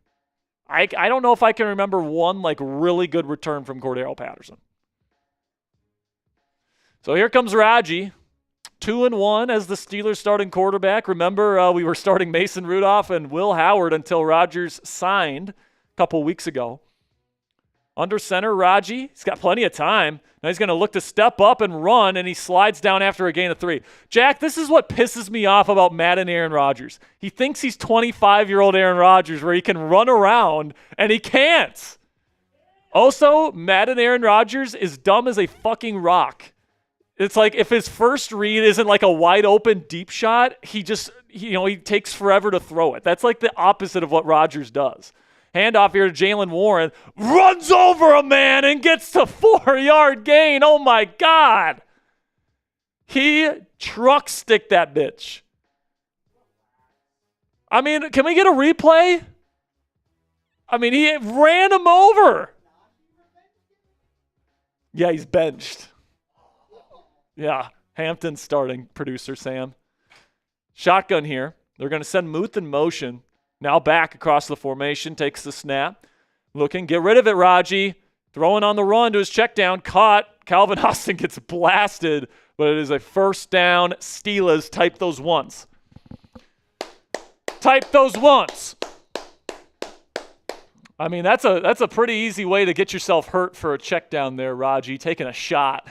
I don't know if I can remember one like really good return from Cordero Patterson. So here comes Raji, 2-1 as the Steelers starting quarterback. Remember, we were starting Mason Rudolph and Will Howard until Rodgers signed a couple weeks ago. Under center, Raji. He's got plenty of time. Now he's going to look to step up and run, and he slides down after a gain of 3. Jack, this is what pisses me off about Madden Aaron Rodgers. He thinks he's 25-year-old Aaron Rodgers where he can run around, and he can't. Also, Madden Aaron Rodgers is dumb as a fucking rock. It's like if his first read isn't like a wide-open deep shot, he takes forever to throw it. That's like the opposite of what Rodgers does. Handoff here to Jalen Warren. Runs over a man and gets to 4-yard gain. Oh, my God. He truck sticked that bitch. I mean, can we get a replay? I mean, he ran him over. Yeah, he's benched. Yeah, Hampton starting, producer Sam. Shotgun here. They're going to send Muth in motion. Now back across the formation, takes the snap. Looking, get rid of it, Raji. Throwing on the run to his check down. Caught. Calvin Austin gets blasted, but it is a first down. Steelers, type those once. Type those once. I mean, that's a pretty easy way to get yourself hurt for a check down there, Raji. Taking a shot.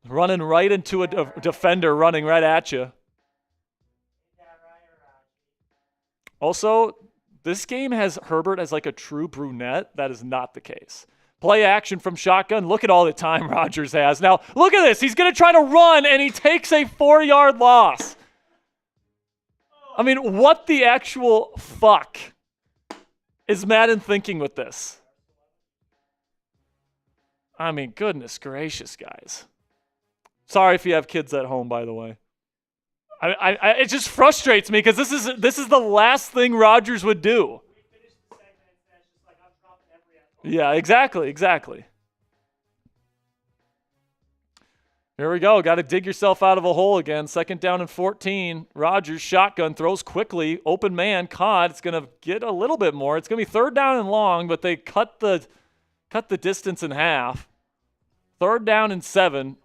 Running right into a defender running right at you. Also, this game has Herbert as like a true brunette. That is not the case. Play action from shotgun. Look at all the time Rodgers has. Now, look at this. He's going to try to run, and he takes a 4-yard loss. I mean, what the actual fuck is Madden thinking with this? I mean, goodness gracious, guys. Sorry if you have kids at home, by the way. It just frustrates me because this is the last thing Rodgers would do. Yeah, exactly. Here we go. Got to dig yourself out of a hole again. 2nd down and 14. Rodgers shotgun throws quickly. Open man caught. It's going to get a little bit more. It's going to be 3rd down and long, but they cut the distance in half. 3rd down and 7.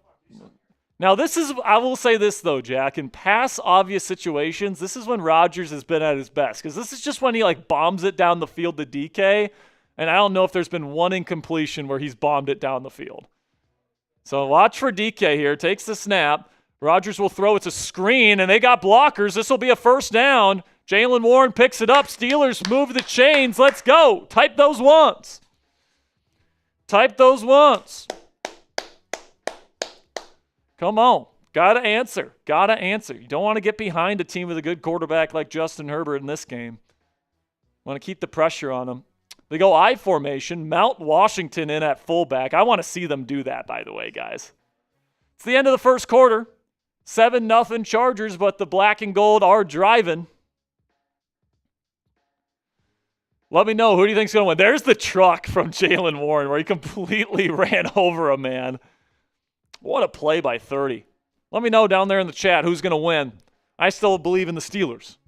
Now, I will say this, though, Jack. In pass obvious situations, this is when Rodgers has been at his best. Because this is just when he, bombs it down the field to DK. And I don't know if there's been one incompletion where he's bombed it down the field. So watch for DK here. Takes the snap. Rodgers will throw. It's a screen, and they got blockers. This will be a first down. Jalen Warren picks it up. Steelers move the chains. Let's go. Type those ones. Type those ones. Come on. Gotta answer. Gotta answer. You don't want to get behind a team with a good quarterback like Justin Herbert in this game. Want to keep the pressure on them. They go I formation. Mount Washington in at fullback. I want to see them do that, by the way, guys. It's the end of the first quarter. 7-0 Chargers, but the black and gold are driving. Let me know, who do you think's going to win? There's the truck from Jalen Warren where he completely ran over a man. What a play by 30. Let me know down there in the chat who's going to win. I still believe in the Steelers.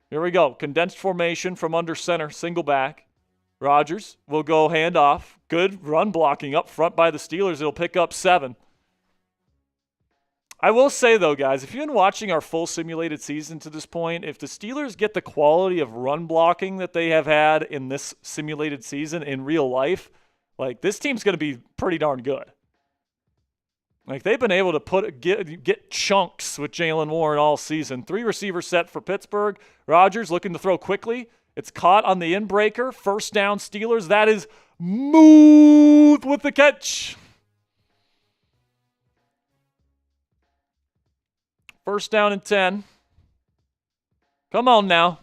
Here we go. Condensed formation from under center, single back. Rodgers will go handoff. Good run blocking up front by the Steelers. It'll pick up 7. I will say, though, guys, if you've been watching our full simulated season to this point, if the Steelers get the quality of run blocking that they have had in this simulated season in real life, like, this team's going to be pretty darn good. Like, they've been able to get chunks with Jalen Warren all season. 3 receivers set for Pittsburgh. Rodgers looking to throw quickly. It's caught on the inbreaker. First down Steelers. That is smooth with the catch. First down and 10. Come on now.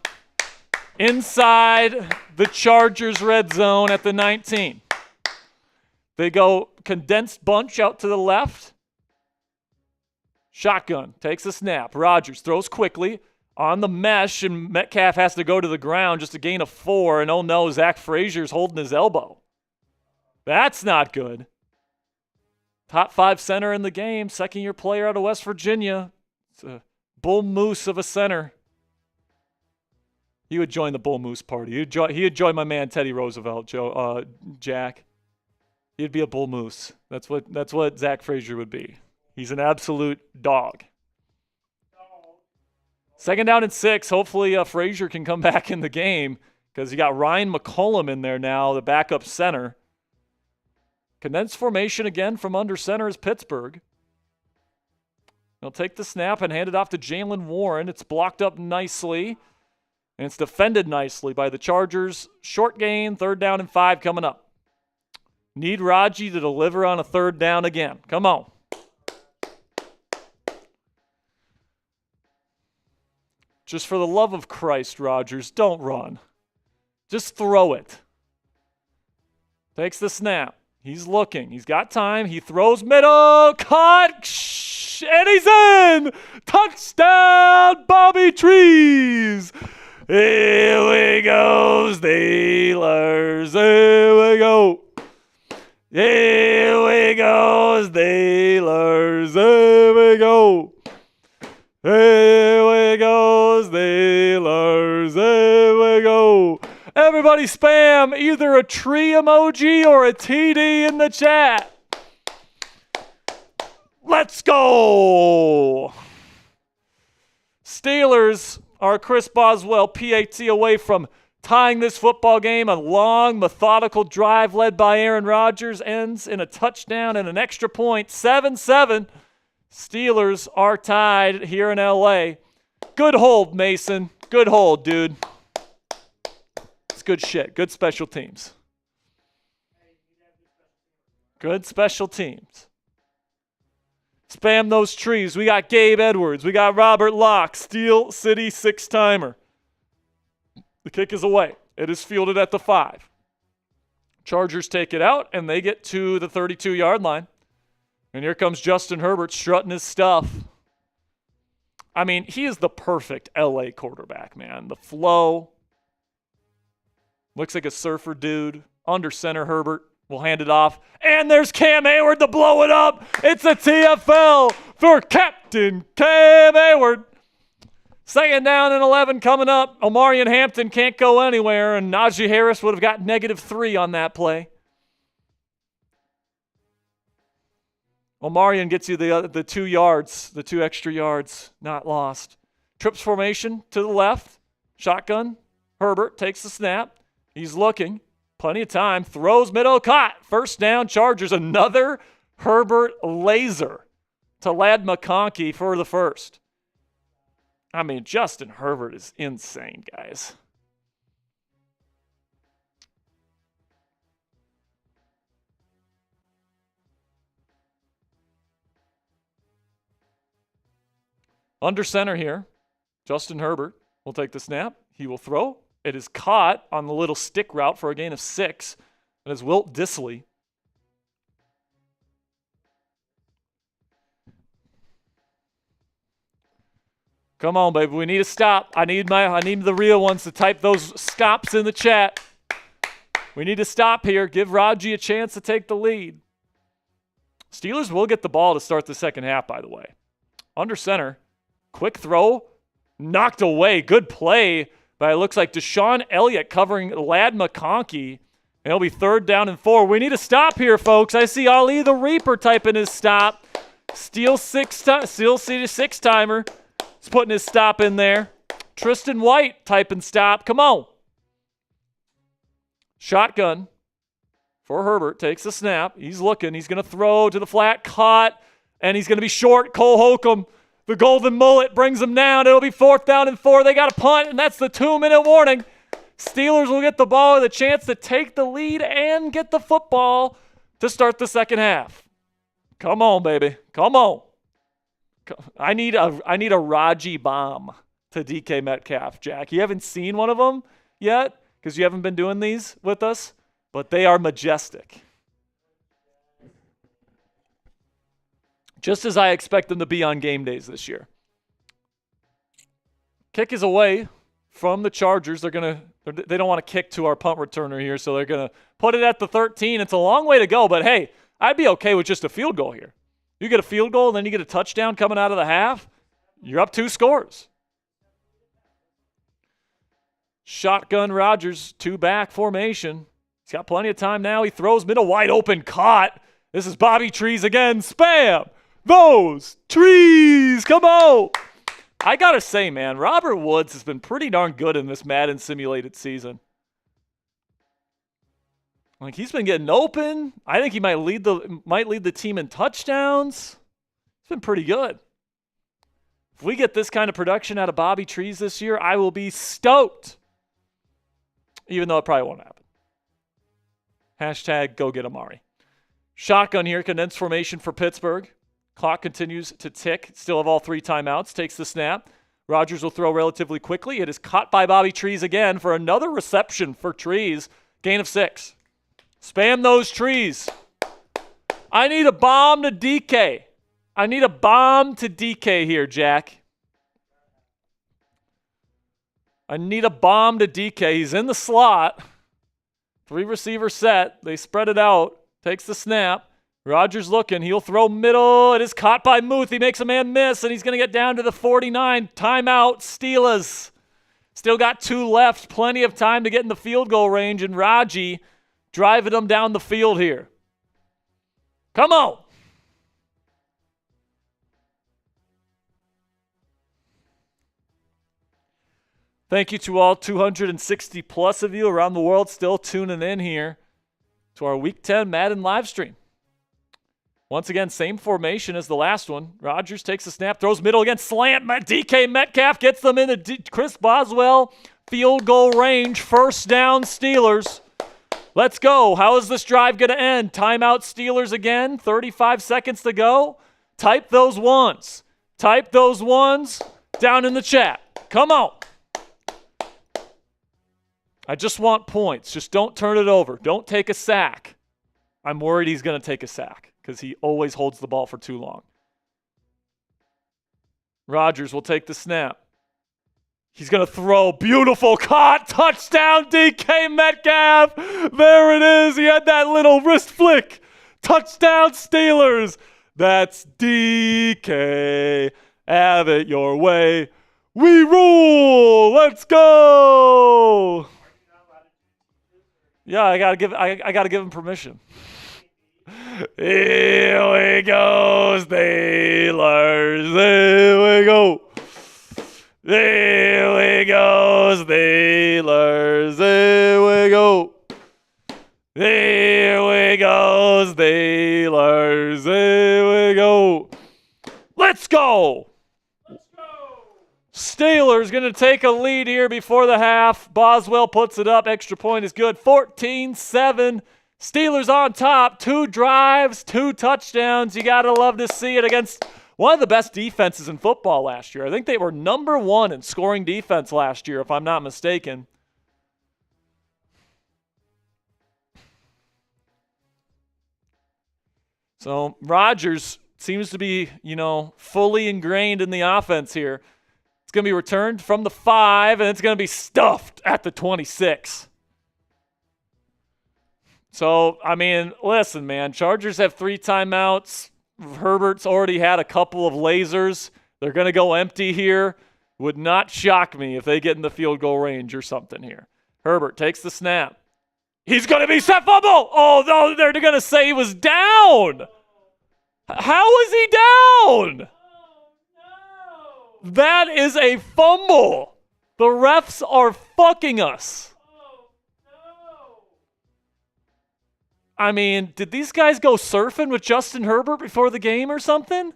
Inside the Chargers red zone at the 19. They go condensed bunch out to the left. Shotgun takes a snap. Rodgers throws quickly on the mesh, and Metcalf has to go to the ground just a gain of 4. And oh no, Zach Frazier's holding his elbow. That's not good. Top 5 center in the game, second-year player out of West Virginia. It's a bull moose of a center. He would join the bull moose party. He'd join my man Teddy Roosevelt, Jack. He'd be a bull moose. That's what Zach Frazier would be. He's an absolute dog. Second down and 6. Hopefully Frazier can come back in the game because you got Ryan McCollum in there now, the backup center. Condensed formation again from under center is Pittsburgh. He'll take the snap and hand it off to Jalen Warren. It's blocked up nicely, and it's defended nicely by the Chargers. Short gain, 3rd down and 5 coming up. Need Raji to deliver on a 3rd down again. Come on. Just for the love of Christ, Rodgers, don't run. Just throw it. Takes the snap. He's looking. He's got time. He throws middle. Caught. And he's in. Touchdown, Bobby Trees. Here we go, Steelers. Here we go. Here we go, Steelers. Here we go. Here we go, Steelers. Here we go. Everybody spam either a tree emoji or a TD in the chat. Let's go. Steelers are Chris Boswell, PAT, away from tying this football game. A long, methodical drive led by Aaron Rodgers ends in a touchdown and an extra point. 7-7. Steelers are tied here in L.A. Good hold, Mason. Good hold, dude. It's good shit. Good special teams. Good special teams. Spam those trees. We got Gabe Edwards. We got Robert Locke. Steel City 6-timer. The kick is away. It is fielded at the 5. Chargers take it out, and they get to the 32-yard line. And here comes Justin Herbert strutting his stuff. I mean, he is the perfect LA quarterback, man. The flow. Looks like a surfer dude. Under center, Herbert will hand it off. And there's Cam Hayward to blow it up. It's a TFL for Captain Cam Hayward. 2nd down and 11 coming up. Omarion Hampton can't go anywhere, and Naji Harris would have got -3 on that play. Omarion gets you the 2 yards, the 2 extra yards, not lost. Trips formation to the left. Shotgun. Herbert takes the snap. He's looking. Plenty of time. Throws middle. Caught. First down. Chargers. Another Herbert laser to Ladd McConkey for the first. I mean, Justin Herbert is insane, guys. Under center here, Justin Herbert will take the snap. He will throw. It is caught on the little stick route for a gain of 6. And it's Wilt Disley. Come on, baby. We need a stop. I need the real ones to type those stops in the chat. We need to stop here. Give Raji a chance to take the lead. Steelers will get the ball to start the second half, by the way. Under center. Quick throw. Knocked away. Good play. But it looks like Deshaun Elliott covering Ladd McConkey. And it'll be 3rd down and 4. We need to stop here, folks. I see Ali the Reaper typing his stop. Steel 6-timer. He's putting his stop in there. Tristan White typing stop. Come on. Shotgun for Herbert. Takes the snap. He's looking. He's going to throw to the flat. Caught. And he's going to be short. Cole Holcomb, the golden mullet, brings him down. It'll be 4th down and 4. They got a punt, and that's the 2-minute warning. Steelers will get the ball with a chance to take the lead and get the football to start the second half. Come on, baby. Come on. I need a Raji bomb to DK Metcalf, Jack. You haven't seen one of them yet because you haven't been doing these with us, but they are majestic. Just as I expect them to be on game days this year. Kick is away from the Chargers. They don't want to kick to our punt returner here, so they're going to put it at the 13. It's a long way to go, but hey, I'd be okay with just a field goal here. You get a field goal, and then you get a touchdown coming out of the half, you're up 2 scores. Shotgun Rodgers, 2-back formation. He's got plenty of time now. He throws middle wide open, caught. This is Bobby Trees again. Spam those trees. Come on. I got to say, man, Robert Woods has been pretty darn good in this Madden simulated season. Like, he's been getting open. I think he might lead the team in touchdowns. It's been pretty good. If we get this kind of production out of Bobby Trees this year, I will be stoked. Even though it probably won't happen. Hashtag go get Amari. Shotgun here, condensed formation for Pittsburgh. Clock continues to tick. Still have all 3 timeouts. Takes the snap. Rodgers will throw relatively quickly. It is caught by Bobby Trees again for another reception for Trees. Gain of 6. Spam those trees. I need a bomb to DK. I need a bomb to DK here, Jack. I need a bomb to DK. He's in the slot. 3 receiver set. They spread it out. Takes the snap. Rodgers looking. He'll throw middle. It is caught by Muth. He makes a man miss, and he's going to get down to the 49. Timeout, Steelers. Still got 2 left. Plenty of time to get in the field goal range, and Raji driving them down the field here. Come on. Thank you to all 260 plus of you around the world still tuning in here to our Week 10 Madden live stream. Once again, same formation as the last one. Rodgers takes a snap, throws middle again, slant. DK Metcalf gets them in the Chris Boswell field goal range. 1st down, Steelers. Let's go. How is this drive going to end? Timeout, Steelers again. 35 seconds to go. Type those ones. Type those ones down in the chat. Come on. I just want points. Just don't turn it over. Don't take a sack. I'm worried he's going to take a sack because he always holds the ball for too long. Rodgers will take the snap. He's going to throw. Beautiful caught. Touchdown, DK Metcalf. There it is. He had that little wrist flick. Touchdown, Steelers. That's DK. Have it your way. We rule. Let's go. Yeah, I gotta give him permission. Here we go, Steelers. Here we go. Here we go, Steelers. Here we go. Here we we go, Steelers. Here we go. Let's go. Steelers going to take a lead here before the half. Boswell puts it up. Extra point is good. 14-7. Steelers on top. 2 drives, 2 touchdowns. You got to love to see it against one of the best defenses in football last year. I think they were number 1 in scoring defense last year, if I'm not mistaken. So Rodgers seems to be, fully ingrained in the offense here. It's going to be returned from the 5, and it's going to be stuffed at the 26. So, listen, man, Chargers have 3 timeouts. Herbert's already had a couple of lasers. They're going to go empty here. Would not shock me if they get in the field goal range or something here. Herbert takes the snap. He's going to be set fumble. Oh, no, they're going to say he was down. How is he down? That is a fumble. The refs are fucking us. Did these guys go surfing with Justin Herbert before the game or something?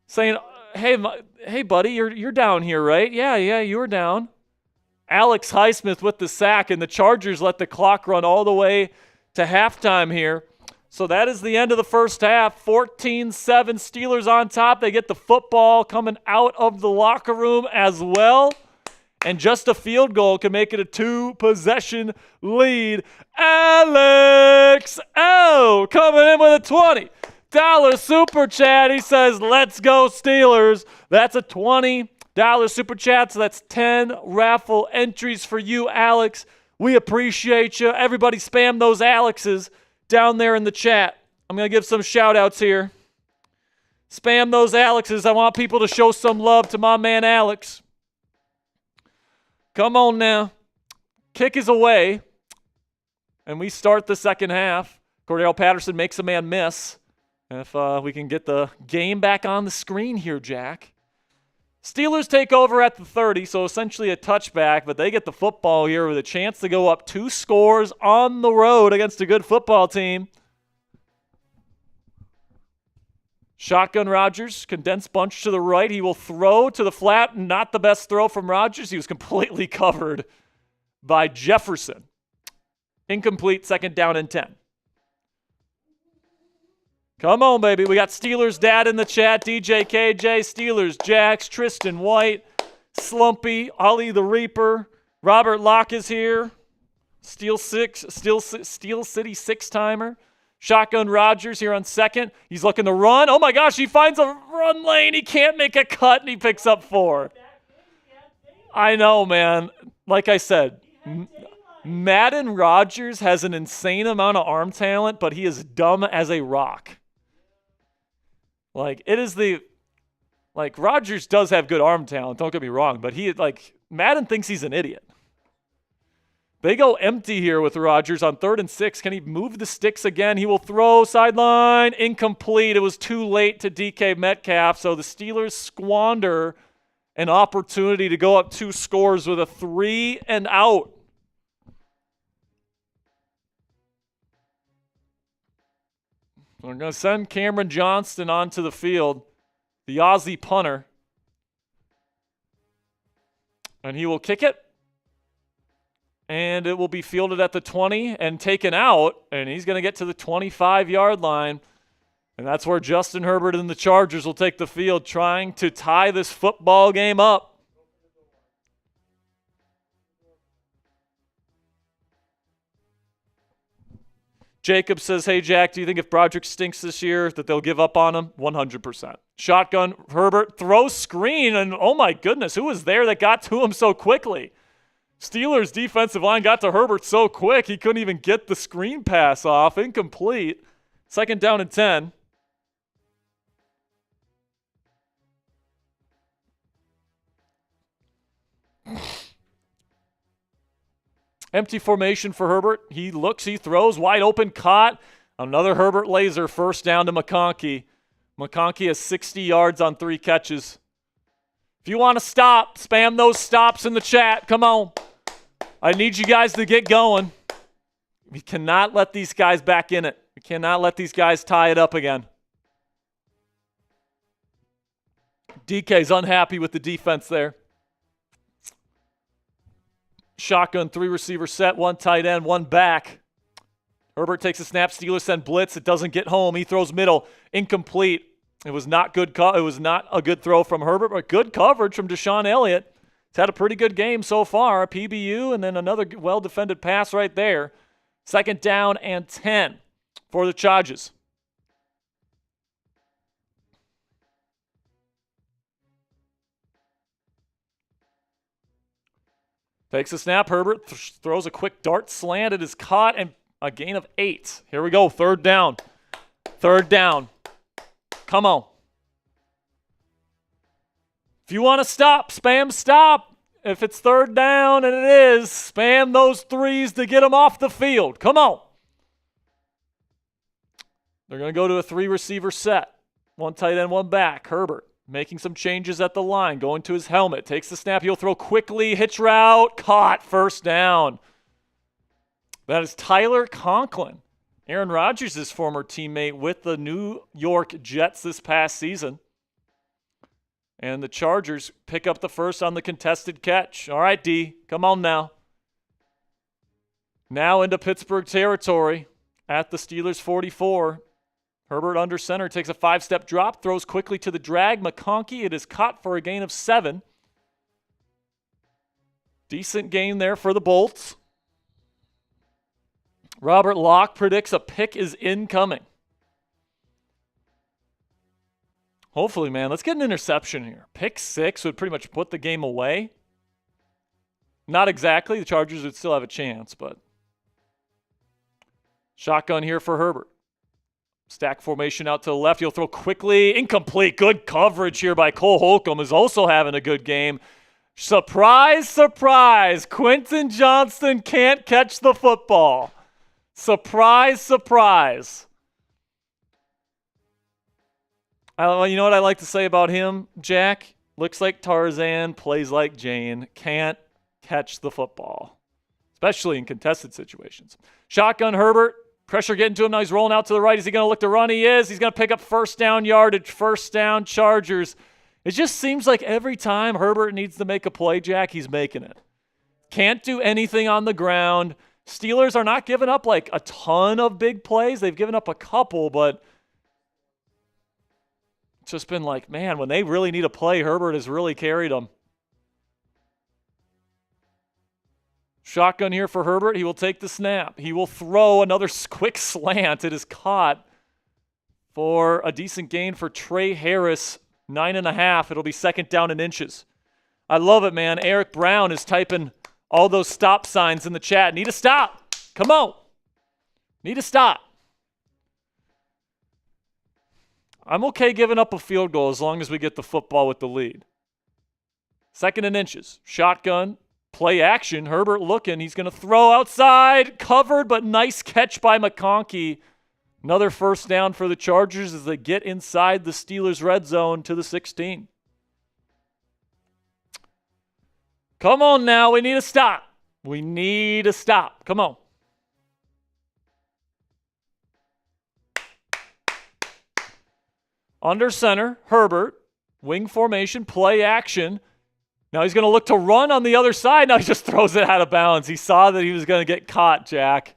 Saying, hey, buddy, you're down here, right? Yeah, you were down. Alex Highsmith with the sack, and the Chargers let the clock run all the way to halftime here. So that is the end of the first half. 14-7, Steelers on top. They get the football coming out of the locker room as well. And just a field goal can make it a 2-possession lead. Alex L coming in with a $20 super chat. He says, let's go Steelers. That's a $20 super chat, so that's 10 raffle entries for you, Alex. We appreciate you. Everybody spam those Alexes down there in the chat. I'm going to give some shout-outs here. Spam those Alexes. I want people to show some love to my man Alex. Come on now. Kick is away. And we start the second half. Cordell Patterson makes a man miss. And if we can get the game back on the screen here, Jack. Steelers take over at the 30, so essentially a touchback, but they get the football here with a chance to go up 2 scores on the road against a good football team. Shotgun Rodgers, condensed bunch to the right. He will throw to the flat. Not the best throw from Rodgers. He was completely covered by Jefferson. Incomplete, 2nd down and 10. Come on, baby. We got Steelers Dad in the chat. DJ KJ, Steelers Jax, Tristan White, Slumpy, Ollie the Reaper. Robert Locke is here. Steel City 6-timer. Shotgun Rodgers here on 2nd. He's looking to run. Oh, my gosh, he finds a run lane. He can't make a cut, and he picks up 4. I know, man. Like I said, Madden Rodgers has an insane amount of arm talent, but he is dumb as a rock. Rodgers does have good arm talent, don't get me wrong, but Madden thinks he's an idiot. They go empty here with Rodgers on 3rd and 6. Can he move the sticks again? He will throw sideline, incomplete. It was too late to DK Metcalf, so the Steelers squander an opportunity to go up 2 scores with a 3 and out. We're going to send Cameron Johnston onto the field, the Aussie punter. And he will kick it. And it will be fielded at the 20 and taken out. And he's going to get to the 25-yard line. And that's where Justin Herbert and the Chargers will take the field, trying to tie this football game up. Jacob says, hey, Jack, do you think if Broderick stinks this year that they'll give up on him? 100%. Shotgun, Herbert, throws screen, and oh my goodness, who was there that got to him so quickly? Steelers defensive line got to Herbert so quick he couldn't even get the screen pass off. Incomplete. 2nd down and 10. Empty formation for Herbert. He looks, he throws, wide open, caught. Another Herbert laser, 1st down to McConkey. McConkey has 60 yards on 3 catches. If you want to stop, spam those stops in the chat. Come on. I need you guys to get going. We cannot let these guys back in it. We cannot let these guys tie it up again. DK's unhappy with the defense there. Shotgun, 3 receiver set, 1 tight end, 1 back. Herbert takes a snap. Steelers send blitz. It doesn't get home. He throws middle. Incomplete. It was not good. It was not a good throw from Herbert, but good coverage from Deshaun Elliott. He's had a pretty good game so far. A PBU and then another well-defended pass right there. 2nd down and 10 for the Chargers. Takes a snap. Herbert throws a quick dart slant. It is caught and a gain of 8. Here we go. 3rd down. 3rd down. Come on. If you want to stop, spam stop. If it's 3rd down, and it is, spam those 3s to get them off the field. Come on. They're going to go to a 3 receiver set. 1 tight end, 1 back. Herbert making some changes at the line, going to his helmet. Takes the snap. He'll throw quickly. Hitch route. Caught. 1st down. That is Tyler Conklin, Aaron Rodgers' former teammate with the New York Jets this past season. And the Chargers pick up the first on the contested catch. All right, D, come on now. Now into Pittsburgh territory at the Steelers 44. Herbert under center takes a 5-step drop, throws quickly to the drag. McConkey, it is caught for a gain of 7. Decent gain there for the Bolts. Robert Locke predicts a pick is incoming. Hopefully, man, let's get an interception here. Pick 6 would pretty much put the game away. Not exactly. The Chargers would still have a chance, but shotgun here for Herbert. Stack formation out to the left. He'll throw quickly. Incomplete. Good coverage here by Cole Holcomb, who's also having a good game. Surprise, surprise. Quentin Johnston can't catch the football. Surprise, surprise. You know what I like to say about him, Jack? Looks like Tarzan, plays like Jane, can't catch the football, especially in contested situations. Shotgun Herbert, pressure getting to him. Now he's rolling out to the right. Is he going to look to run? He is. He's going to pick up 1st down yardage, 1st down Chargers. It just seems like every time Herbert needs to make a play, Jack, he's making it. Can't do anything on the ground. Steelers are not giving up like a ton of big plays. They've given up a couple, but it's just been like, man, when they really need a play, Herbert has really carried them. Shotgun here for Herbert. He will take the snap. He will throw another quick slant. It is caught for a decent gain for Trey Harris, 9.5. It'll be 2nd down and inches. I love it, man. Eric Brown is typing all those stop signs in the chat. Need to stop. Come on. Need to stop. I'm okay giving up a field goal as long as we get the football with the lead. 2nd and inches. Shotgun. Play action. Herbert looking. He's going to throw outside. Covered, but nice catch by McConkey. Another 1st down for the Chargers as they get inside the Steelers' red zone to the 16. Come on now. We need to stop. We need to stop. Come on. Under center, Herbert. Wing formation, play action. Now he's going to look to run on the other side. Now he just throws it out of bounds. He saw that he was going to get caught, Jack.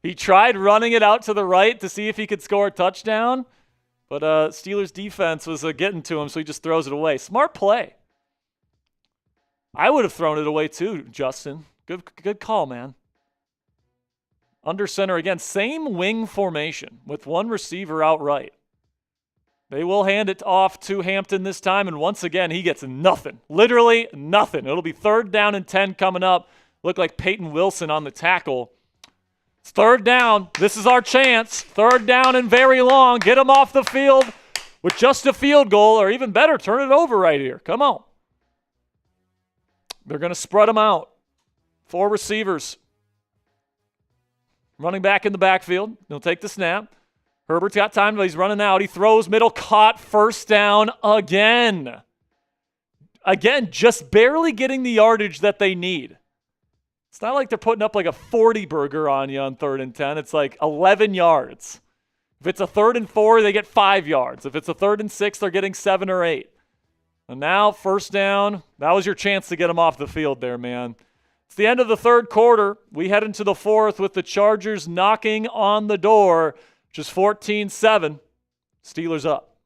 He tried running it out to the right to see if he could score a touchdown, but Steelers defense was getting to him, so he just throws it away. Smart play. I would have thrown it away too, Justin. Good call, man. Under center again, same wing formation with 1 receiver outright. They will hand it off to Hampton this time, and once again, he gets nothing. Literally nothing. It'll be 3rd down and 10 coming up. Look like Peyton Wilson on the tackle. It's 3rd down. This is our chance. 3rd down and very long. Get him off the field with just a field goal, or even better, turn it over right here. Come on. They're going to spread them out. 4 receivers. Running back in the backfield. He'll take the snap. Herbert's got time, but he's running out. He throws middle, caught, 1st down again. Again, just barely getting the yardage that they need. It's not like they're putting up like a 40 burger on you on 3rd and 10. It's like 11 yards. If it's a 3rd and 4, they get 5 yards. If it's a 3rd and 6, they're getting 7 or 8. And now, first down, that was your chance to get them off the field there, man. It's the end of the 3rd quarter. We head into the 4th with the Chargers knocking on the door, which is 14-7. Steelers up.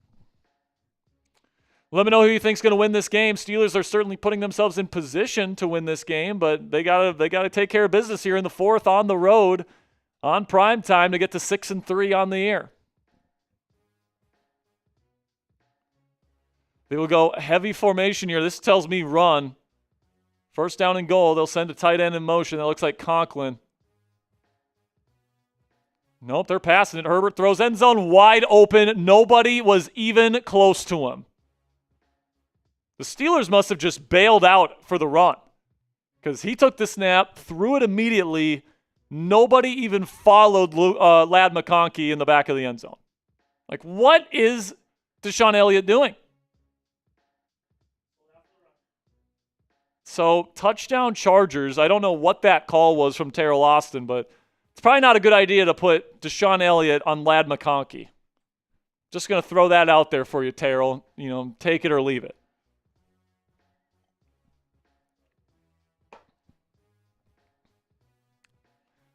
Let me know who you think's going to win this game. Steelers are certainly putting themselves in position to win this game, but they gotta take care of business here in the 4th on the road on prime time to get to 6-3 on the year. They will go heavy formation here. This tells me run. First down and goal. They'll send a tight end in motion. That looks like Conklin. Nope, they're passing it. Herbert throws end zone wide open. Nobody was even close to him. The Steelers must have just bailed out for the run because he took the snap, threw it immediately. Nobody even followed Ladd McConkey in the back of the end zone. Like, what is Deshaun Elliott doing? So, touchdown Chargers. I don't know what that call was from Terrell Austin, but it's probably not a good idea to put Deshaun Elliott on Ladd McConkey. Just going to throw that out there for you, Terrell. Take it or leave it.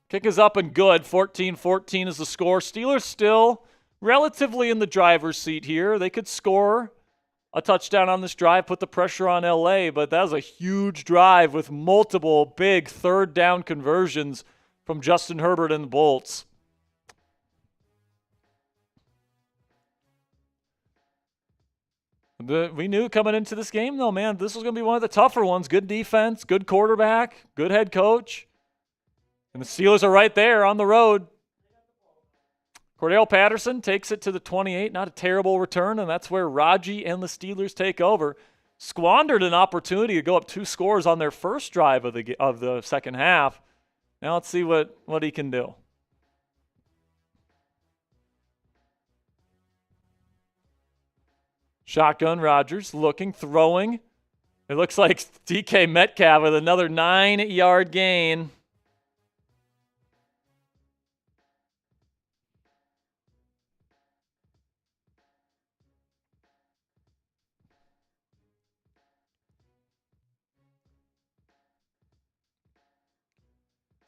Kick is up and good. 14-14 is the score. Steelers still relatively in the driver's seat here. They could score a touchdown on this drive, put the pressure on LA, but that was a huge drive with multiple big 3rd down conversions from Justin Herbert and the Bolts. We knew coming into this game, though, man, this was going to be one of the tougher ones. Good defense, good quarterback, good head coach. And the Steelers are right there on the road. Cordell Patterson takes it to the 28. Not a terrible return, and that's where Raji and the Steelers take over. Squandered an opportunity to go up 2 scores on their first drive of the second half. Now let's see what he can do. Shotgun Rodgers looking, throwing. It looks like DK Metcalf with another 9-yard gain.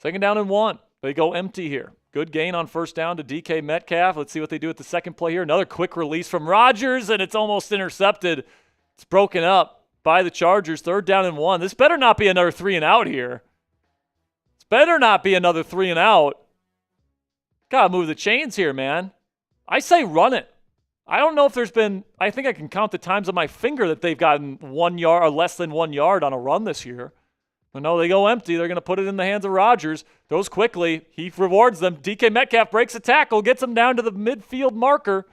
Second down and 1. They go empty here. Good gain on first down to DK Metcalf. Let's see what they do at the second play here. Another quick release from Rodgers, and it's almost intercepted. It's broken up by the Chargers. 3rd down and 1. This better not be another 3-and-out here. This better not be another 3-and-out. Got to move the chains here, man. I say run it. I don't know if there's been – I think I can count the times on my finger that they've gotten 1 yard or less than 1 yard on a run this year. But no, they go empty. They're going to put it in the hands of Rodgers. Throws quickly. He rewards them. DK Metcalf breaks a tackle, gets them down to the midfield marker.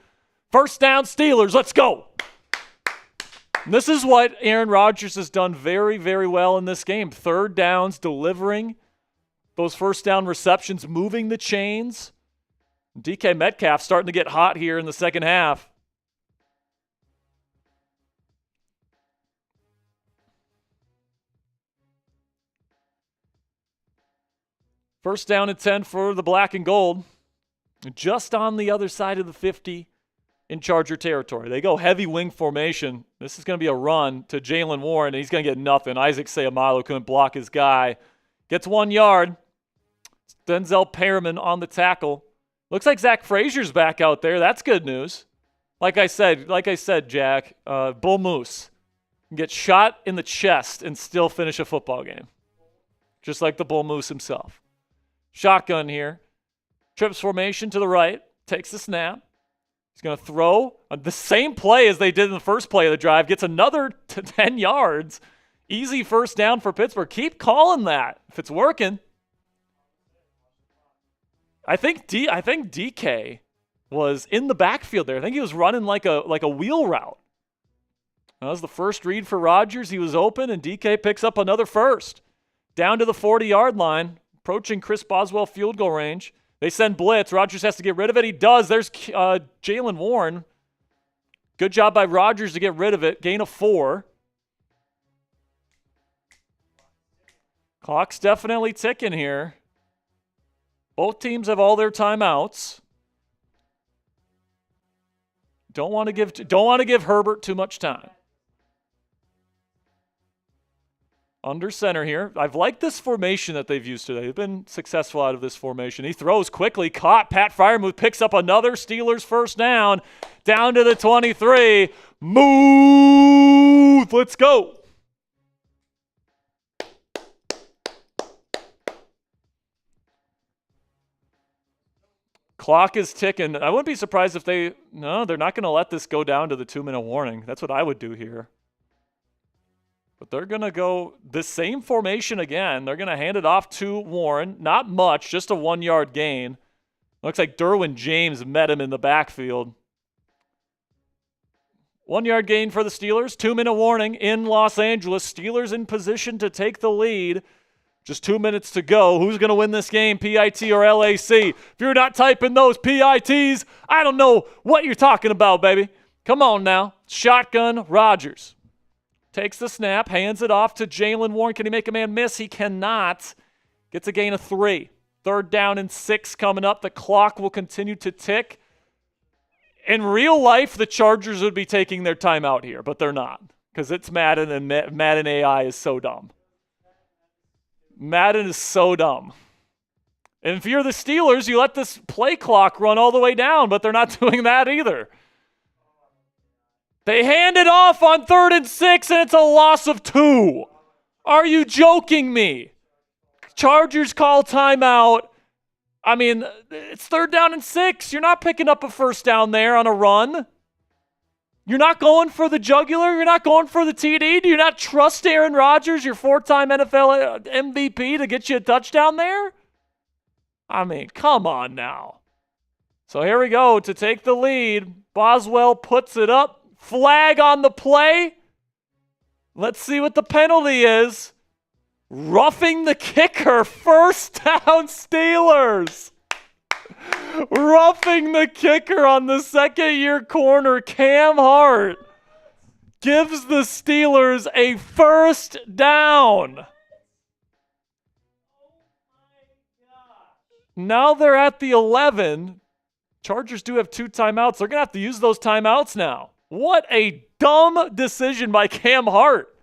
First down, Steelers. Let's go. And this is what Aaron Rodgers has done very, very well in this game. 3rd downs, delivering those first down receptions, moving the chains. DK Metcalf starting to get hot here in the second half. First down and 10 for the black and gold. Just on the other side of the 50 in Charger territory. They go heavy wing formation. This is going to be a run to Jalen Warren, and he's going to get nothing. Isaac Seumalo couldn't block his guy. Gets 1 yard. Denzel Perriman on the tackle. Looks like Zach Frazier's back out there. That's good news. Like I said, Jack, Bull Moose can get shot in the chest and still finish a football game. Just like the Bull Moose himself. Shotgun here. Trips formation to the right. Takes the snap. He's going to throw the same play as they did in the first play of the drive. Gets another 10 yards. Easy first down for Pittsburgh. Keep calling that if it's working. I think DK was in the backfield there. I think he was running like a wheel route. That was the first read for Rodgers. He was open, and DK picks up another first. Down to the 40-yard line. Approaching Chris Boswell field goal range. They send blitz. Rodgers has to get rid of it. He does. There's Jalen Warren. Good job by Rodgers to get rid of it. Gain of 4. Clock's definitely ticking here. Both teams have all their timeouts. Don't want to give Herbert too much time. Under center here. I've liked this formation that they've used today. They've been successful out of this formation. He throws quickly, caught. Pat Freiermuth picks up another Steelers first down to the 23. Move! Let's go. Clock is ticking. I wouldn't be surprised if they're not going to let this go down to the 2-minute warning. That's what I would do here. But they're going to go the same formation again. They're going to hand it off to Warren. Not much, just a 1-yard gain. Looks like Derwin James met him in the backfield. 1-yard gain for the Steelers. 2-minute warning in Los Angeles. Steelers in position to take the lead. Just 2 minutes to go. Who's going to win this game, PIT or LAC? If you're not typing those PITs, I don't know what you're talking about, baby. Come on now. Shotgun Rodgers. Takes the snap, hands it off to Jalen Warren. Can he make a man miss? He cannot. Gets a gain of 3. 3rd down and 6 coming up. The clock will continue to tick. In real life, the Chargers would be taking their time out here, but they're not because it's Madden, and Madden AI is so dumb. Madden is so dumb. And if you're the Steelers, you let this play clock run all the way down, but they're not doing that either. They hand it off on 3rd and 6, and it's a loss of 2. Are you joking me? Chargers call timeout. I mean, it's 3rd down and 6. You're not picking up a first down there on a run. You're not going for the jugular. You're not going for the TD. Do you not trust Aaron Rodgers, your 4-time NFL MVP, to get you a touchdown there? I mean, come on now. So here we go to take the lead. Boswell puts it up. Flag on the play. Let's see what the penalty is. Roughing the kicker. First down, Steelers. Roughing the kicker on the second-year corner. Cam Hart gives the Steelers a first down. Now they're at the 11. Chargers do have 2 timeouts. They're going to have to use those timeouts now. What a dumb decision by Cam Hart.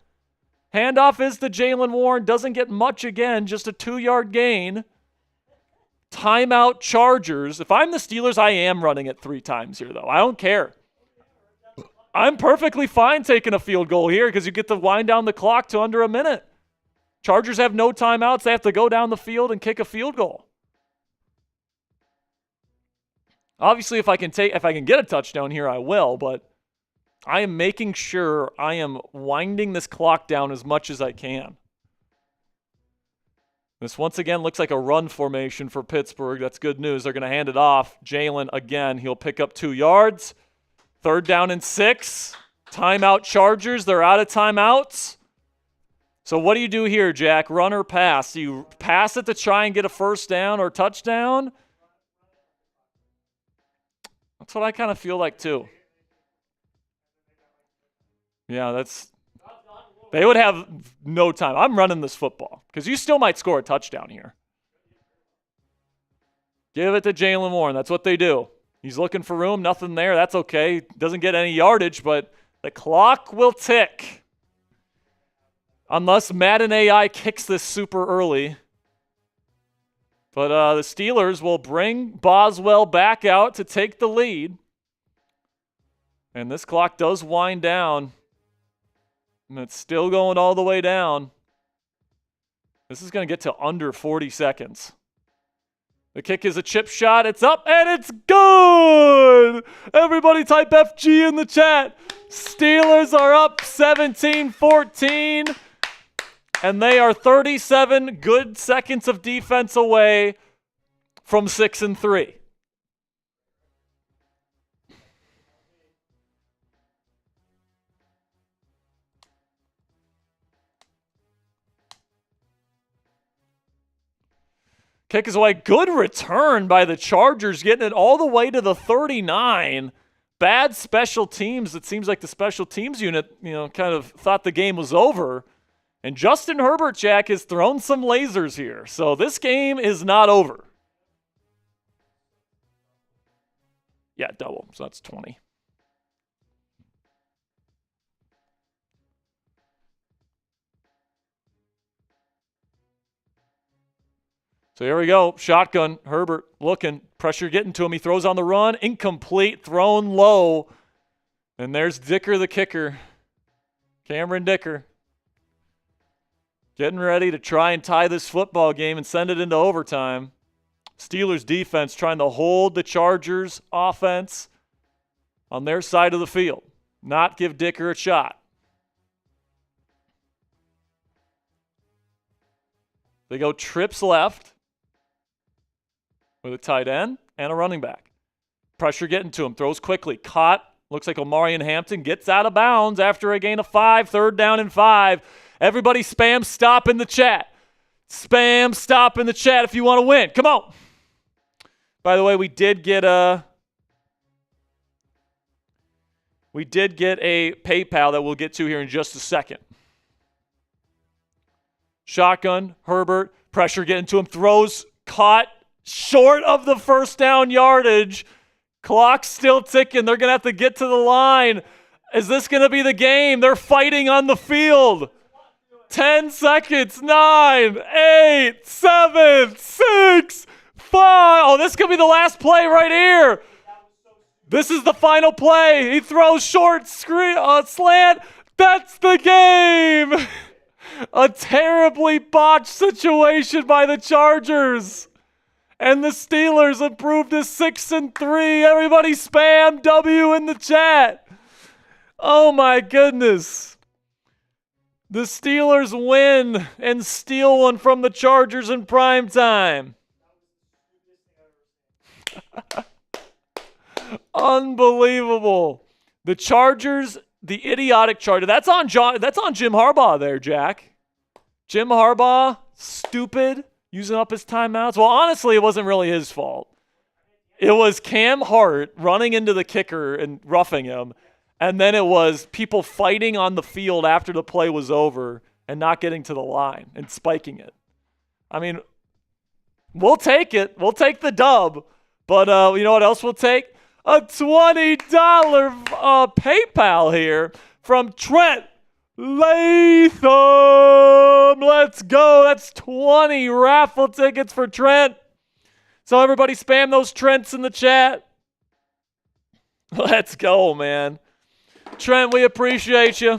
Handoff is to Jalen Warren. Doesn't get much again, just a 2-yard gain. Timeout Chargers. If I'm the Steelers, I am running it 3 times here, though. I don't care. I'm perfectly fine taking a field goal here because you get to wind down the clock to under a minute. Chargers have no timeouts. They have to go down the field and kick a field goal. Obviously, if I can get a touchdown here, I will, but I am making sure I am winding this clock down as much as I can. This once again looks like a run formation for Pittsburgh. That's good news. They're going to hand it off. Jalen again. He'll pick up 2 yards. 3rd down and 6. Timeout Chargers. They're out of timeouts. So what do you do here, Jack? Run or pass? Do you pass it to try and get a first down or touchdown? That's what I kind of feel like too. Yeah, they would have no time. I'm running this football because you still might score a touchdown here. Give it to Jalen Warren. That's what they do. He's looking for room. Nothing there. That's okay. Doesn't get any yardage, but the clock will tick. Unless Madden AI kicks this super early. But the Steelers will bring Boswell back out to take the lead. And this clock does wind down. And it's still going all the way down. This is going to get to under 40 seconds. The kick is a chip shot. It's up, and it's good! Everybody type FG in the chat. Steelers are up 17-14. And they are 37 good seconds of defense away from 6-3. Kick is away. Good return by the Chargers, getting it all the way to the 39. Bad special teams. It seems like the special teams unit, kind of thought the game was over. And Justin Herbert, Jack, has thrown some lasers here. So this game is not over. Yeah, double. So that's 20. So here we go. Shotgun. Herbert looking. Pressure getting to him. He throws on the run. Incomplete. Thrown low. And there's Dicker the kicker. Cameron Dicker. Getting ready to try and tie this football game and send it into overtime. Steelers defense trying to hold the Chargers offense on their side of the field. Not give Dicker a shot. They go trips left with a tight end and a running back. Pressure getting to him. Throws quickly. Caught. Looks like Omarion Hampton gets out of bounds after a gain of 5. 3rd down and 5. Everybody spam stop in the chat. Spam stop in the chat if you want to win. Come on. By the way, we did get a PayPal that we'll get to here in just a second. Shotgun, Herbert, pressure getting to him, throws, caught, short of the first down yardage. Clock's still ticking. They're going to have to get to the line. Is this going to be the game? They're fighting on the field. 10 seconds, 9, 8, 7, 6, 5. Oh, this could be the last play right here. This is the final play. He throws short slant. That's the game. A terribly botched situation by the Chargers. And the Steelers improved to 6-3. Everybody spam W in the chat. Oh my goodness. The Steelers win and steal one from the Chargers in prime time. Unbelievable. The Chargers, the idiotic Charger. That's on Jim Harbaugh there, Jack. Jim Harbaugh, stupid, using up his timeouts. Well, honestly, it wasn't really his fault. It was Cam Hart running into the kicker and roughing him. And then it was people fighting on the field after the play was over and not getting to the line and spiking it. I mean, we'll take it. We'll take the dub. But you know what else we'll take? A $20 PayPal here from Trent Latham. Let's go. That's 20 raffle tickets for Trent. So everybody spam those Trents in the chat. Let's go, man. Trent, we appreciate you.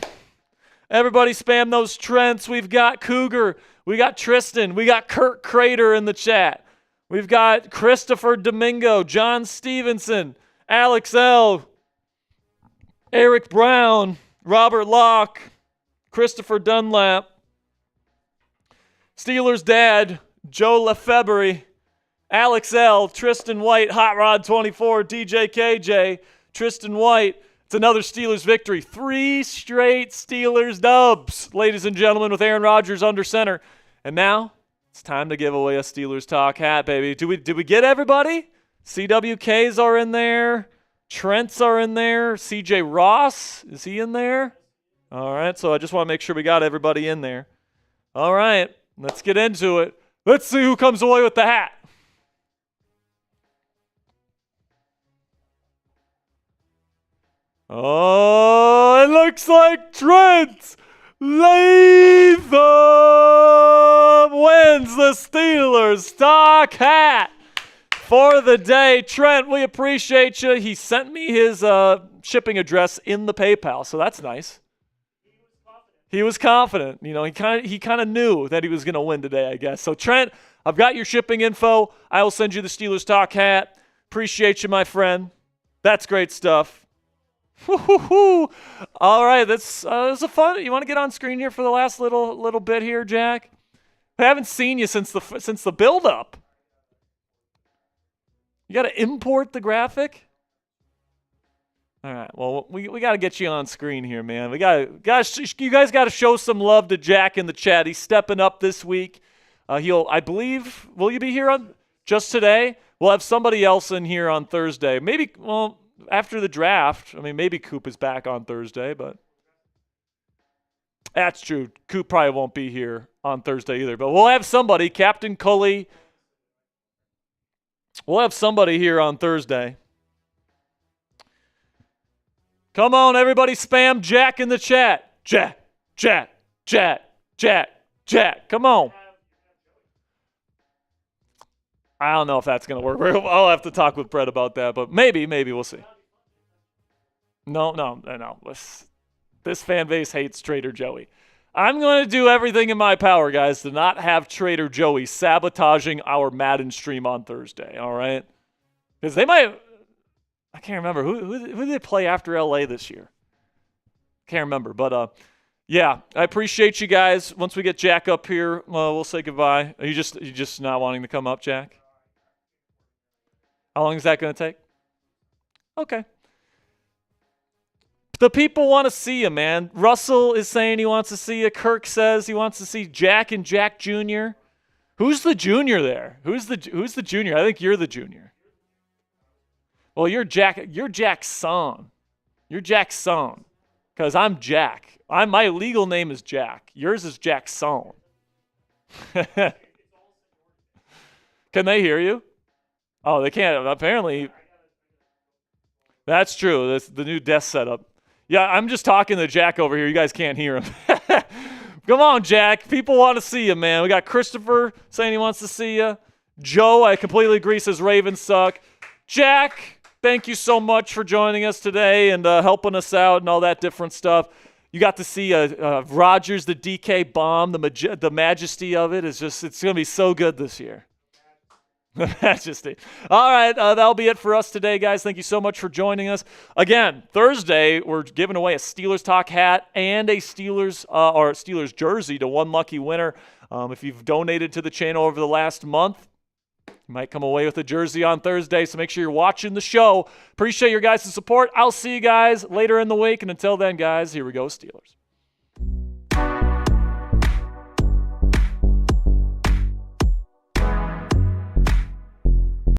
Everybody spam those Trents. We've got Cougar. We got Tristan. We got Kurt Crater in the chat. We've got Christopher Domingo, John Stevenson, Alex L., Eric Brown, Robert Locke, Christopher Dunlap, Steelers Dad, Joe Lefebvre, Alex L., Tristan White, Hot Rod 24, DJ KJ, Tristan White. It's another Steelers victory. 3 straight Steelers dubs, ladies and gentlemen, with Aaron Rodgers under center. And now it's time to give away a Steelers Talk hat, baby. Did we get everybody? CWKs are in there. Trents are in there. CJ Ross, is he in there? All right, so I just want to make sure we got everybody in there. All right, let's get into it. Let's see who comes away with the hat. Oh, it looks like Trent Latham wins the Steelers Talk hat for the day. Trent, we appreciate you. He sent me his shipping address in the PayPal, so that's nice. He was confident. You know, he kind of knew that he was going to win today, I guess. So, Trent, I've got your shipping info. I will send you the Steelers Talk hat. Appreciate you, my friend. That's great stuff. Woo-hoo-hoo. All right, this is a fun. You want to get on screen here for the last little bit here, Jack? I haven't seen you since the build-up. You got to import the graphic? All right, well, we got to get you on screen here, man. You guys got to show some love to Jack in the chat. He's stepping up this week. I believe, will you be here on just today? We'll have somebody else in here on Thursday. Maybe, well, after the draft. I mean, maybe Coop is back on Thursday, but that's true. Coop probably won't be here on Thursday either, but we'll have somebody, Captain Cully. We'll have somebody here on Thursday. Come on, everybody spam Jack in the chat. Jack. Come on. I don't know if that's going to work. I'll have to talk with Brett about that, but maybe we'll see. No. This fan base hates Trader Joey. I'm going to do everything in my power, guys, to not have Trader Joey sabotaging our Madden stream on Thursday, all right? Because they might – I can't remember. Who did they play after L.A. this year? Can't remember. But, yeah, I appreciate you guys. Once we get Jack up here, we'll say goodbye. Are you just not wanting to come up, Jack? How long is that going to take? Okay. The people want to see you, man. Russell is saying he wants to see you. Kirk says he wants to see Jack and Jack Jr. Who's the junior there? Who's the junior? I think you're the junior. Well, you're Jack's son. You're Jack's son. Because I'm Jack. My legal name is Jack. Yours is Jack's son. Can they hear you? Oh, they can't. Apparently. That's true. That's the new desk setup. Yeah, I'm just talking to Jack over here. You guys can't hear him. Come on, Jack. People want to see you, man. We got Christopher saying he wants to see you. Joe, I completely agree, says Ravens suck. Jack, thank you so much for joining us today and helping us out and all that different stuff. You got to see Rodgers, the DK bomb, the majesty of it. It's going to be so good this year. Majesty. All right, that'll be it for us today, guys. Thank you so much for joining us. Again, Thursday, we're giving away a Steelers Talk hat and a Steelers jersey to one lucky winner. If you've donated to the channel over the last month, you might come away with a jersey on Thursday, so make sure you're watching the show. Appreciate your guys' support. I'll see you guys later in the week, and until then, guys, here we go, Steelers.